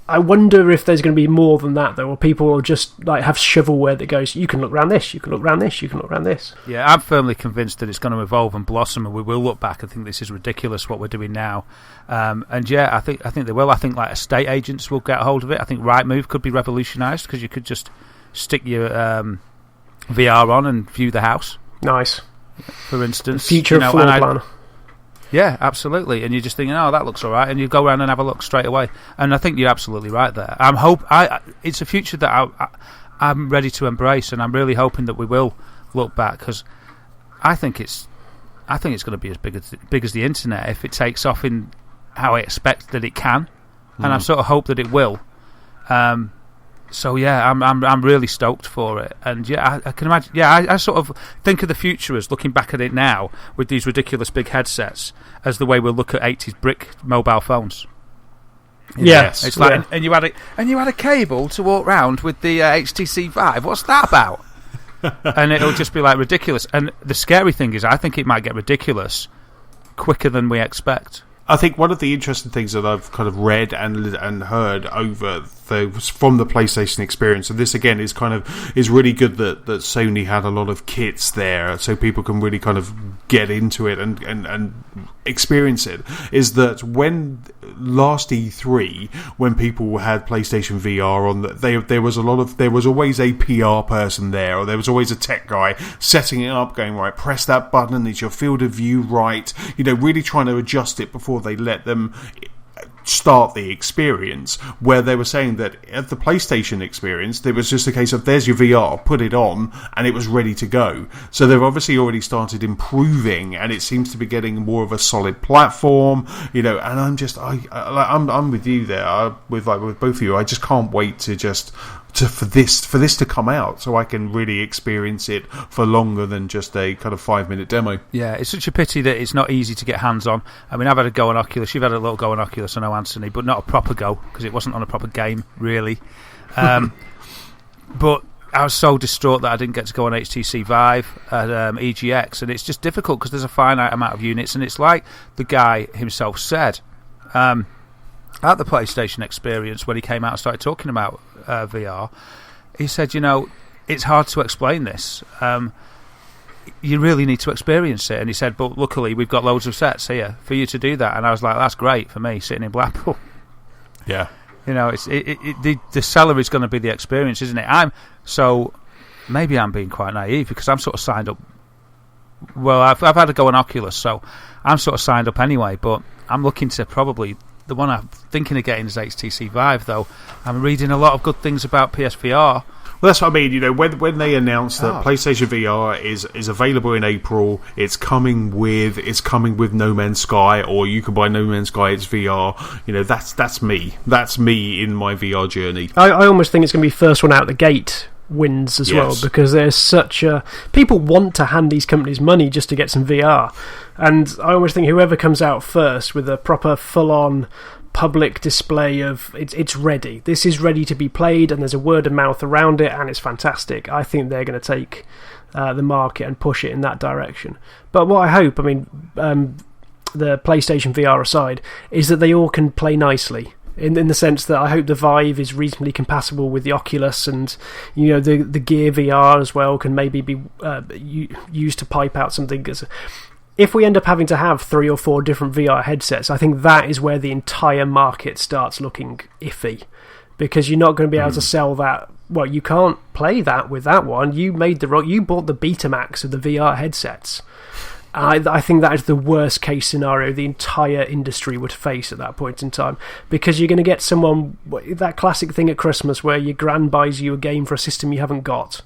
I wonder if there's going to be more than that, though, or people will just like have shovelware that goes, you can look round this, you can look round this, you can look round this. Yeah, I'm firmly convinced that it's going to evolve and blossom, and we will look back and think this is ridiculous what we're doing now. And yeah, I think they will. I think like estate agents will get a hold of it. I think Rightmove could be revolutionised because you could just stick your VR on and view the house. Nice. For instance, the future floor plan. Yeah, absolutely. And you're just thinking, oh, that looks all right, and you go around and have a look straight away. And I think you're absolutely right there. It's a future that I'm ready to embrace, and I'm really hoping that we will look back, because I think it's going to be as big as the internet if it takes off in how I expect that it can, and I sort of hope that it will. So yeah, I'm really stoked for it, and yeah, I can imagine. Yeah, I sort of think of the future as looking back at it now with these ridiculous big headsets as the way we'll look at 80s brick mobile phones. Yes, it's like, and you had a cable to walk round with the HTC Vive. What's that about? And it'll just be like ridiculous. And the scary thing is, I think it might get ridiculous quicker than we expect. I think one of the interesting things that I've kind of read and heard over from the PlayStation experience, and this again is really good that Sony had a lot of kits there, so people can really kind of get into it and experience it. Is that when last E3, when people had PlayStation VR on, there was always a PR person there, or there was always a tech guy setting it up, going, right, press that button, is your field of view right? You know, really trying to adjust it before they let them start the experience, where they were saying that at the PlayStation experience, there was just a case of there's your VR, put it on, and it was ready to go. So they've obviously already started improving, and it seems to be getting more of a solid platform, you know. And I'm with you there, with both of you. I just can't wait for this to come out, so I can really experience it for longer than just a kind of 5-minute demo. Yeah, it's such a pity that it's not easy to get hands on. I mean, I've had a go on Oculus. You've had a little go on Oculus, I know, Anthony, but not a proper go, because it wasn't on a proper game, really. But I was so distraught that I didn't get to go on HTC Vive at EGX, and it's just difficult because there's a finite amount of units, and it's like the guy himself said at the PlayStation experience when he came out and started talking about VR. He said, you know, it's hard to explain this. You really need to experience it. And he said, but luckily we've got loads of sets here for you to do that. And I was like, that's great for me sitting in Blackpool. Yeah. You know, the seller is going to be the experience, isn't it? So maybe I'm being quite naive, because I'm sort of signed up. Well, I've had to go on Oculus, so I'm sort of signed up anyway, but I'm looking to probably... The one I'm thinking of getting is HTC Vive, though. I'm reading a lot of good things about PSVR. Well, that's what I mean. You know, when they announced that PlayStation VR is available in April, it's coming with No Man's Sky, or you can buy No Man's Sky. It's VR. You know, that's me. That's me in my VR journey. I almost think it's going to be first one out the gate wins as well, because there's such a... People want to hand these companies money just to get some VR, and I always think whoever comes out first with a proper full-on public display of it's ready, this is ready to be played, and there's a word of mouth around it, and it's fantastic. I think they're going to take the market and push it in that direction. But what I hope, I mean, the PlayStation VR aside, is that they all can play nicely. In the sense that I hope the Vive is reasonably compatible with the Oculus, and you know the Gear VR as well can maybe be used to pipe out something. If we end up having to have 3 or 4 different VR headsets, I think that is where the entire market starts looking iffy, because you're not going to be able to sell that. Well, you can't play that with that one. You bought the Betamax of the VR headsets. I think that is the worst case scenario the entire industry would face at that point in time, because you're going to get someone, that classic thing at Christmas where your gran buys you a game for a system you haven't got.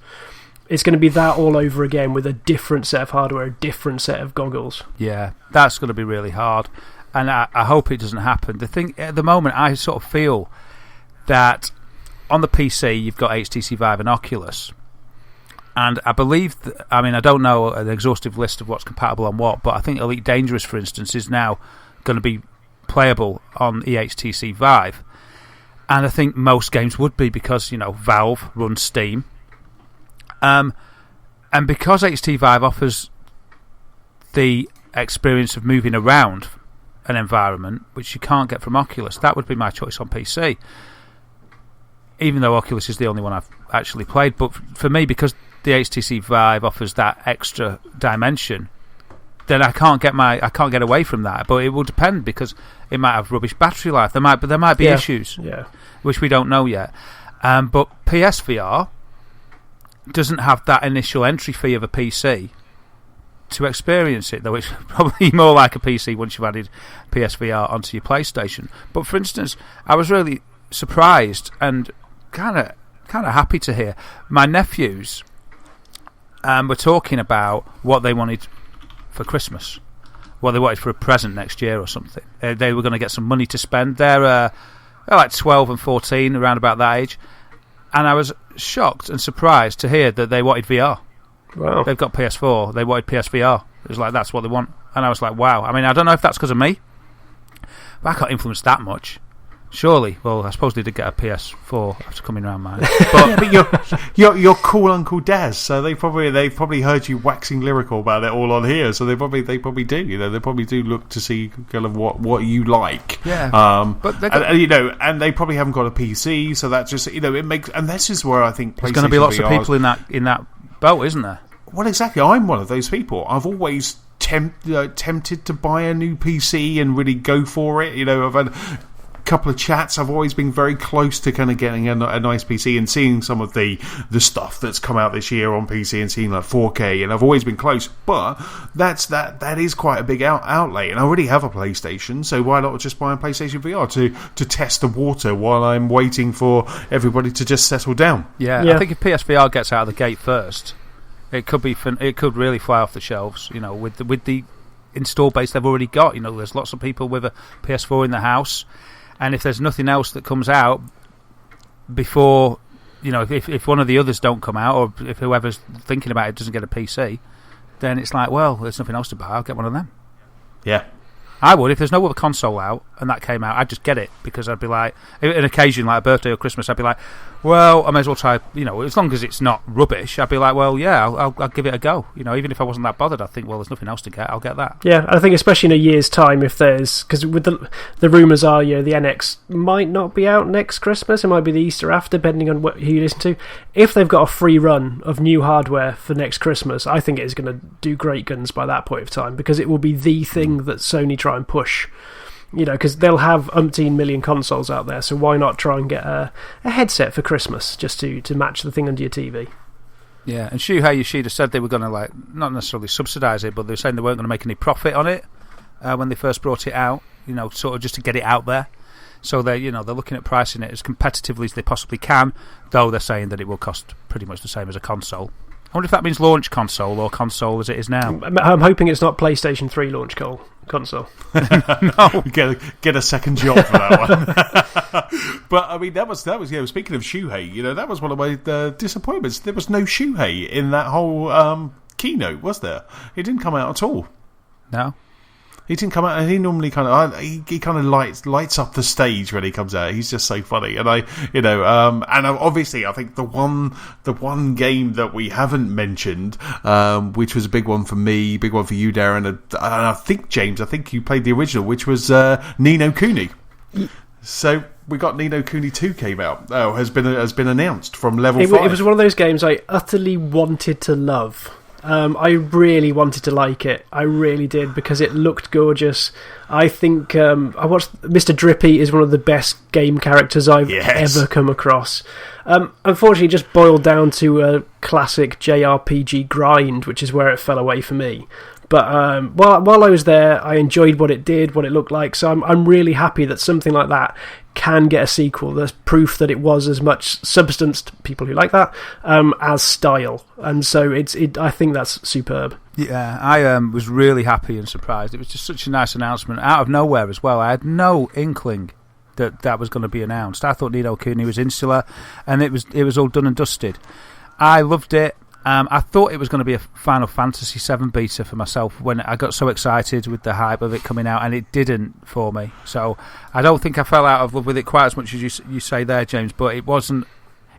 It's going to be that all over again with a different set of hardware, a different set of goggles. Yeah, that's going to be really hard, and I hope it doesn't happen. The thing at the moment, I sort of feel that on the PC you've got HTC Vive and Oculus. And I believe, I don't know an exhaustive list of what's compatible on what, but I think Elite Dangerous, for instance, is now going to be playable on HTC Vive. And I think most games would be because, Valve runs Steam. And because HTC Vive offers the experience of moving around an environment, which you can't get from Oculus, that would be my choice on PC. Even though Oculus is the only one I've actually played. But for me, because the HTC Vive offers that extra dimension, then I can't get away from that. But it will depend, because it might have rubbish battery life. There might be issues, which we don't know yet. But PSVR doesn't have that initial entry fee of a PC to experience it, though it's probably more like a PC once you've added PSVR onto your PlayStation. But for instance, I was really surprised and kind of happy to hear my nephews were talking about what they wanted for Christmas, what they wanted for a present next year or something. They were going to get some money to spend. They're like 12 and 14, around about that age, and I was shocked and surprised to hear that they wanted VR. Wow. They've got PS4, they wanted PSVR. It was like, that's what they want. And I was like, wow. I don't know if that's because of me, but I can't influence that much. Surely. Well, I suppose they did get a PS4 after coming around mine. But you're cool Uncle Daz, so they probably heard you waxing lyrical about it all on here. So they probably do. They probably do look to see kind of what you like. Yeah. But and they probably haven't got a PC, so that just it makes. And this is where I think there's going to be lots of people in that boat, isn't there? Well, exactly. I'm one of those people. I've always tempted to buy a new PC and really go for it. I've had couple of chats. I've always been very close to kind of getting a nice PC and seeing some of the stuff that's come out this year on PC and seeing like 4K, and I've always been close, but that is quite a big outlay, and I already have a PlayStation, so why not just buy a PlayStation VR to test the water while I'm waiting for everybody to just settle down. Yeah. I think if PSVR gets out of the gate first, it could really fly off the shelves, with the install base they've already got. There's lots of people with a PS4 in the house. And if there's nothing else that comes out before, if one of the others don't come out, or if whoever's thinking about it doesn't get a PC, then it's like, well, there's nothing else to buy, I'll get one of them. Yeah. I would. If there's no other console out and that came out, I'd just get it, because I'd be like, an occasion like a birthday or Christmas, I'd be like, well, I may as well try, as long as it's not rubbish, I'd be like, well, yeah, I'll give it a go. Even if I wasn't that bothered, I'd think, well, there's nothing else to get, I'll get that. Yeah, I think especially in a year's time, if there's, because with the rumours are, the NX might not be out next Christmas, it might be the Easter after, depending on who you listen to. If they've got a free run of new hardware for next Christmas, I think it is going to do great guns by that point of time, because it will be the thing that Sony try and push. Because they'll have umpteen million consoles out there, so why not try and get a headset for Christmas just to match the thing under your TV? Yeah, and Shuhei Yoshida said they were going to, not necessarily subsidise it, but they were saying they weren't going to make any profit on it when they first brought it out, sort of just to get it out there. So they're looking at pricing it as competitively as they possibly can, though they're saying that it will cost pretty much the same as a console. I wonder if that means launch console or console as it is now. I'm hoping it's not PlayStation 3 launch console. No, get a second job for that one. But that was speaking of Shuhei, that was one of my disappointments. There was no Shuhei in that whole keynote, was there? He didn't come out at all. No. He didn't come out, and he normally kind of lights up the stage when he comes out. He's just so funny, and obviously I think the one game that we haven't mentioned, which was a big one for me, big one for you, Darren, and I think James, you played the original, which was Ni no Kuni. So we got Ni no Kuni 2 came out. Has been announced from Level 5. It was one of those games I utterly wanted to love. I really wanted to like it. I really did, because it looked gorgeous. I think I watched Mr. Drippy is one of the best game characters I've ever come across. Unfortunately, it just boiled down to a classic JRPG grind, which is where it fell away for me. But while I was there, I enjoyed what it did, what it looked like. So I'm really happy that something like that can get a sequel. There's proof that it was as much substance to people who like that as style, and so I think that's superb. Yeah, I was really happy and surprised. It was just such a nice announcement out of nowhere as well. I had no inkling that was going to be announced. I thought Ni no Kuni was insular, and it was all done and dusted. I loved it. I thought it was going to be a Final Fantasy VII beta for myself when I got so excited with the hype of it coming out, and it didn't for me. So I don't think I fell out of love with it quite as much as you say there, James. But it wasn't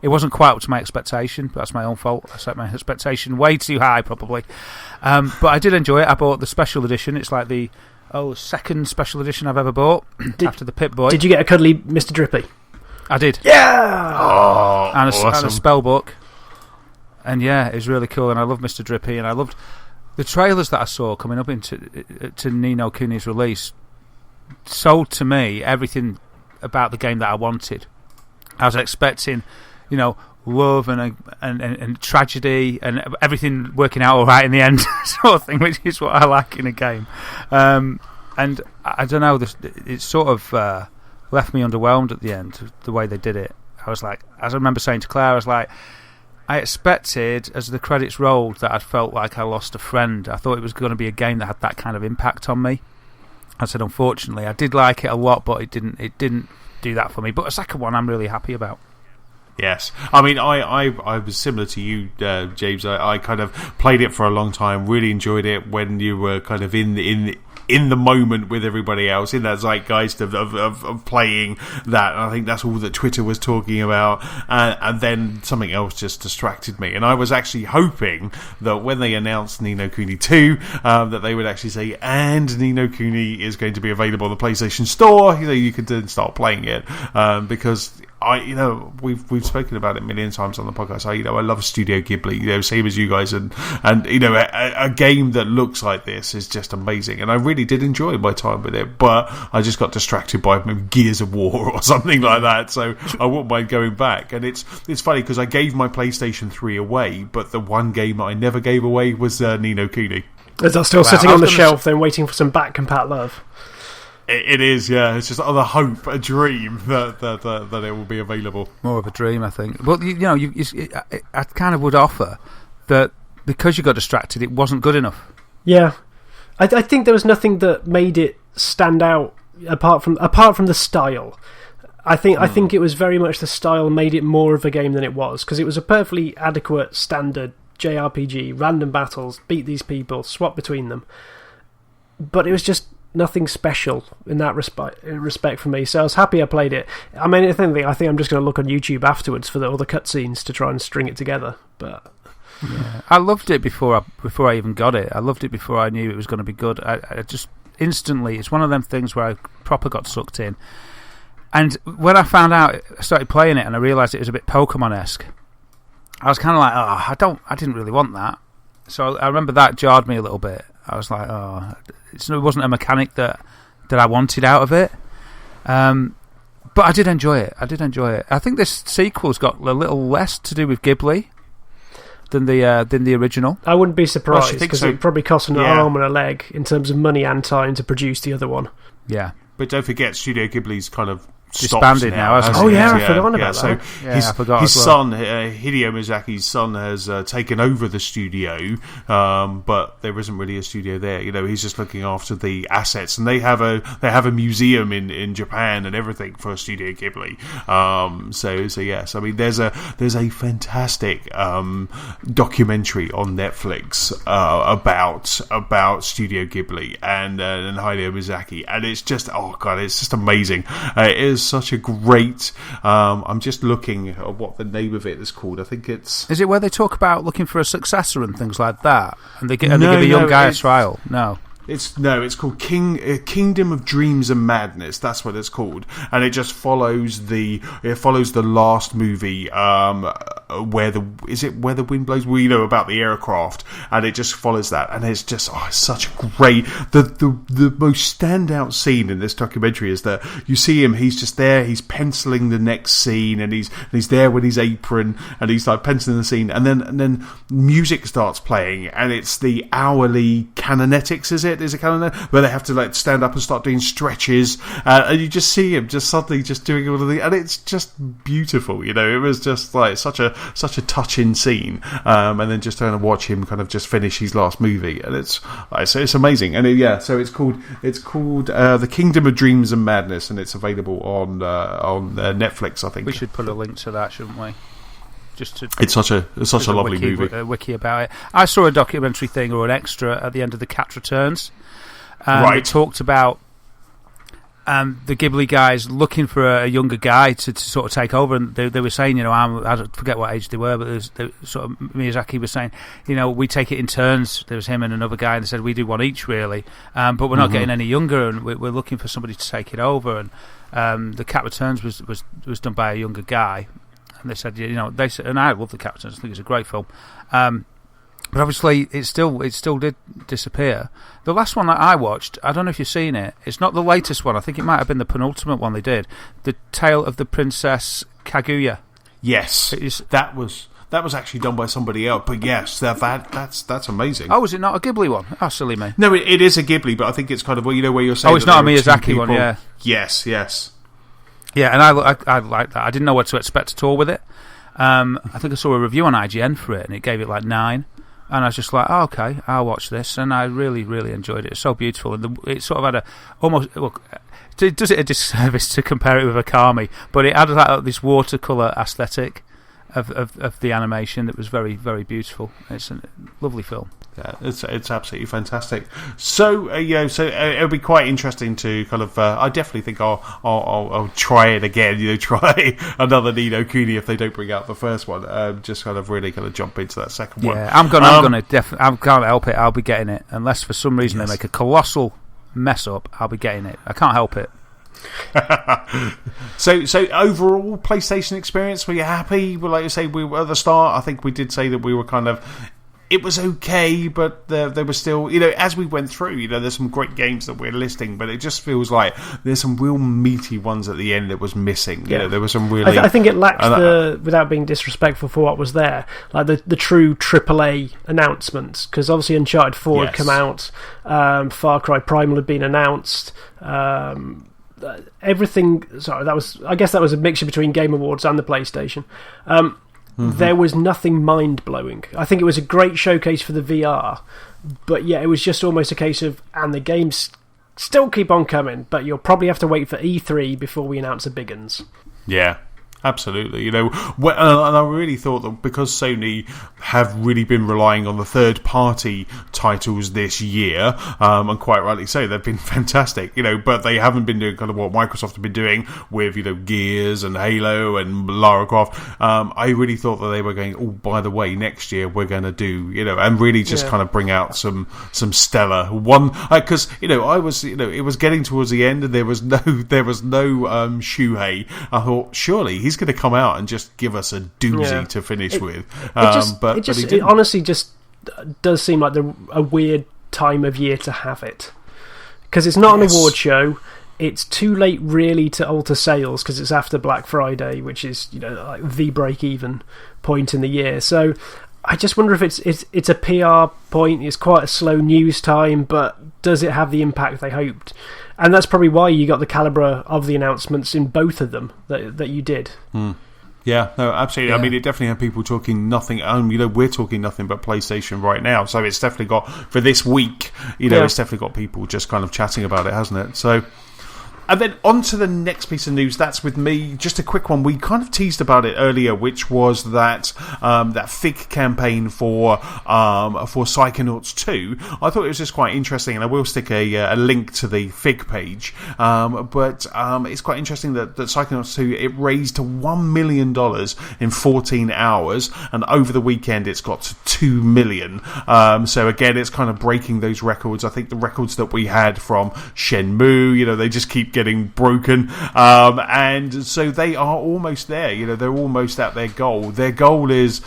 quite up to my expectation. That's my own fault. I set my expectation way too high, probably. But I did enjoy it. I bought the special edition. It's like the second special edition I've ever bought after the Pip Boy. Did you get a cuddly Mr. Drippy? I did. Yeah! Oh, and awesome. a spell book. And yeah, it was really cool, and I loved Mr. Drippy, and I loved the trailers that I saw coming up to Ni no Kuni's release. Sold to me everything about the game that I wanted. I was expecting, love and tragedy and everything working out all right in the end, sort of thing, which is what I like in a game. And I don't know, it sort of left me underwhelmed at the end, the way they did it. I was like, as I remember saying to Claire, I was like, I expected, as the credits rolled, that I'd felt like I lost a friend. I thought it was going to be a game that had that kind of impact on me. I said, unfortunately, I did like it a lot, but it didn't do that for me. But a second one, I'm really happy about. Yes, I mean, I was similar to you, James. I kind of played it for a long time, really enjoyed it when you were kind of in the moment with everybody else, in that zeitgeist of playing that. And I think that's all that Twitter was talking about, and then something else just distracted me. And I was actually hoping that when they announced Ni no Kuni 2, that they would actually say, and Ni no Kuni is going to be available on the PlayStation Store, you could then start playing it, because we've spoken about it a million times on the podcast. I love Studio Ghibli, same as you guys, and a game that looks like this is just amazing. And I really did enjoy my time with it, but I just got distracted by maybe Gears of War or something like that. So I wouldn't mind going back. And it's funny because I gave my PlayStation 3 away, but the one game I never gave away was Ni no Kuni. Is that still sitting on the shelf, then waiting for some back compat love? It is, yeah. It's just a hope, a dream that it will be available. More of a dream, I think. But I kind of would offer that because you got distracted, it wasn't good enough. Yeah, I think there was nothing that made it stand out apart from the style. I think it was very much the style made it more of a game than it was, because it was a perfectly adequate standard JRPG, random battles, beat these people, swap between them. But it was just nothing special in that respect for me, so I was happy I played it. I mean, I think I'm just going to look on YouTube afterwards for all the cutscenes to try and string it together. But yeah. I loved it before I even got it. I loved it before I knew it was going to be good. I just instantly, it's one of them things where I proper got sucked in. And when I found out, I started playing it and I realised it was a bit Pokemon-esque. I was kind of like, I didn't really want that. So I remember that jarred me a little bit. I was like, it wasn't a mechanic that I wanted out of it. But I did enjoy it. I think this sequel's got a little less to do with Ghibli than the original. I wouldn't be surprised, because it probably cost an Yeah. arm and a leg in terms of money and time to produce the other one. Yeah. But don't forget, Studio Ghibli's kind of disbanded now, hasn't Oh it? yeah, I forgot about so that. Yeah, I forgot his as well. son, Hideo Miyazaki's son, has taken over the studio, but there isn't really a studio there. He's just looking after the assets, and they have a museum in Japan and everything for Studio Ghibli. So yes, I mean there's a fantastic documentary on Netflix about Studio Ghibli and Hideo Miyazaki, and it's just it's just amazing. It is such a great. I'm just looking at what the name of it is called. I think it's. Is it where they talk about looking for a successor and things like that, and they give a young guy a trial? No. It's called Kingdom of Dreams and Madness. That's what it's called, and it just follows the last movie, where the wind blows. About the aircraft, and it just follows that, and it's just it's such a great. The most standout scene in this documentary is that you see him. He's just there. He's penciling the next scene, and he's there with his apron, and he's like penciling the scene, and then music starts playing, and it's the hourly canonetics. Is it calendar where they have to stand up and start doing stretches, and you just see him just suddenly just doing all of the, and it's just beautiful. It was just such a touching scene, and then just trying to watch him kind of just finish his last movie, and it's amazing. And so it's called The Kingdom of Dreams and Madness, and it's available on Netflix, I think. We should put a link to that, shouldn't we? It's such a lovely movie. Wiki about it. I saw a documentary thing or an extra at the end of The Cat Returns. Right. It talked about the Ghibli guys looking for a younger guy to sort of take over, and they were saying, I forget what age they were, but sort of Miyazaki was saying, we take it in turns. There was him and another guy, and they said we do one each really, but we're not getting any younger, and we're looking for somebody to take it over. And The Cat Returns was done by a younger guy, and they said, they said, and I love The Cat Returns. I think it's a great film. But obviously, it still did disappear. The last one that I watched, I don't know if you've seen it. It's not the latest one. I think it might have been the penultimate one they did. The Tale of the Princess Kaguya. Yes, that was actually done by somebody else. But yes, that's amazing. Oh, was it not a Ghibli one? Oh, silly me. No, it is a Ghibli, but I think it's kind of where you're saying. Oh, it's not a Miyazaki one. Yeah. Yes. Yeah, and I like that. I didn't know what to expect at all with it. I think I saw a review on IGN for it, and it gave it like 9. And I was just like, oh, okay, I'll watch this. And I really, really enjoyed it. It's so beautiful. And it sort of had it does it a disservice to compare it with Akami, but it had this watercolour aesthetic of the animation that was very, very beautiful. It's a lovely film. Yeah, it's absolutely fantastic. So it'll be quite interesting to kind of. I definitely think I'll try it again. Try another Ni no Kuni if they don't bring out the first one. Just kind of really kind of jump into that second one. Yeah, I'm gonna definitely. I can't help it. I'll be getting it unless for some reason they make a colossal mess up. I'll be getting it. I can't help it. So overall PlayStation experience, were you happy? Well, like you say, we were at the start. I think we did say that we were kind of. It was okay, but there was still, as we went through, there's some great games that we're listing, but it just feels like there's some real meaty ones at the end that was missing. Yeah. There was some really. I think it lacked without being disrespectful for what was there, like the true AAA announcements, because obviously Uncharted 4 had come out, Far Cry Primal had been announced. Everything. Sorry, I guess that was a mixture between Game Awards and the PlayStation. There was nothing mind-blowing. I think it was a great showcase for the VR, but yeah, it was just almost a case of, and the games still keep on coming, but you'll probably have to wait for E3 before we announce the big uns. Yeah. Absolutely, and I really thought that because Sony have really been relying on the third-party titles this year, and quite rightly so, they've been fantastic, but they haven't been doing kind of what Microsoft have been doing with, Gears and Halo and Lara Croft. I really thought that they were going, oh, by the way, next year we're going to do, and really just kind of bring out some stellar one, because I was, it was getting towards the end, and there was no Shuhei. I thought surely he's going to come out and just give us a doozy to finish with. It honestly just does seem like a weird time of year to have it, because it's not an award show. It's too late really to alter sales because it's after Black Friday, which is like the break-even point in the year. So I just wonder if it's a PR point. It's quite a slow news time, but does it have the impact they hoped? And that's probably why you got the calibre of the announcements in both of them that you did. Yeah, no, absolutely. Yeah. I mean, it definitely had people talking nothing. We're talking nothing but PlayStation right now. So it's definitely got, for this week, it's definitely got people just kind of chatting about it, hasn't it? So. And then on to the next piece of news. That's with me. Just a quick one. We kind of teased about it earlier, which was that FIG campaign for Psychonauts 2. I thought it was just quite interesting, and I will stick a link to the FIG page. But it's quite interesting that Psychonauts 2, it raised $1 million in 14 hours, and over the weekend it's got to $2 million. So again, it's kind of breaking those records. I think the records that we had from Shenmue, they just keep getting broken, and so they are almost there. They're almost at their goal. Their goal is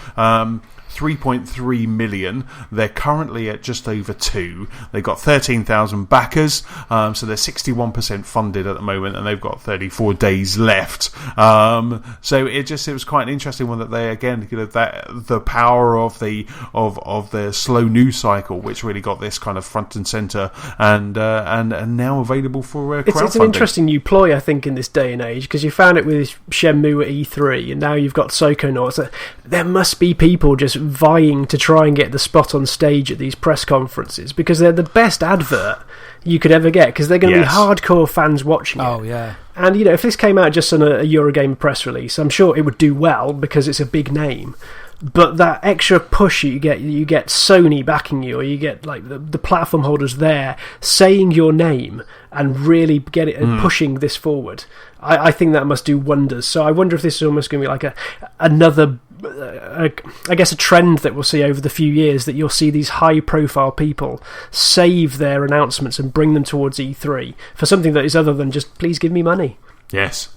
3.3 million. They're currently at just over 2. They've got 13,000 backers, so they're 61% funded at the moment, and they've got 34 days left. So it was quite an interesting one that they, again, that the power of the slow news cycle, which really got this kind of front and center, and now available for crowdfunding. It's an interesting new ploy, I think, in this day and age, because you found it with Shenmue at E3, and now you've got Psychonauts. There must be people just vying to try and get the spot on stage at these press conferences because they're the best advert you could ever get because they're going to be hardcore fans watching it. Oh, yeah. And, if this came out just on a Eurogamer press release, I'm sure it would do well because it's a big name. But that extra push you get Sony backing you, or you get like the platform holders there saying your name and really get it and pushing this forward. I think that must do wonders. So I wonder if this is almost going to be like another, I guess, a trend that we'll see over the few years, that you'll see these high-profile people save their announcements and bring them towards E3 for something that is other than just, please give me money. Yes.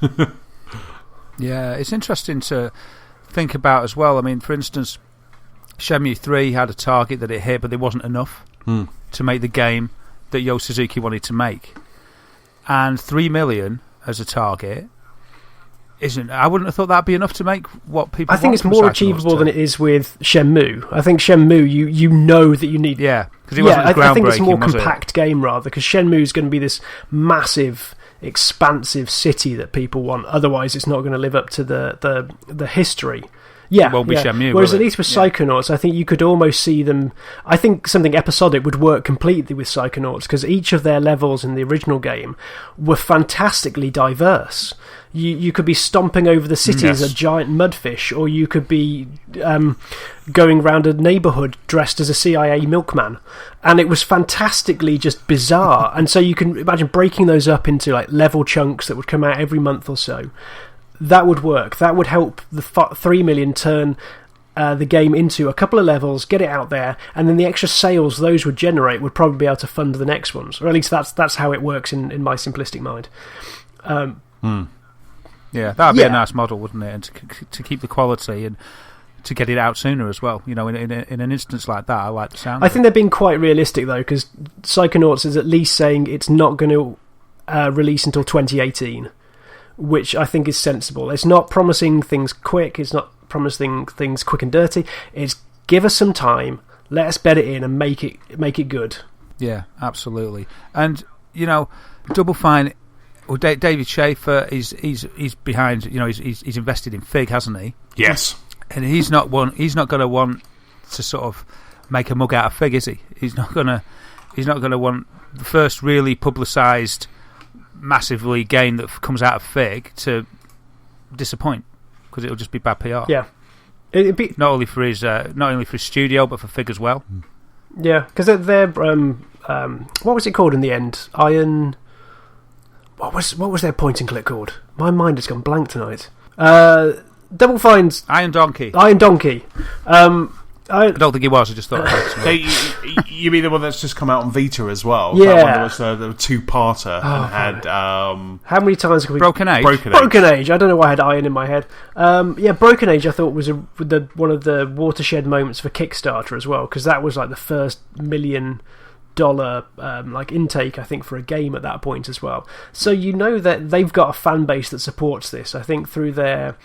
Yeah, it's interesting to think about as well. I mean, for instance, Shenmue 3 had a target that it hit, but it wasn't enough to make the game that Yo Suzuki wanted to make. And 3 million as a target isn't. I wouldn't have thought that'd be enough to make what people. I think it's more achievable than it is with Shenmue. I think Shenmue, you know that you need. Yeah, because it wasn't as groundbreaking. I think it's a more compact game rather, because Shenmue is going to be this massive, expansive city that people want. Otherwise, it's not going to live up to the history. Yeah, it won't be Shenmue. Whereas at least with Psychonauts, I think you could almost see them. I think something episodic would work completely with Psychonauts because each of their levels in the original game were fantastically diverse. You could be stomping over the city as a giant mudfish, or you could be going around a neighbourhood dressed as a CIA milkman, and it was fantastically just bizarre. And so you can imagine breaking those up into like level chunks that would come out every month or so. That would work. That would help the 3 million turn the game into a couple of levels, get it out there, and then the extra sales those would generate would probably be able to fund the next ones. Or at least that's how it works in my simplistic mind. Yeah, that would be a nice model, wouldn't it? And to keep the quality and to get it out sooner as well. In an instance like that, I like the sound. I think they're being quite realistic, though, because Psychonauts is at least saying it's not going to release until 2018. Which I think is sensible. It's not promising things quick. It's not promising things quick and dirty. It's give us some time, let us bed it in, and make it good. Yeah, absolutely. And Double Fine. Well, David Schaefer he's behind. He's invested in Fig, hasn't he? Yes. And he's not going to want to sort of make a mug out of Fig, is he? He's not going to want the first really publicised massively game that comes out of Fig to disappoint, because it'll just be bad PR. Yeah, not only for his studio, but for Fig as well. Yeah, because they're what was it called in the end? Iron. What was their point and click called? My mind has gone blank tonight. Double Fine's Iron Donkey. I don't think it was. I just thought you mean the one that's just come out on Vita as well? Yeah, that one was the two-parter and had how many times can we Broken Age? Broken Age. I don't know why I had Iron in my head. Broken Age I thought was one of the watershed moments for Kickstarter as well, because that was like the first $1 million intake, I think, for a game at that point as well. So that they've got a fan base that supports this. I think through their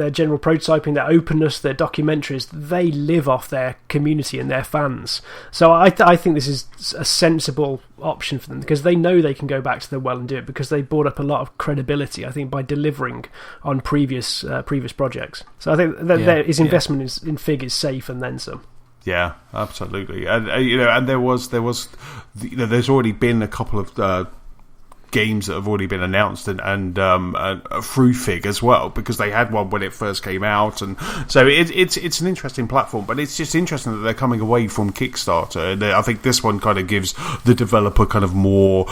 general prototyping, their openness, their documentaries, they live off their community and their fans. So I think this is a sensible option for them, because they know they can go back to the well and do it, because they brought up a lot of credibility, I think, by delivering on previous projects. So I think that his investment in Fig is safe and then some. Yeah, absolutely, and and there's already been a couple of games that have already been announced and through Fig as well, because they had one when it first came out, and so it's an interesting platform. But it's just interesting that they're coming away from Kickstarter, and I think this one kind of gives the developer kind of more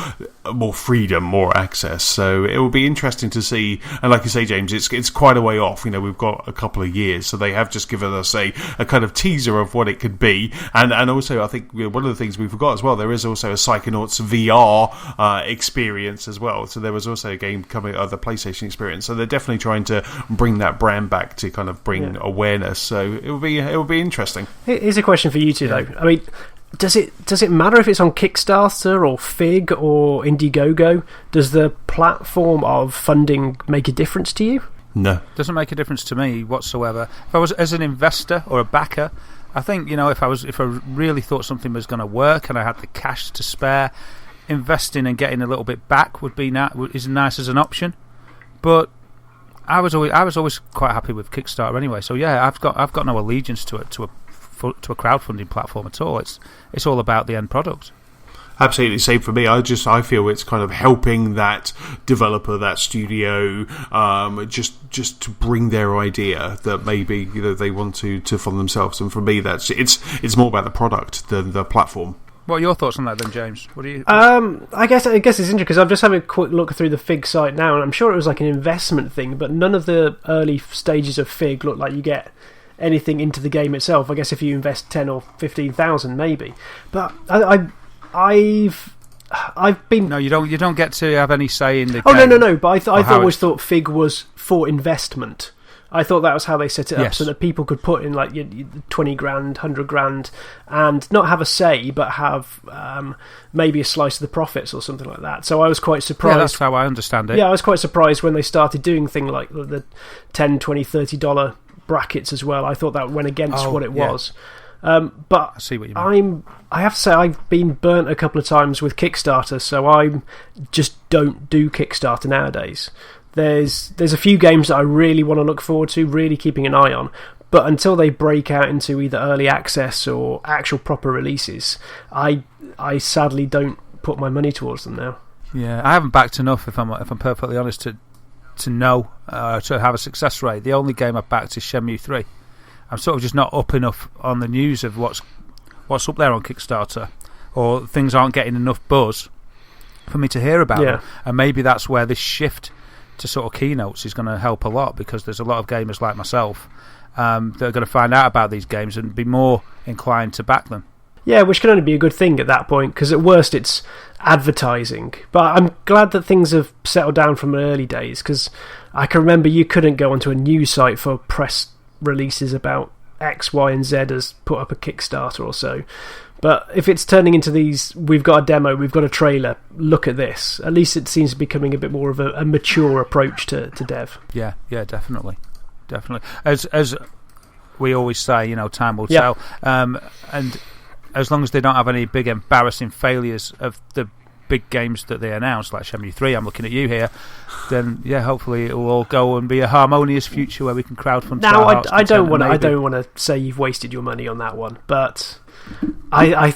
freedom, more access. So it will be interesting to see. And like you say, James, it's quite a way off. We've got a couple of years, so they have just given us a kind of teaser of what it could be. And also, I think one of the things we forgot as well, there is also a Psychonauts VR experience as well. So there was also a game coming out of the PlayStation experience. So they're definitely trying to bring that brand back to kind of bring awareness. So it will be interesting. Here's a question for you two, though. I mean, does it matter if it's on Kickstarter or Fig or Indiegogo? Does the platform of funding make a difference to you? No, doesn't make a difference to me whatsoever. If I was as an investor or a backer, I think if I really thought something was going to work and I had the cash to spare, investing and getting a little bit back is nice as an option. But I was always quite happy with Kickstarter anyway. So yeah, I've got no allegiance to a crowdfunding platform at all. It's all about the end product. Absolutely, same for me. I feel it's kind of helping that developer, that studio, just to bring their idea that maybe they want to for themselves. And for me, it's more about the product than the platform. What are your thoughts on that then, James? What do you? I guess it's interesting because I'm just having a quick look through the Fig site now, and I'm sure it was like an investment thing, but none of the early stages of Fig look like you get anything into the game itself. I guess if you invest 10 or 15,000, maybe. But I've been... No, you don't get to have any say in the game. Oh, no, but I always thought Fig was for investment. I thought that was how they set it up, so that people could put in like 20 grand, 100 grand, and not have a say, but have maybe a slice of the profits or something like that. So I was quite surprised. Yeah, that's how I understand it. Yeah, I was quite surprised when they started doing things like the $10, $20, $30 brackets as well. I thought that went against what it was. But I see what you mean. I have to say I've been burnt a couple of times with Kickstarter, so I just don't do Kickstarter nowadays. There's a few games that I really want to look forward to, really keeping an eye on, but until they break out into either early access or actual proper releases, I sadly don't put my money towards them now. Yeah, I haven't backed enough, if I'm perfectly honest, to know to have a success rate. The only game I've backed is Shenmue 3. I'm sort of just not up enough on the news of what's up there on Kickstarter, or things aren't getting enough buzz for me to hear about them. And maybe that's where this shift to sort of keynotes is going to help a lot, because there's a lot of gamers like myself that are going to find out about these games and be more inclined to back them. Yeah, which can only be a good thing at that point, because at worst it's advertising. But I'm glad that things have settled down from the early days, because I can remember you couldn't go onto a news site for press releases about X, Y and Z as put up a Kickstarter or so. But if it's turning into these, we've got a demo, we've got a trailer, look at this, at least it seems to be becoming a bit more of a mature approach to dev. Yeah, definitely. As we always say, time will tell. And as long as they don't have any big embarrassing failures of the big games that they announced, like Shenmue 3, I'm looking at you here, then hopefully it will all go and be a harmonious future where we can crowdfund. Now, I don't want to say you've wasted your money on that one, but I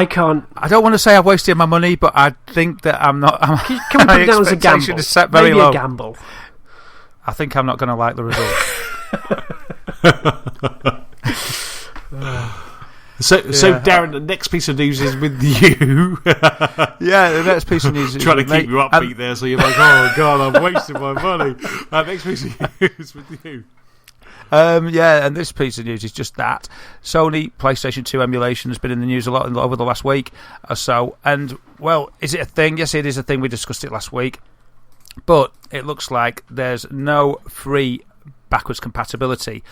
can't. I don't want to say I've wasted my money, but I think that I'm not. Can we put it down as a gamble? Is set very Maybe low. A gamble. I think I'm not going to like the result. So, Darren, the next piece of news is with you. The next piece of news is trying to keep you upbeat there, so you're like, oh god, I'm wasting my money. Next piece of news is with you. And this piece of news is just that Sony PlayStation 2 emulation has been in the news a lot over the last week or so. And, well, is it a thing? Yes, it is a thing. We discussed it last week. But it looks like there's no free backwards compatibility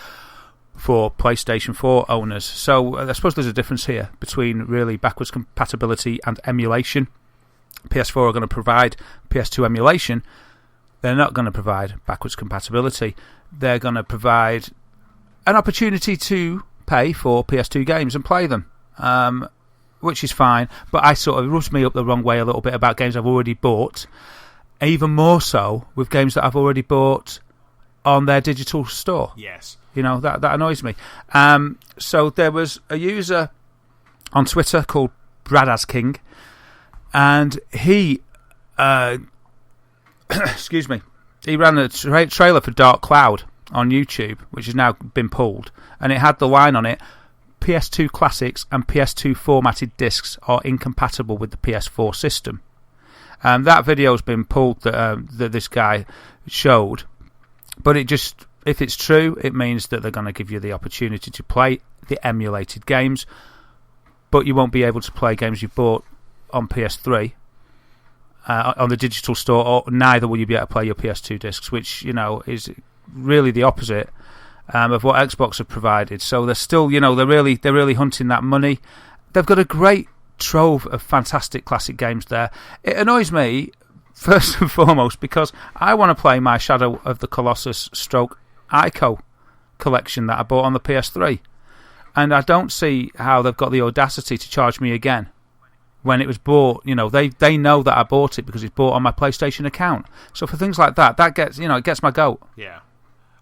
for PlayStation 4 owners. So I suppose there's a difference here between really backwards compatibility and emulation. PS4 are going to provide PS2 emulation. They're not going to provide backwards compatibility. They're going to provide an opportunity to pay for PS2 games and play them, which is fine. But it rubs me up the wrong way a little bit about games I've already bought, even more so with games that I've already bought on their digital store. Yes. That annoys me. So there was a user on Twitter called Bradasking, and he excuse me, he ran a trailer for Dark Cloud on YouTube, which has now been pulled, and it had the line on it: PS2 classics and PS2 formatted discs are incompatible with the PS4 system. That video's been pulled that this guy showed, but if it's true, it means that they're going to give you the opportunity to play the emulated games, but you won't be able to play games you bought on PS3 on the digital store, or neither will you be able to play your PS2 discs, which is really the opposite of what Xbox have provided. So they're still, they're really hunting that money. They've got a great trove of fantastic classic games there. It annoys me first and foremost because I want to play my Shadow of the Colossus / Ico collection that I bought on the PS3, and I don't see how they've got the audacity to charge me again when it was bought. They know that I bought it because it's bought on my PlayStation account. So for things like that, it gets my goat. Yeah.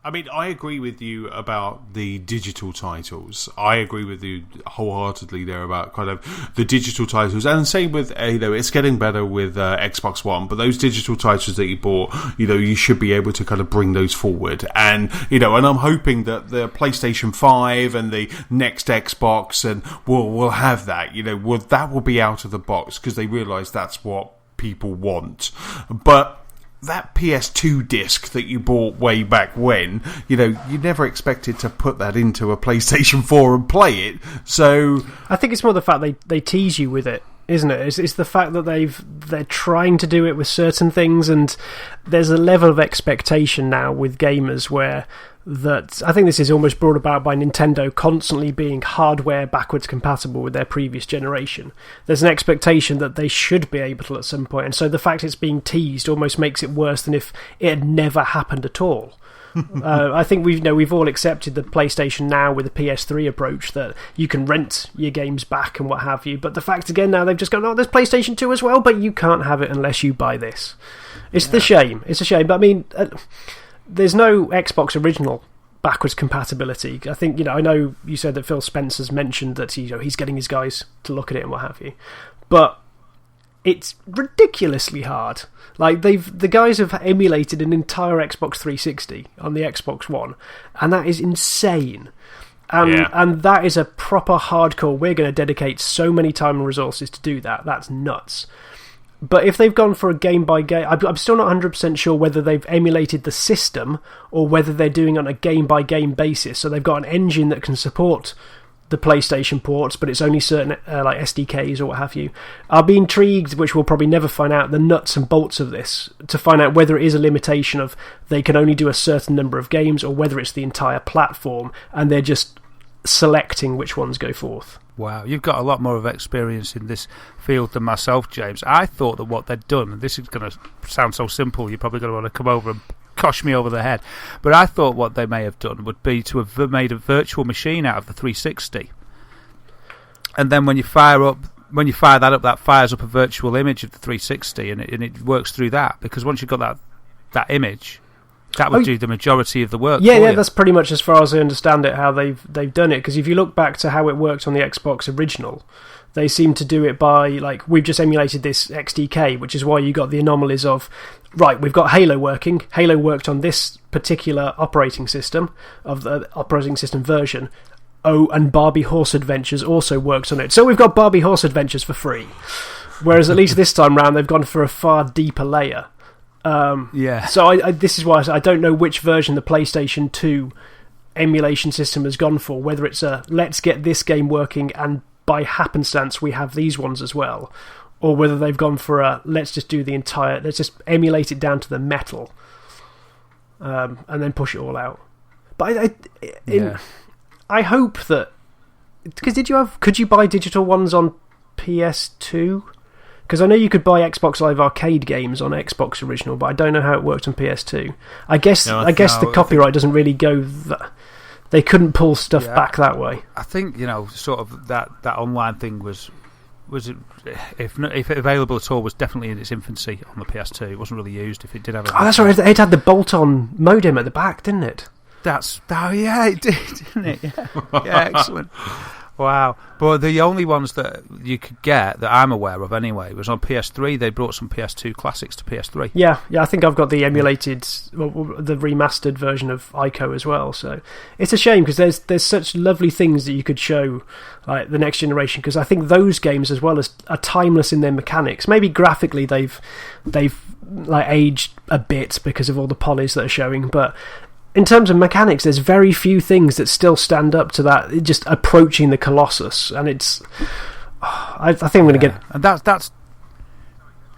I mean, I agree with you about the digital titles. I agree with you wholeheartedly there about kind of the digital titles. And same with, it's getting better with Xbox One, but those digital titles that you bought, you should be able to kind of bring those forward. And, and I'm hoping that the PlayStation 5 and the next Xbox and will have that, that will be out of the box because they realise that's what people want. But that PS2 disc that you bought way back when, you never expected to put that into a PlayStation 4 and play it. So I think it's more the fact they tease you with it, isn't it? It's the fact that they're trying to do it with certain things, and there's a level of expectation now with gamers where that I think this is almost brought about by Nintendo constantly being hardware backwards compatible with their previous generation. There's an expectation that they should be able to at some point, and so the fact it's being teased almost makes it worse than if it had never happened at all. I think we've all accepted the PlayStation Now with the PS3 approach that you can rent your games back and what have you, but the fact again now they've just gone, there's PlayStation 2 as well, but you can't have it unless you buy this. It's a shame, but I mean there's no Xbox original backwards compatibility. I think, I know you said that Phil Spencer's mentioned that he's getting his guys to look at it and what have you, but it's ridiculously hard. Like the guys have emulated an entire Xbox 360 on the Xbox One, and that is insane. And that is a proper hardcore. We're going to dedicate so many time and resources to do that. That's nuts. But if they've gone for a game-by-game... I'm still not 100% sure whether they've emulated the system or whether they're doing it on a game-by-game basis. So they've got an engine that can support the PlayStation ports, but it's only certain like SDKs or what have you. I'll be intrigued, which we'll probably never find out, the nuts and bolts of this, to find out whether it is a limitation of they can only do a certain number of games or whether it's the entire platform and they're just selecting which ones go forth. Wow, you've got a lot more of experience in this field than myself, James. I thought that what they'd done, and this is going to sound so simple, you're probably going to want to come over and cosh me over the head, but I thought what they may have done would be to have made a virtual machine out of the 360. And then when you fire that up, that fires up a virtual image of the 360, and it works through that, because once you've got that image, that would do the majority of the work. Yeah, that's pretty much as far as I understand it how they've done it. Because if you look back to how it worked on the Xbox original, they seem to do it by we've just emulated this XDK, which is why you got the anomalies of we've got Halo working. Halo worked on this particular operating system of the operating system version. Oh, and Barbie Horse Adventures also worked on it. So we've got Barbie Horse Adventures for free. Whereas at least this time round they've gone for a far deeper layer. So this is why I don't know which version the PlayStation 2 emulation system has gone for, whether it's a let's get this game working and by happenstance we have these ones as well, or whether they've gone for a let's just emulate it down to the metal and then push it all out. But I hope that, because could you buy digital ones on PS2? Because I know you could buy Xbox Live Arcade games on Xbox Original, but I don't know how it worked on PS2. I guess the copyright doesn't really go... They couldn't pull stuff back that way. I think, sort of that online thing was if available at all, was definitely in its infancy on the PS2. It wasn't really used if it did have a... Oh, that's right. It had the bolt-on modem at the back, didn't it? It did, didn't it? Yeah, excellent. Wow. But the only ones that you could get, that I'm aware of anyway, was on PS3. They brought some PS2 classics to PS3. Yeah, I think I've got the emulated, the remastered version of Ico as well. So it's a shame, because there's such lovely things that you could show like the next generation, because I think those games as well are timeless in their mechanics. Maybe graphically they've aged a bit because of all the polys that are showing, but in terms of mechanics, there's very few things that still stand up to that, just approaching the Colossus, and it's... I think I'm going to get... And that's...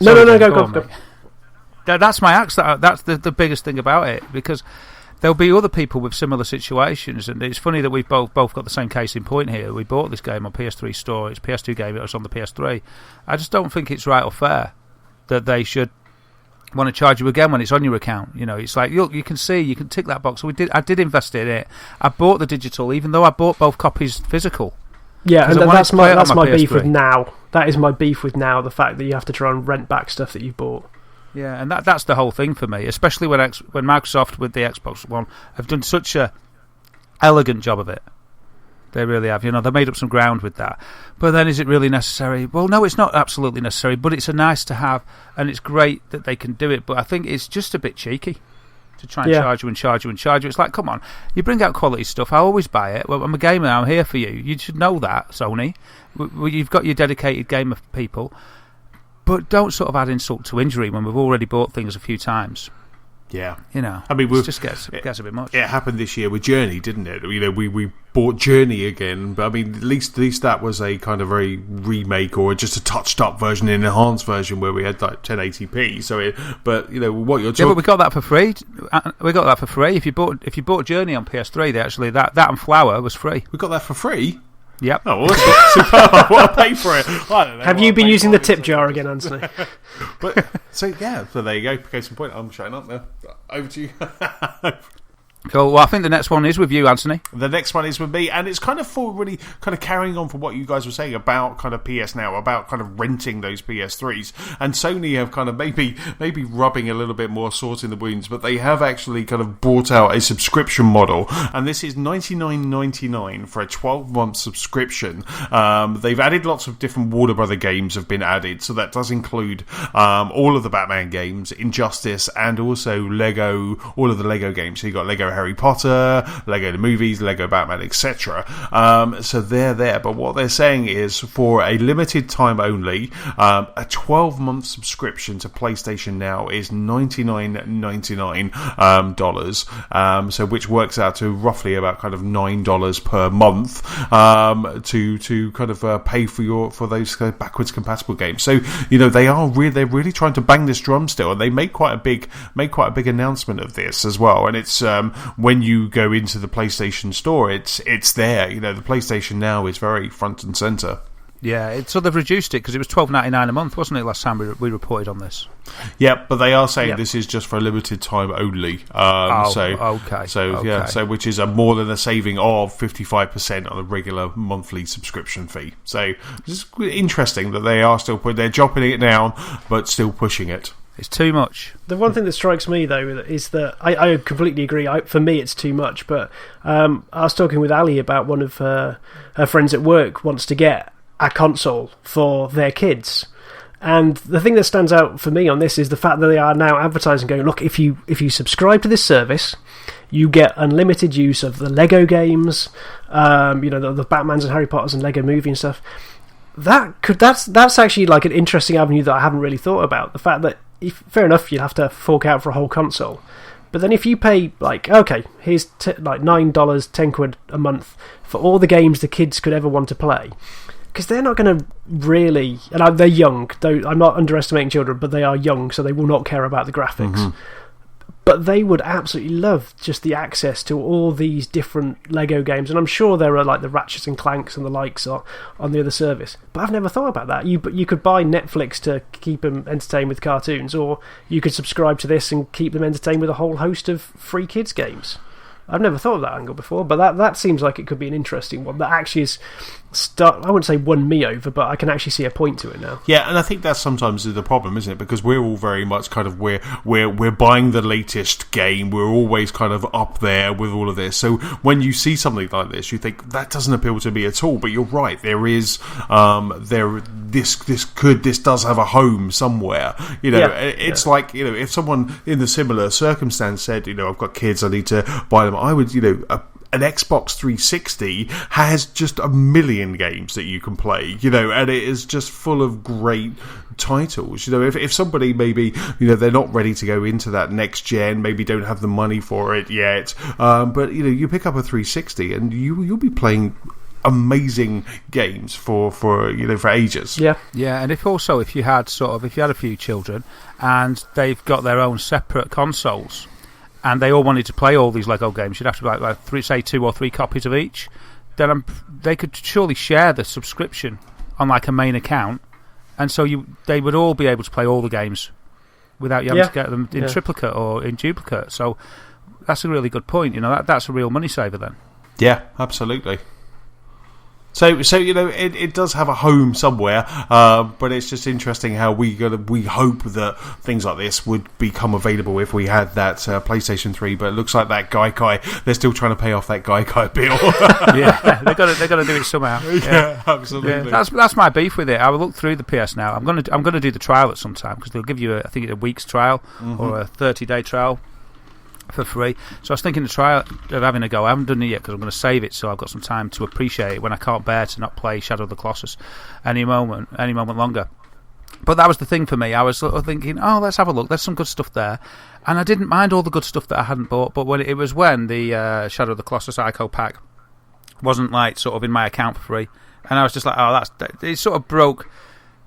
No, go. That's my axe. That's the biggest thing about it, because there'll be other people with similar situations, and it's funny that we've both got the same case in point here. We bought this game on PS3 store, it's a PS2 game, it was on the PS3. I just don't think it's right or fair that they should want to charge you again when it's on your account. It's like, you can tick that box. So I did invest in it. I bought the digital, even though I bought both copies physical. Yeah, and that's my beef with Now. That is my beef with now, the fact that you have to try and rent back stuff that you've bought. Yeah, and that's the whole thing for me, especially when Microsoft with the Xbox One have done such a elegant job of it. They really have. They made up some ground with that. But then is it really necessary? Well, no, it's not absolutely necessary, but it's a nice to have, and it's great that they can do it. But I think it's just a bit cheeky to try and charge you and charge you and charge you. It's like, come on, you bring out quality stuff, I always buy it. Well, I'm a gamer, I'm here for you. You should know that, Sony. You've got your dedicated gamer people. But don't sort of add insult to injury when we've already bought things a few times. Yeah. I mean, it just gets a bit much. It happened this year with Journey, didn't it? We bought Journey again, but I mean, at least that was a kind of a remake or just a touched up version, an enhanced version where we had like 1080p. So, what you're talking. Yeah, but we got that for free. We got that for free. If you bought Journey on PS3, they actually that and Flower was free. We got that for free. Yep. Oh, well, that's superb. What I pay for it. I don't know. Have you been using the tip jar again, Anthony? So there you go. Case in point, I'm shutting up now. Over to you. Cool. Well, I think the next one is with you, Anthony. The next one is with me, and it's kind of really kind of carrying on from what you guys were saying about kind of PS Now, about kind of renting those PS3s, and Sony have kind of maybe rubbing a little bit more salt in the wounds, but they have actually kind of brought out a subscription model, and this is $99.99 for a 12-month subscription. They've added lots of different Warner Brother games have been added, so that does include all of the Batman games, Injustice, and also all of the Lego games. So you got Lego Harry Potter, Lego the movies, Lego Batman, etc. So they're there, but what they're saying is for a limited time only, a 12-month subscription to PlayStation Now is $99.99, so which works out to roughly about kind of $9 per month to kind of pay for those kind of backwards compatible games. So they're really trying to bang this drum still, and they made quite a big announcement of this as well, and it's when you go into the PlayStation Store, it's there. The PlayStation Now is very front and centre. Yeah, so they've reduced it because it was $12.99 a month, wasn't it, last time we reported on this? Yeah, but they are saying this is just for a limited time only. Okay. So which is more than a saving of 55% on a regular monthly subscription fee. So it's interesting that they are still they're dropping it down, but still pushing it. It's too much. The one thing that strikes me, though, is that I completely agree. For me, it's too much. But I was talking with Ali about one of her friends at work wants to get a console for their kids. And the thing that stands out for me on this is the fact that they are now advertising, going, look, if you subscribe to this service, you get unlimited use of the Lego games, the Batmans and Harry Potters and Lego Movie and stuff. That's actually like an interesting avenue that I haven't really thought about. The fact that fair enough, you'd have to fork out for a whole console, but then if you pay here's $9, £10 a month for all the games the kids could ever want to play, because they're not going to really, and they're young. I'm not underestimating children, but they are young, so they will not care about the graphics. Mm-hmm. But they would absolutely love just the access to all these different Lego games, and I'm sure there are like the Ratchets and Clanks and the likes on the other service. But I've never thought about that. You could buy Netflix to keep them entertained with cartoons, or you could subscribe to this and keep them entertained with a whole host of free kids games. I've never thought of that angle before, but that seems like it could be an interesting one that actually is I wouldn't say won me over, but I can actually see a point to it now. Yeah, and I think that's sometimes the problem, isn't it? Because we're all very much kind of we're buying the latest game. We're always kind of up there with all of this. So when you see something like this, you think that doesn't appeal to me at all. But you're right. There is this does have a home somewhere. It's like if someone in the similar circumstance said, I've got kids, I need to buy them. I would an Xbox 360 has just a million games that you can play, and it is just full of great titles. If somebody maybe, they're not ready to go into that next gen, maybe don't have the money for it yet, but you pick up a 360 and you'll be playing amazing games for ages. Yeah, and if you had a few children and they've got their own separate consoles, and they all wanted to play all these Lego games, you'd have to buy say 2 or 3 copies of each. Then they could surely share the subscription on like a main account, and so they would all be able to play all the games without you having to get them in triplicate or in duplicate. So that's a really good point. That's a real money saver then. Yeah, absolutely. So it does have a home somewhere, but it's just interesting how we hope that things like this would become available if we had that PlayStation 3. But it looks like that Gaikai, they're still trying to pay off that Gaikai bill. Yeah, they got to do it somehow. Yeah, absolutely. Yeah, that's my beef with it. I will look through the PS Now. I'm gonna do the trial at some time because they'll give you I think a week's trial or a 30-day trial for free. So I was thinking of having a go. I haven't done it yet because I'm going to save it so I've got some time to appreciate it when I can't bear to not play Shadow of the Colossus any moment longer. But that was the thing for me. I was sort of thinking, let's have a look. There's some good stuff there. And I didn't mind all the good stuff that I hadn't bought, but when the Shadow of the Colossus Ico pack wasn't like sort of in my account for free, and I was just like, it sort of broke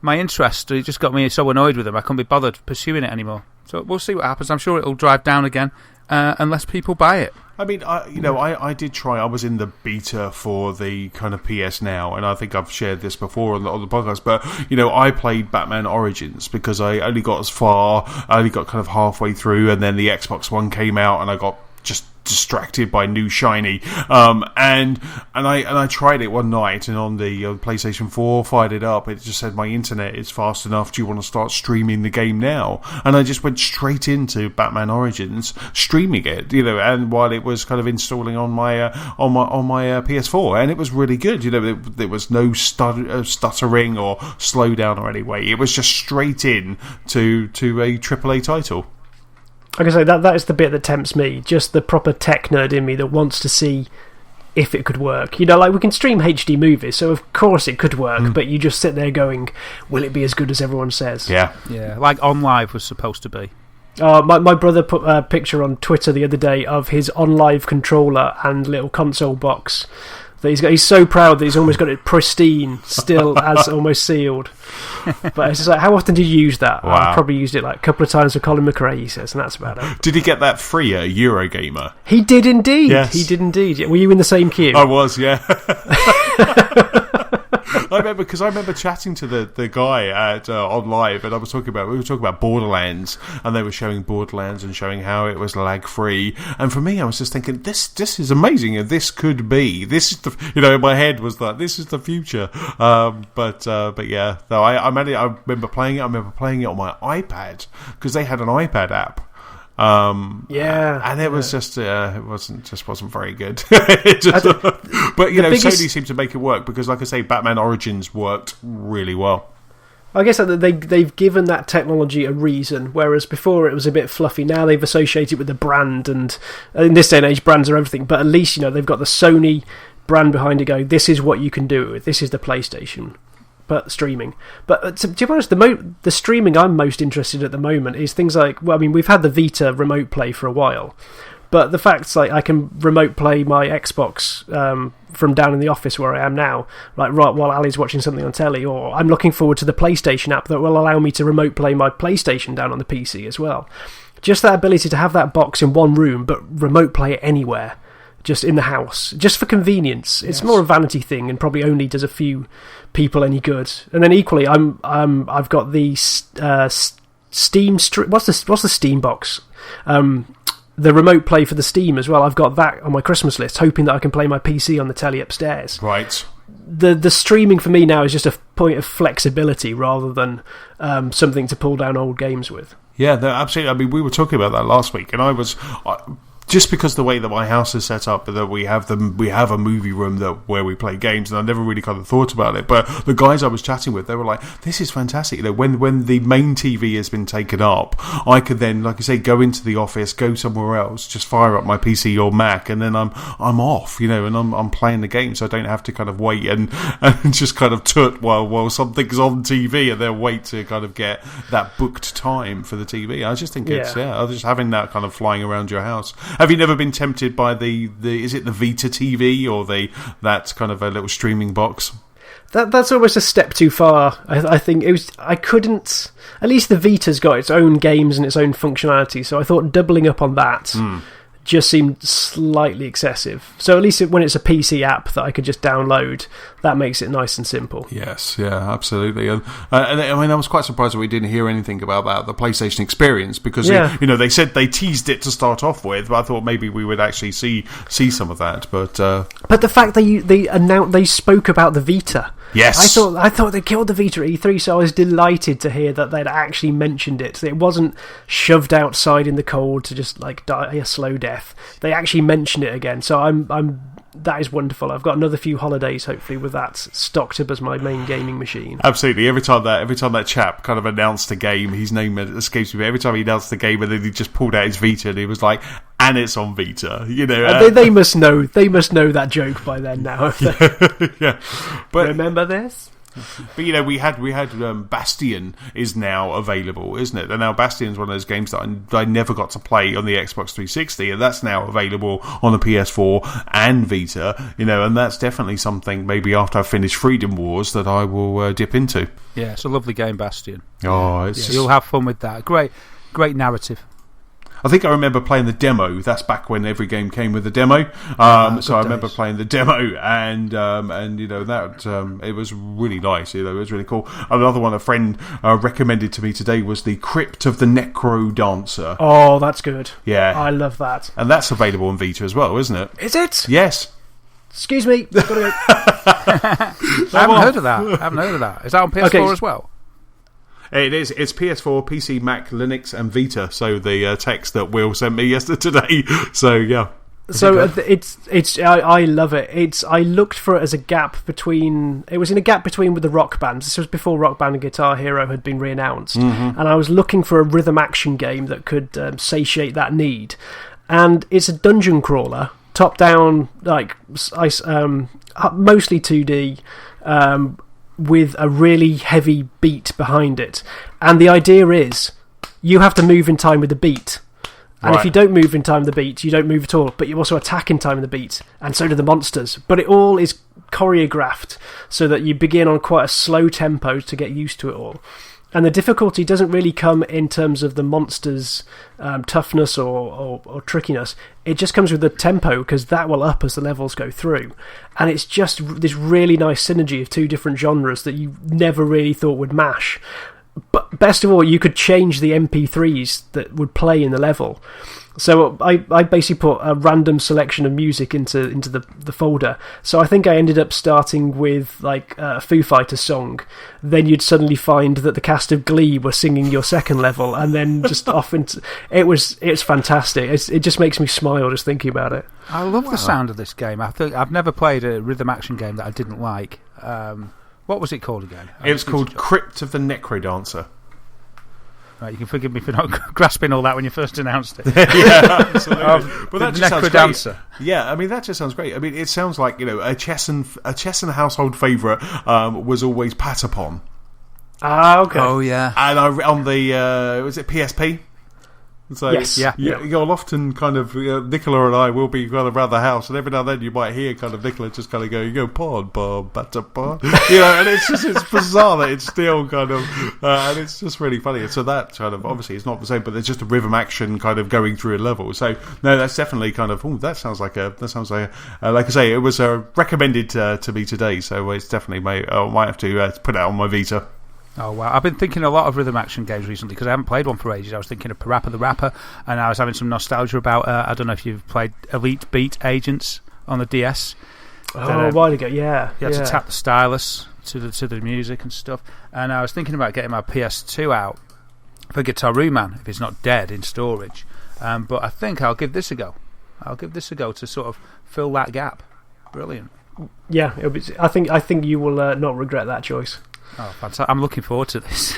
my interest. It just got me so annoyed with them I couldn't be bothered pursuing it anymore. So we'll see what happens. I'm sure it'll drive down again unless people buy it. I mean, I did try. I was in the beta for the kind of PS Now, and I think I've shared this before on the podcast. But I played Batman Origins because I only got kind of halfway through, and then the Xbox One came out, and I got just distracted by new shiny, and I tried it one night, and on the PlayStation 4 fired it up. It just said my internet is fast enough. Do you want to start streaming the game now? And I just went straight into Batman Origins, streaming it, and while it was kind of installing on my PS4, and it was really good. There was no stuttering or slowdown or any way. It was just straight in to a AAA title. Like I say, that is the bit that tempts me. Just the proper tech nerd in me that wants to see if it could work. Like we can stream HD movies, so of course it could work, but you just sit there going, will it be as good as everyone says? Yeah, like OnLive was supposed to be. My brother put a picture on Twitter the other day of his OnLive controller and little console box that he's so proud that he's almost got it pristine, still as almost sealed. But it's just like, how often did you use that? Wow. I probably used it like a couple of times for Colin McRae, he says, and that's about it. Did he get that free at Eurogamer? He did indeed. Yes. He did indeed. Were you in the same queue? I was, yeah. I remember chatting to the guy at on live, and we were talking about Borderlands, and they were showing Borderlands and showing how it was lag free. And for me, I was just thinking, this is amazing. And this could be. This is in my head was like, this is the future. But yeah, though I remember playing it. I remember playing it on my iPad because they had an iPad app. And it was just it wasn't very good. But Sony seemed to make it work because, like I say, Batman Origins worked really well. I guess that they've given that technology a reason, whereas before it was a bit fluffy. Now they've associated with the brand, and in this day and age, brands are everything. But at least they've got the Sony brand behind it. Going, this is what you can do with. This is the PlayStation. But streaming. But to be honest, the streaming I'm most interested in at the moment is things like, we've had the Vita remote play for a while, but the fact's like I can remote play my Xbox from down in the office where I am now, like right while Ali's watching something on telly, or I'm looking forward to the PlayStation app that will allow me to remote play my PlayStation down on the PC as well. Just that ability to have that box in one room, but remote play it anywhere. Just in the house, just for convenience. It's more a vanity thing, and probably only does a few people any good. And then equally, I've got the Steam. What's the Steam box? The remote play for the Steam as well. I've got that on my Christmas list, hoping that I can play my PC on the telly upstairs. Right. The streaming for me now is just a point of flexibility rather than something to pull down old games with. Yeah, no, absolutely. We were talking about that last week, and I was. Just because the way that my house is set up, that we have a movie room where we play games, and I never really kind of thought about it. But the guys I was chatting with, they were like, "This is fantastic." When the main TV has been taken up, I could then, like I say, go into the office, go somewhere else, just fire up my PC or Mac, and then I'm off, and I'm playing the game, so I don't have to kind of wait and just kind of toot while something's on TV, and then wait to kind of get that booked time for the TV. I just think it's just having that kind of flying around your house. Have you never been tempted by the is it the Vita TV or that kind of a little streaming box? That's almost a step too far. I think I couldn't. At least the Vita's got its own games and its own functionality, so I thought doubling up on that just seemed slightly excessive. So at least when it's a PC app that I could just download, that makes it nice and simple. Yes, yeah, absolutely. And I mean, I was quite surprised that we didn't hear anything about that, the PlayStation experience, because they said they teased it to start off with, but I thought maybe we would actually see some of that. But the fact they spoke about the Vita. Yes, I thought they killed the Vita at E3, so I was delighted to hear that they'd actually mentioned it. It wasn't shoved outside in the cold to just like die a slow death. They actually mentioned it again, so that is wonderful. I've got another few holidays, hopefully, with that stocked up as my main gaming machine. Absolutely. Every time that chap kind of announced a game, his name escapes me. But every time he announced the game, and then he just pulled out his Vita, and he was like, "And it's on Vita." They must know. They must know that joke by then now. Yeah. But remember this? But we had Bastion is now available, isn't it? And now Bastion's one of those games that I never got to play on the Xbox 360, and that's now available on the PS4 and Vita. And that's definitely something maybe after I finish Freedom Wars that I will dip into. Yeah, it's a lovely game, Bastion. Oh, you'll have fun with that. Great narrative. I think I remember playing the demo. That's back when every game came with a demo. So I remember playing the demo, and that it was really nice. It was really cool. Another one a friend recommended to me today was the Crypt of the Necro Dancer. Oh, that's good. Yeah, I love that. And that's available on Vita as well, isn't it? Is it? Yes. Excuse me. Gotta go. I haven't heard of that. Is that on PS4 as well? It is. It's PS4, PC, Mac, Linux, and Vita. So the text that Will sent me yesterday. So yeah. So it's I love it. I looked for it as a gap between. It was in a gap between with the Rock Band. This was before Rock Band and Guitar Hero had been re-announced, and I was looking for a rhythm action game that could satiate that need. And it's a dungeon crawler, top down, like mostly 2D. With a really heavy beat behind it, and the idea is you have to move in time with the beat, and if you don't move in time with the beat, you don't move at all, but you also attack in time with the beat, and so do the monsters, but it all is choreographed so that you begin on quite a slow tempo to get used to it all. And the difficulty doesn't really come in terms of the monster's toughness or trickiness. It just comes with the tempo, because that will up as the levels go through. And it's just this really nice synergy of two different genres that you never really thought would mash. But best of all, you could change the MP3s that would play in the level. So I basically put a random selection of music into the folder. So I think I ended up starting with like a Foo Fighters song. Then you'd suddenly find that the cast of Glee were singing your second level, and then just off into it's fantastic. It just makes me smile just thinking about it. I love the sound of this game. I've never played a rhythm action game that I didn't like. What was it called again? It was called Crypt of the Necro Dancer. Right, you can forgive me for not grasping all that when you first announced it. Yeah, absolutely. But that just sounds great. Yeah, I mean that just sounds great. I mean, it sounds like a chess and household favourite was always Patapon. Ah, okay. Oh yeah. And on the was it PSP? So yes. Yeah. You'll often kind of Nicola and I will be kind of around the house, and every now and then you might hear kind of Nicola just kind of go pod, Patapon, and it's bizarre that it's still kind of and it's just really funny. So that kind of obviously it's not the same, but there's just a rhythm action kind of going through a level. So no, that's definitely kind of that sounds like like I say, it was recommended to me today, so it's definitely I might have to put it on my Vita. Oh wow! I've been thinking a lot of rhythm action games recently because I haven't played one for ages. I was thinking of Parappa the Rapper, and I was having some nostalgia about. I don't know if you've played Elite Beat Agents on the DS. A while ago, yeah. You had to tap the stylus to the music and stuff. And I was thinking about getting my PS2 out for Guitar Man if it's not dead in storage. But I think I'll give this a go. To sort of fill that gap. Brilliant. Yeah, I think you will not regret that choice. Oh, fantastic. I'm looking forward to this.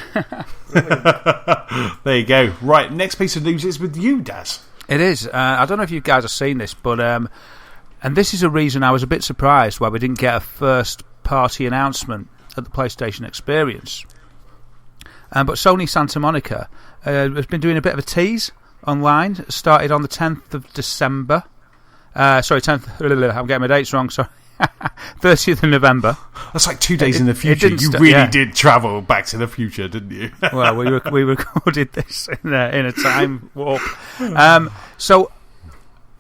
There you go. Right, next piece of news is with you, Daz. It is. I don't know if you guys have seen this, but and this is a reason I was a bit surprised why we didn't get a first-party announcement at the PlayStation Experience. But Sony Santa Monica has been doing a bit of a tease online. It started on the 10th of December. Sorry, 10th. I'm getting my dates wrong, sorry. 30th of November. That's like 2 days in the future. You really did travel back to the future, didn't you? Well, we recorded this in a time warp. So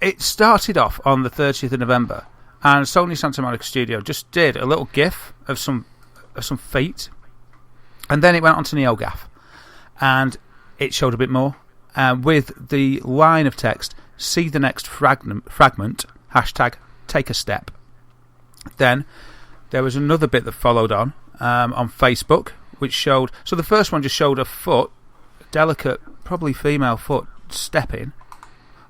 it started off on the 30th of November, and Sony Santa Monica Studio just did a little GIF of some feet, and then it went on to NeoGAF, and it showed a bit more, with the line of text, "See the next fragment, #take a step." Then there was another bit that followed on Facebook, which showed... So the first one just showed a foot, a delicate, probably female foot, stepping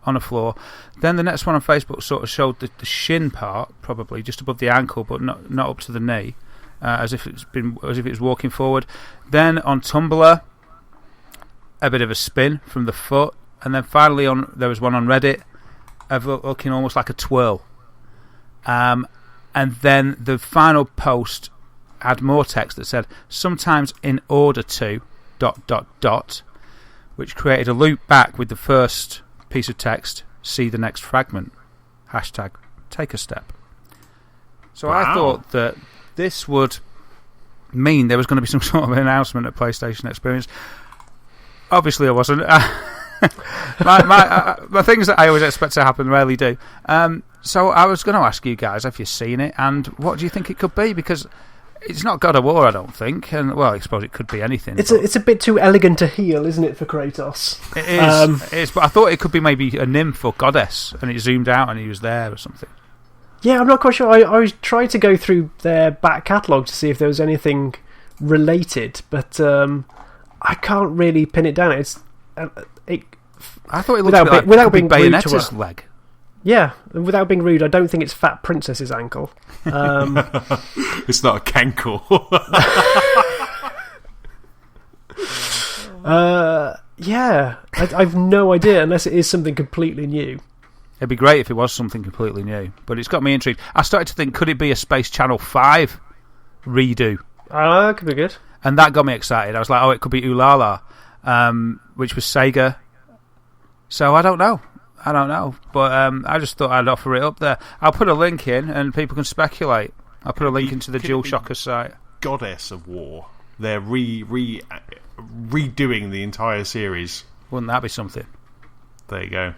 on a floor. Then the next one on Facebook sort of showed the shin part, probably just above the ankle, but not up to the knee, as if it was walking forward. Then on Tumblr, a bit of a spin from the foot, and then finally there was one on Reddit of looking almost like a twirl. And then the final post had more text that said, "Sometimes in order to ... which created a loop back with the first piece of text, "See the next fragment, #take a step." So wow. I thought that this would mean there was going to be some sort of announcement at PlayStation Experience. Obviously I wasn't. My things that I always expect to happen rarely do. So I was going to ask you guys if you've seen it, and what do you think it could be? Because it's not God of War, I don't think, and well, I suppose it could be anything. It's a bit too elegant to heal, isn't it, for Kratos? It is. It is, but I thought it could be maybe a nymph or goddess, and it zoomed out and he was there or something. Yeah, I'm not quite sure. I was trying to go through their back catalogue to see if there was anything related, but I can't really pin it down. I thought it looked without being Bayonetta's leg. Yeah, without being rude, I don't think it's Fat Princess's ankle. It's not a cankle. Yeah, I've no idea unless it is something completely new. It'd be great if it was something completely new, but it's got me intrigued. I started to think, could it be a Space Channel 5 redo? That could be good. And that got me excited. I was like, oh, it could be Ulala, which was Sega. So I don't know. But I just thought I'd offer it up there. I'll put a link in and people can speculate. I'll put a link into the DualShocker site. Goddess of War. They're redoing the entire series. Wouldn't that be something? There you go.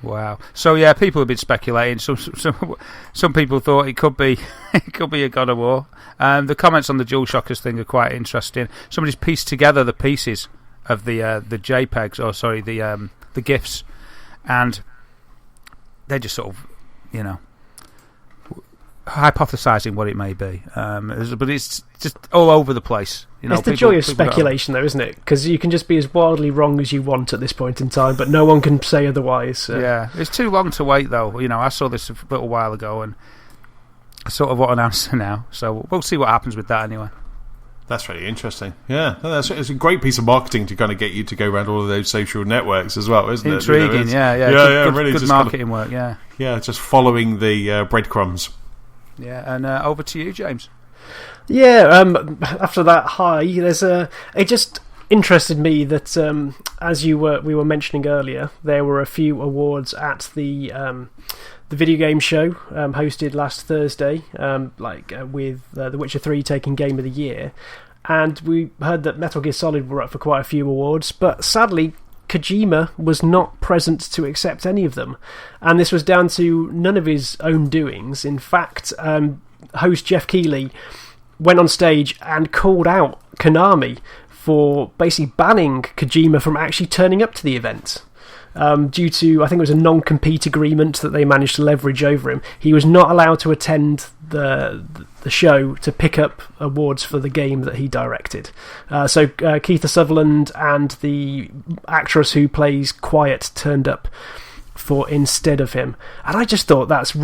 Wow. So yeah, people have been speculating. Some people thought it could be a God of War. The comments on the DualShockers thing are quite interesting. Somebody's pieced together the pieces of the JPEGs, the GIFs, and they're just sort of, hypothesising what it may be. But it's just all over the place. It's the joy of speculation, though, isn't it? Because you can just be as wildly wrong as you want at this point in time, but no one can say otherwise. So. Yeah, it's too long to wait, though. I saw this a little while ago, and I sort of want an answer now. So we'll see what happens with that anyway. That's really interesting. Yeah, it's a great piece of marketing to kind of get you to go around all of those social networks as well, isn't it? Intriguing, yeah. Good marketing work, yeah. Yeah, just following the breadcrumbs. Yeah, and over to you, James. Yeah, after that high, it just interested me that as we were mentioning earlier, there were a few awards at the video game show hosted last Thursday, with The Witcher 3 taking Game of the Year, and we heard that Metal Gear Solid were up for quite a few awards, but sadly Kojima was not present to accept any of them, and this was down to none of his own doings. In fact, host Jeff Keighley went on stage and called out Konami for basically banning Kojima from actually turning up to the event. Due to, I think it was a non-compete agreement that they managed to leverage over him. He was not allowed to attend the show to pick up awards for the game that he directed. So Keith Sutherland and the actress who plays Quiet turned up for instead of him. And I just thought that's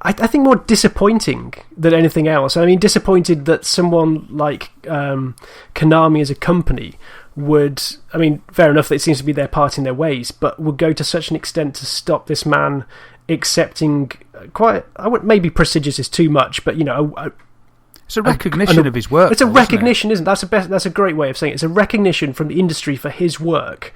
I think more disappointing than anything else. I mean, disappointed that someone like Konami as a company would, I mean, fair enough that it seems to be their part in their ways, but would go to such an extent to stop this man accepting quite, maybe prestigious is too much, but it's a recognition of his work. It's a recognition, isn't it? That's a great way of saying it. It's a recognition from the industry for his work,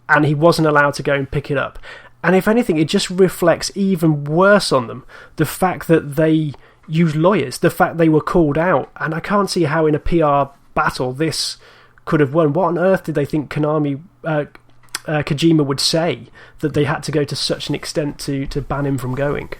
and he wasn't allowed to go and pick it up. And if anything, it just reflects even worse on them. The fact that they used lawyers, the fact they were called out, and I can't see how in a PR battle this could have won. What on earth did they think Konami Kojima would say that they had to go to such an extent to ban him from going.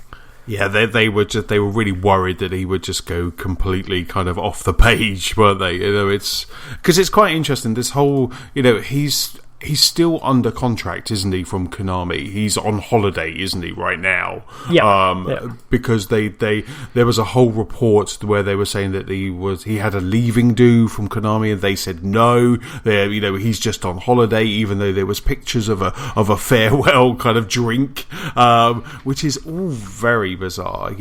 Yeah, they were really worried that he would just go completely kind of off the page, weren't they? It's because it's quite interesting. This whole, he's still under contract, isn't he, from Konami? He's on holiday, isn't he, right now? Yeah. Because there was a whole report where they were saying that he had a leaving due from Konami, and they said no. He's just on holiday, even though there was pictures of a farewell kind of drink, which is all very bizarre.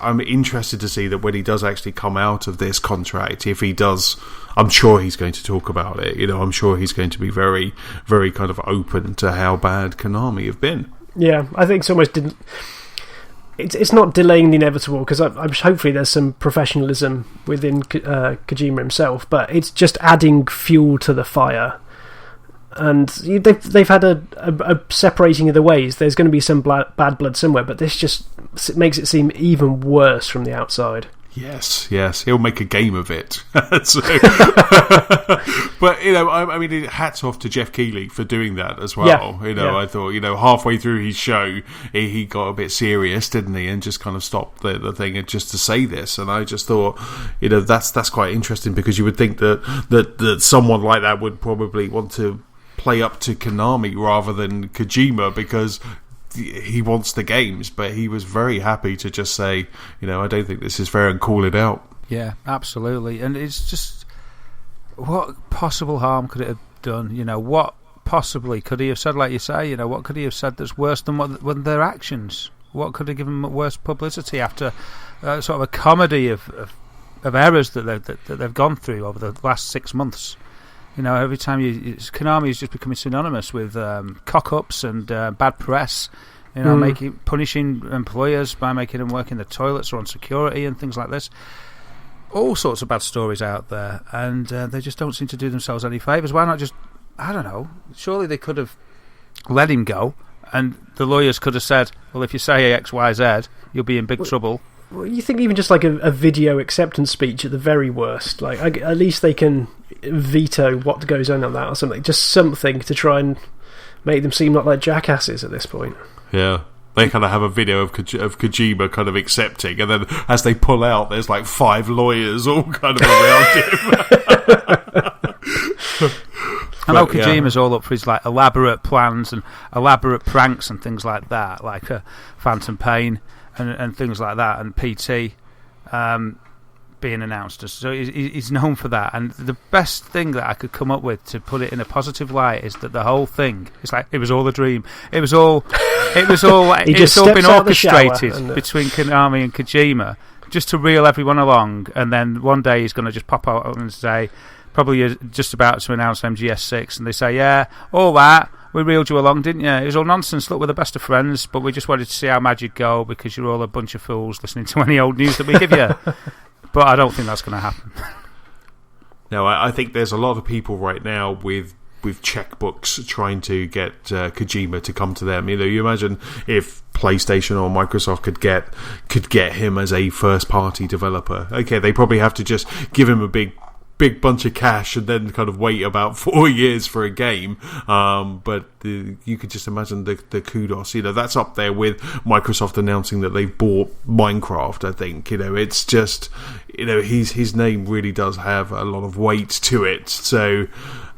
I'm interested to see that when he does actually come out of this contract, if he does. I'm sure he's going to talk about it. I'm sure he's going to be very, very kind of open to how bad Konami have been. Yeah, I think it's almost it's not delaying the inevitable, because I'm hopefully there's some professionalism within Kojima himself, but it's just adding fuel to the fire. And they've had a separating of the ways. There's going to be some bad blood somewhere, but this just makes it seem even worse from the outside. Yes, he'll make a game of it. But I mean, hats off to Jeff Keighley for doing that as well. I thought, halfway through his show, he got a bit serious, didn't he, and just kind of stopped the thing just to say this. And I just thought, that's quite interesting, because you would think that someone like that would probably want to play up to Konami rather than Kojima, because he wants the games, but he was very happy to just say, I don't think this is fair, and call it out. Yeah, absolutely. And it's just, what possible harm could it have done? What possibly could he have said, like you say, what could he have said that's worse than their actions? What could have given them worse publicity after sort of a comedy of errors that they've gone through over the last 6 months? Every time Konami is just becoming synonymous with cock-ups and bad press. Punishing employers by making them work in the toilets or on security and things like this. All sorts of bad stories out there, and they just don't seem to do themselves any favours. Why not just, I don't know, surely they could have let him go, and the lawyers could have said, well, if you say X, Y, Z, you'll be in big trouble. Well, you think even just like a video acceptance speech at the very worst, like at least they can veto what goes on that or something. Just something to try and make them seem like jackasses at this point. Yeah. They kind of have a video of Kojima kind of accepting, and then as they pull out, there's like 5 lawyers all kind of around him. I know Kojima's all up for his elaborate plans and elaborate pranks and things like that, like Phantom Pain and things like that, and PT being announced. So he's known for that. And the best thing that I could come up with to put it in a positive light is that the whole thing, it's like it was all a dream. It was all it's all been orchestrated between Konami and Kojima just to reel everyone along. And then one day he's going to just pop out and say, probably you're just about to announce MGS6, and they say, yeah, all that. We reeled you along, didn't you? It was all nonsense. Look, we're the best of friends, but we just wanted to see how mad you'd go because you're all a bunch of fools listening to any old news that we give you. But I don't think that's going to happen. No, I think there's a lot of people right now with checkbooks trying to get Kojima to come to them. You imagine if PlayStation or Microsoft could get him as a first-party developer. Okay, they probably have to just give him a big bunch of cash and then kind of wait about 4 years for a game, but you could just imagine the kudos. That's up there with Microsoft announcing that they've bought Minecraft. I think it's just his name really does have a lot of weight to it. So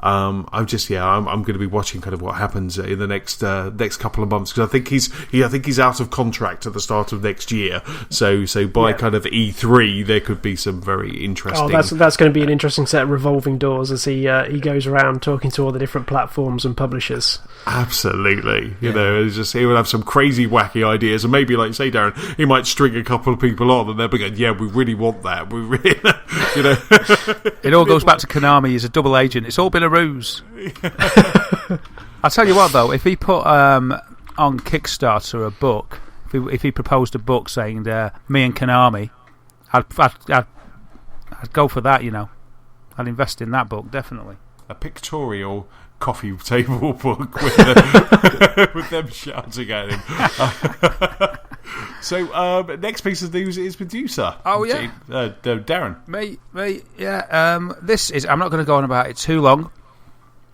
I'm going to be watching kind of what happens in the next couple of months, because I think he's out of contract at the start of next year. So by kind of E3 there could be some very interesting. Oh, that's going to be an interesting set of revolving doors as he goes around talking to all the different platforms and publishers. Absolutely, it's just he will have some crazy wacky ideas, and maybe, like you say, Darren, he might string a couple of people on, and they'll be going, "Yeah, we really want that." We really, It all goes back to Konami. He's a double agent. It's all been a ruse. I'll tell you what, though, if he put on Kickstarter a book, if he proposed a book saying me and Konami, I'd go for that. I'd invest in that book, definitely. A pictorial coffee table book with them shouting at him. So next piece of news is producer. Oh yeah, Darren. Me, yeah. This is. I'm not going to go on about it too long.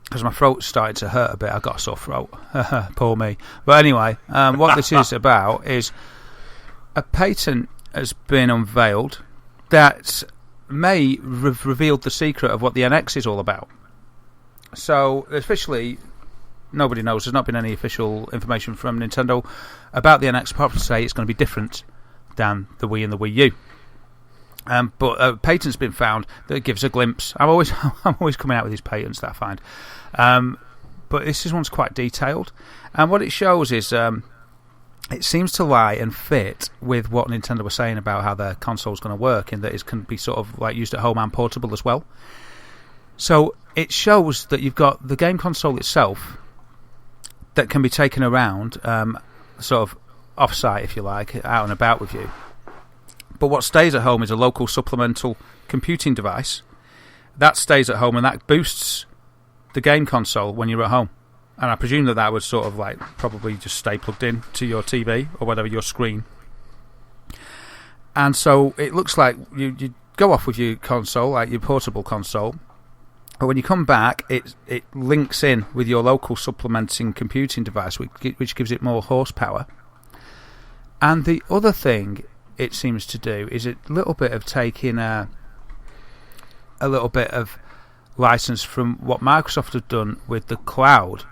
because my throat started to hurt a bit. I got a sore throat. Poor me. But anyway, what this is about is a patent has been unveiled that may have revealed the secret of what the NX is all about. So, officially, nobody knows. There's not been any official information from Nintendo about the NX, apart from to say it's going to be different than the Wii and the Wii U. But a patent's been found that gives a glimpse. I'm always coming out with these patents that I find. But this one's quite detailed. And what it shows is it seems to lie and fit with what Nintendo was saying about how their console's going to work, in that it can be sort of like used at home and portable as well. So it shows that you've got the game console itself that can be taken around, sort of off-site, if you like, out and about with you. But what stays at home is a local supplemental computing device. That stays at home and that boosts the game console when you're at home. And I presume that would sort of like probably just stay plugged in to your TV or whatever, your screen. And so it looks like you go off with your console, like your portable console. But when you come back, it links in with your local supplementing computing device, which gives it more horsepower. And the other thing it seems to do is a little bit of taking a little bit of license from what Microsoft have done with the cloud,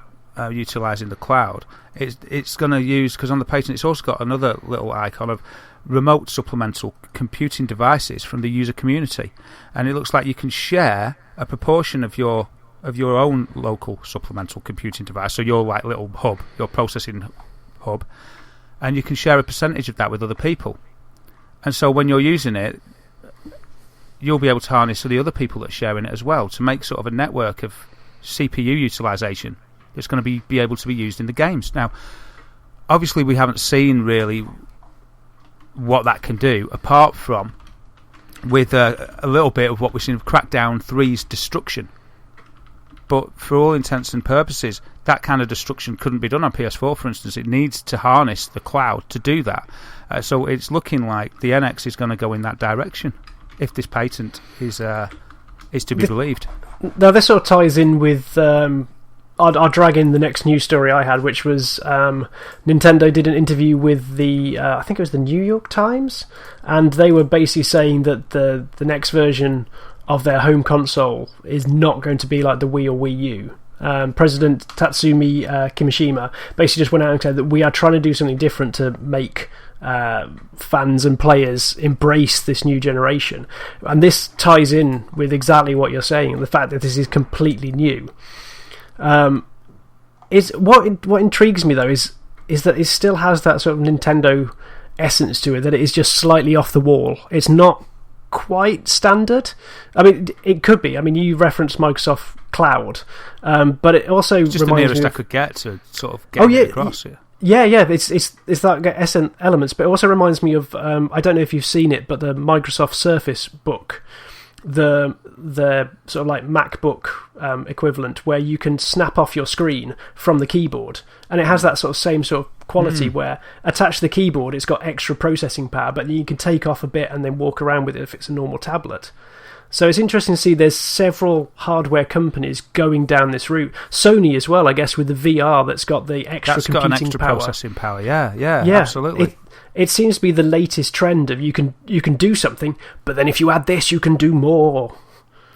utilising the cloud. It's going to use, because on the patent it's also got another little icon of remote supplemental computing devices from the user community, and it looks like you can share a proportion of your own local supplemental computing device, so your like little hub, your processing hub, and you can share a percentage of that with other people. And so when you're using it, you'll be able to harness the other people that are sharing it as well, to make sort of a network of CPU utilisation that's going to be able to be used in the games. Now, obviously we haven't seen really what that can do, apart from with a little bit of what we've seen of Crackdown 3's destruction. But for all intents and purposes, that kind of destruction couldn't be done on PS4, for instance. It needs to harness the cloud to do that. So it's looking like the NX is going to go in that direction, if this patent is to be believed. Now, this sort of ties in with... I'll drag in the next news story I had, which was Nintendo did an interview with the I think it was the New York Times, and they were basically saying that the next version of their home console is not going to be like the Wii or Wii U. President Tatsumi Kimishima basically just went out and said that we are trying to do something different to make fans and players embrace this new generation, and this ties in with exactly what you're saying, the fact that this is completely new. Is what intrigues me though is that it still has that sort of Nintendo essence to it, that it is just slightly off the wall. It's not quite standard. I mean, it could be. I mean, you referenced Microsoft Cloud, but it also it's just reminds the nearest me I could get to sort of get it across here. Yeah, it's that essence elements, but it also reminds me of I don't know if you've seen it, but the Microsoft Surface book, the sort of like MacBook equivalent, where you can snap off your screen from the keyboard, and it has that sort of same sort of quality where attached to the keyboard it's got extra processing power, but you can take off a bit and then walk around with it if it's a normal tablet. So it's interesting to see there's several hardware companies going down this route. Sony as well, I guess, with the VR that's got the extra computing got an extra power. Processing power. Yeah, absolutely. It seems to be the latest trend of you can do something, but then if you add this, you can do more.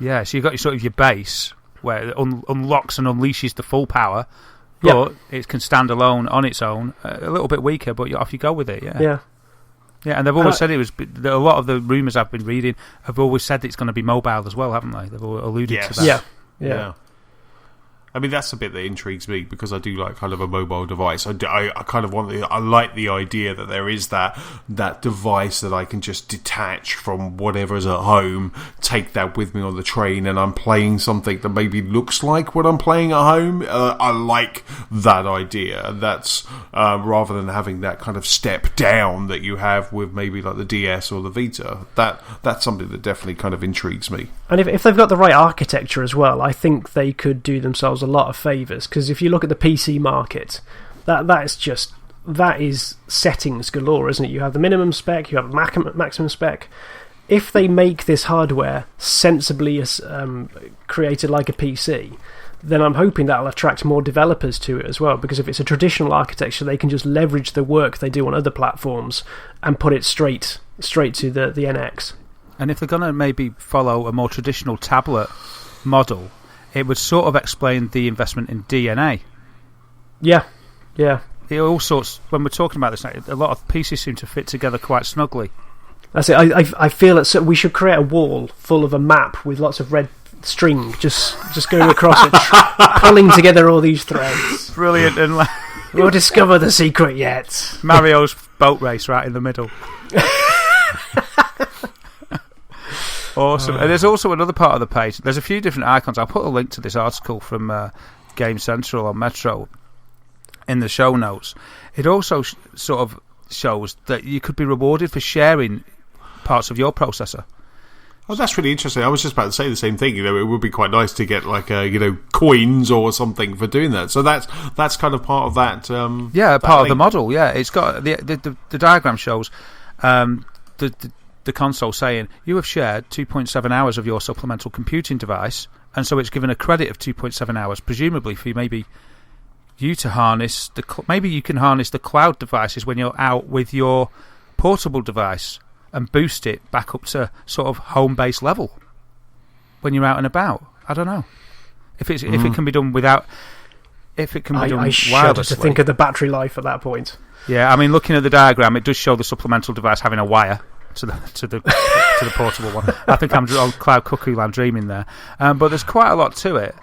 Yeah, so you've got your base where it unlocks and unleashes the full power, but it can stand alone on its own, a little bit weaker, but off you go with it. Yeah, and they've always said it was. A lot of the rumours I've been reading have always said it's going to be mobile as well, haven't they? They've alluded to that. Yeah. I mean, that's the bit that intrigues me, because I do like kind of a mobile device. I kind of I like the idea that there is that device that I can just detach from whatever's at home, take that with me on the train, and I'm playing something that maybe looks like what I'm playing at home. I like that idea. That's rather than having that kind of step down that you have with maybe like the DS or the Vita. That's something that definitely kind of intrigues me. And if they've got the right architecture as well, I think they could do themselves a lot of favours, because if you look at the PC market, that is settings galore, isn't it? You have the minimum spec, you have a maximum spec, if they make this hardware sensibly created like a PC, then I'm hoping that'll attract more developers to it as well, because if it's a traditional architecture, they can just leverage the work they do on other platforms and put it straight to the NX. And if they're going to maybe follow a more traditional tablet model, it would sort of explain the investment in DNA. Yeah. It all sorts, when we're talking about this, a lot of pieces seem to fit together quite snugly. That's it. I feel that we should create a wall full of a map with lots of red string just going across it, pulling together all these threads. Brilliant. And we'll discover the secret yet. Mario's boat race right in the middle. Awesome. And there's also another part of the page. There's a few different icons. I'll put a link to this article from Game Central on Metro in the show notes. It also sort of shows that you could be rewarded for sharing parts of your processor. Oh, that's really interesting. I was just about to say the same thing. It would be quite nice to get coins or something for doing that. So that's kind of part of that. Part of the model. Yeah, it's got the diagram shows the console saying you have shared 2.7 hours of your supplemental computing device, and so it's given a credit of 2.7 hours, presumably for maybe you to harness maybe you can harness the cloud devices when you're out with your portable device and boost it back up to sort of home base level when you're out and about. I don't know if it can be done without. If it can be done wirelessly. I shudder to think of the battery life at that point. Yeah, I mean, looking at the diagram, it does show the supplemental device having a wire to the portable one. I think I'm on Cloud Cuckoo Land dreaming there, but there's quite a lot to it.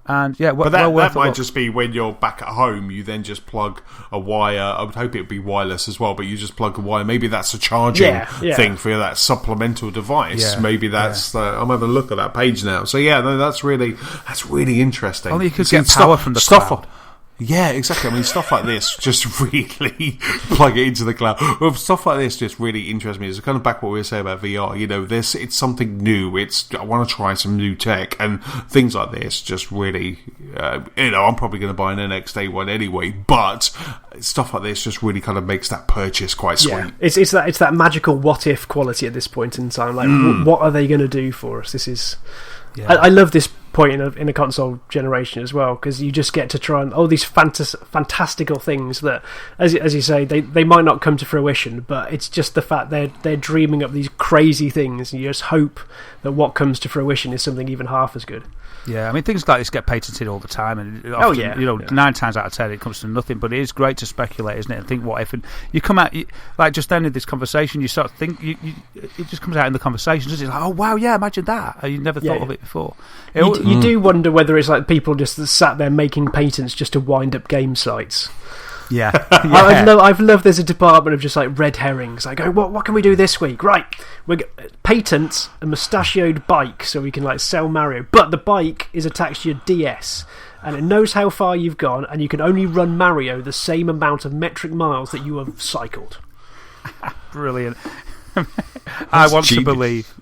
And yeah, but that might just be when you're back at home, you then just plug a wire. I would hope it would be wireless as well, but you just plug a wire. Maybe that's a charging thing for that supplemental device. Maybe that's. I'm having a look at that page now. So that's really interesting. Only you could get power from the cloud. Yeah, exactly. I mean, stuff like this just really plug it into the cloud. Well, stuff like this just really interests me. It's kind of back what we were saying about VR. It's something new. I want to try some new tech, and things like this just really. I'm probably going to buy an NX Day one anyway, but stuff like this just really kind of makes that purchase quite sweet. Yeah. It's that magical what if quality at this point in time. Like, what are they going to do for us? This is. Yeah. I love this point in a console generation as well, because you just get to try and all these fantastical things that, as you say, they might not come to fruition, but it's just the fact they're dreaming up these crazy things, and you just hope that what comes to fruition is something even half as good. Yeah, I mean, things like this get patented all the time, and often, 9 times out of 10 it comes to nothing. But it is great to speculate, isn't it? And think what if, and you come out like just then in this conversation, you sort of think it just comes out in the conversation, doesn't it? It's like, oh wow, yeah, imagine that. You never thought of it before. You do wonder whether it's like people just sat there making patents just to wind up game sites. Yeah. I've loved there's a department of just like red herrings. Like, what can we do this week? Right, we patent a mustachioed bike so we can like sell Mario, but the bike is attached to your DS and it knows how far you've gone, and you can only run Mario the same amount of metric miles that you have cycled. Brilliant. I want to believe.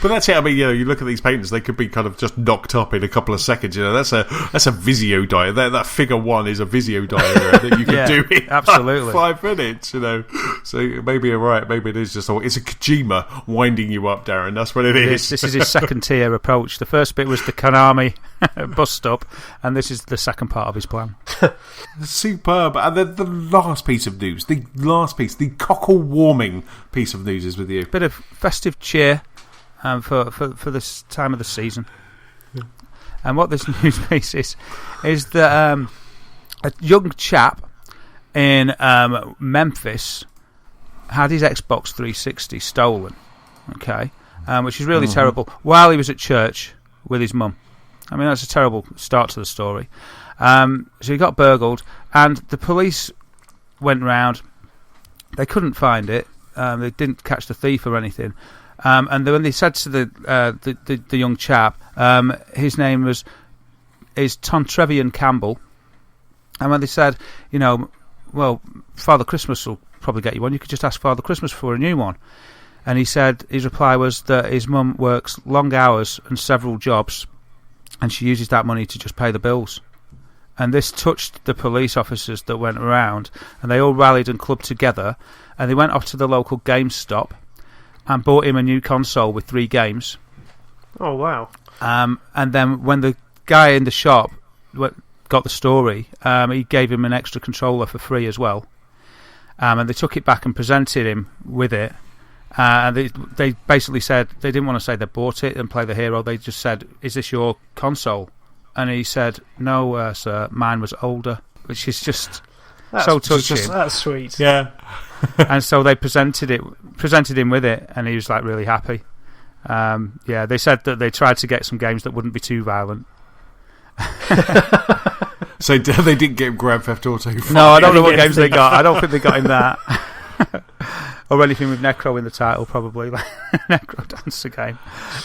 But that's it. I mean, you look at these patents; they could be kind of just knocked up in a couple of seconds. That's a Vizio dial. That figure 1 is a Vizio dial that you can do in absolutely 5 minutes. So maybe you're right. Maybe it is just it's a Kojima winding you up, Darren. That's what it is. This is his second tier approach. The first bit was the Konami bus stop, and this is the second part of his plan. Superb. And then the last piece of news, the cockle-warming piece of news is with you. Bit of festive cheer. For this time of the season. And what this news piece is that a young chap in Memphis had his Xbox 360 stolen, which is really terrible, while he was at church with his mum. I mean, that's a terrible start to the story. So he got burgled, and the police went round. They couldn't find it. They didn't catch the thief or anything. And when they said to the young chap, his name is Tontrevian Campbell, and when they said, well, Father Christmas will probably get you one, you could just ask Father Christmas for a new one. And he said his reply was that his mum works long hours and several jobs, and she uses that money to just pay the bills. And this touched the police officers that went around, and they all rallied and clubbed together, and they went off to the local GameStop. and bought him a new console with 3 games. Oh, wow. And then when the guy in the shop got the story, he gave him an extra controller for free as well. And they took it back and presented him with it. And they basically said they didn't want to say they bought it and play the hero. They just said, "Is this your console?" And he said, "No, sir, mine was older," which is just so touching. That's sweet. Yeah. And so they presented him with it, and he was like really happy. They said that they tried to get some games that wouldn't be too violent. So they didn't get Grand Theft Auto 5. No, I don't know what games they got. I don't think they got him that. Or anything with Necro in the title, probably. Like Necro Dancer game.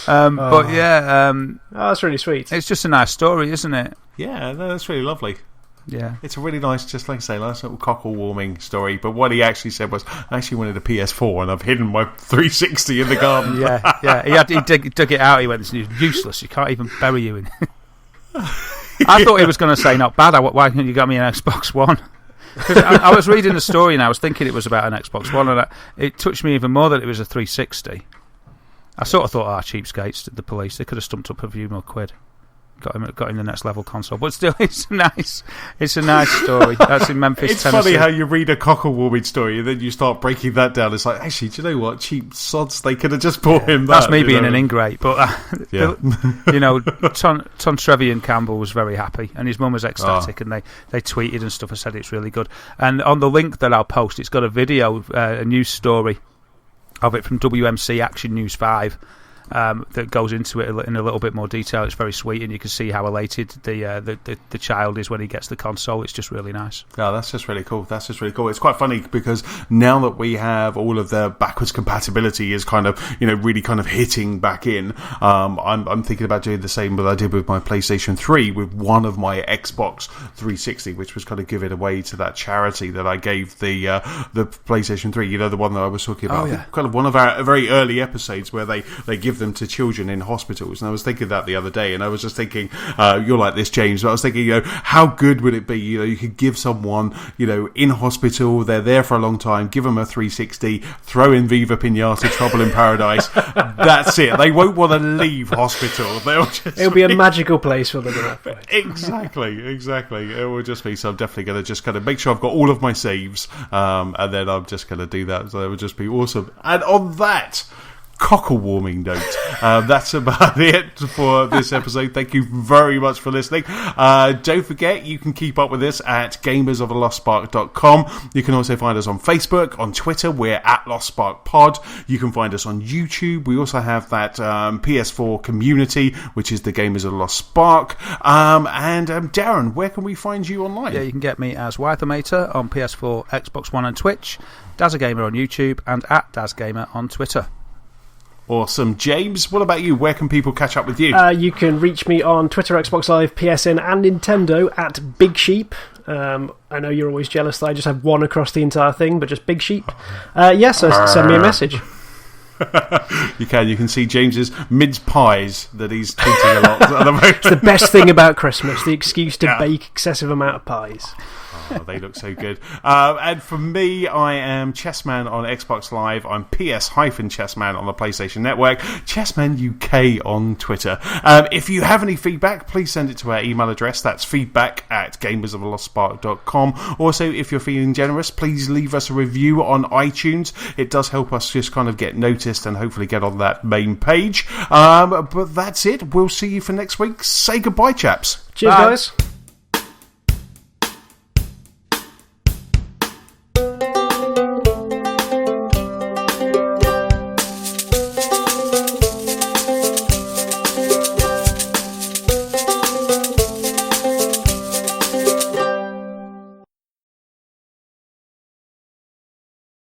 But yeah. That's really sweet. It's just a nice story, isn't it? Yeah, no, that's really lovely. Yeah. It's a really nice, just like I say, nice little cockle-warming story. But what he actually said was, I actually wanted a PS4 and I've hidden my 360 in the garden. Yeah. He dug it out. He went, "It's useless. You can't even bury you in." I thought he was going to say, "Not bad. Why couldn't you get me an Xbox One?" I was reading the story and I was thinking it was about an Xbox One, and it touched me even more that it was a 360. I sort of thought, cheapskates, the police. They could have stumped up a few more quid. Got him the next level console, but still, it's a nice story. That's in Memphis, it's Tennessee. Funny how you read a cockle-warming story and then you start breaking that down. It's like, actually, do you know what? Cheap sods, they could have just bought him that. That's me being an ingrate, but Ton Trevian Campbell was very happy, and his mum was ecstatic, and they tweeted and stuff and said it's really good. And on the link that I'll post, it's got a video, a news story of it from WMC Action News 5. That goes into it in a little bit more detail. It's very sweet, and you can see how elated the child is when he gets the console. It's just really nice. Oh, that's just really cool. It's quite funny because now that we have all of the backwards compatibility is kind of, really kind of hitting back in, I'm thinking about doing the same that I did with my PlayStation 3 with one of my Xbox 360, which was kind of give it away to that charity that I gave the PlayStation 3, the one that I was talking about. Oh, yeah. Kind of one of our very early episodes where they give them to children in hospitals, and I was thinking that the other day, and I was just thinking, you're like this, James, but I was thinking, how good would it be, you could give someone, in hospital, they're there for a long time, give them a 360, throw in Viva Pinata, Trouble in Paradise, that's it, they won't want to leave hospital, it'll be a magical place for them at that point. Exactly, it will just be, so I'm definitely going to just kind of make sure I've got all of my saves, and then I'm just going to do that, so it would just be awesome. And on that cockle-warming note, that's about it for this episode. Thank you very much for listening. Don't forget, you can keep up with us at gamersoftheLostSpark.com. You can also find us on Facebook, on Twitter, we're at LostSparkPod. You can find us on YouTube. We also have that PS4 community, which is the Gamers of the Lost Spark. And Darren, where can we find you online? Yeah, you can get me as Wythermator on PS4, Xbox One and Twitch, Dazgamer on YouTube, and at Dazgamer on Twitter. Awesome. James, what about you? Where can people catch up with you? You can reach me on Twitter, Xbox Live, PSN and Nintendo at Big Sheep. I know you're always jealous that I just have one across the entire thing, but just Big Sheep. So send me a message. You can see James's mince pies that he's tweeting a lot at the moment. It's the best thing about Christmas, the excuse to bake excessive amount of pies. Oh, they look so good. And for me, I am Chessman on Xbox Live. I'm PS-Chessman on the PlayStation Network. Chessman UK on Twitter. If you have any feedback, please send it to our email address. That's feedback@gamersoftheLostSpark.com. Also, if you're feeling generous, please leave us a review on iTunes. It does help us just kind of get noticed and hopefully get on that main page. But that's it. We'll see you for next week. Say goodbye, chaps. Cheers, guys.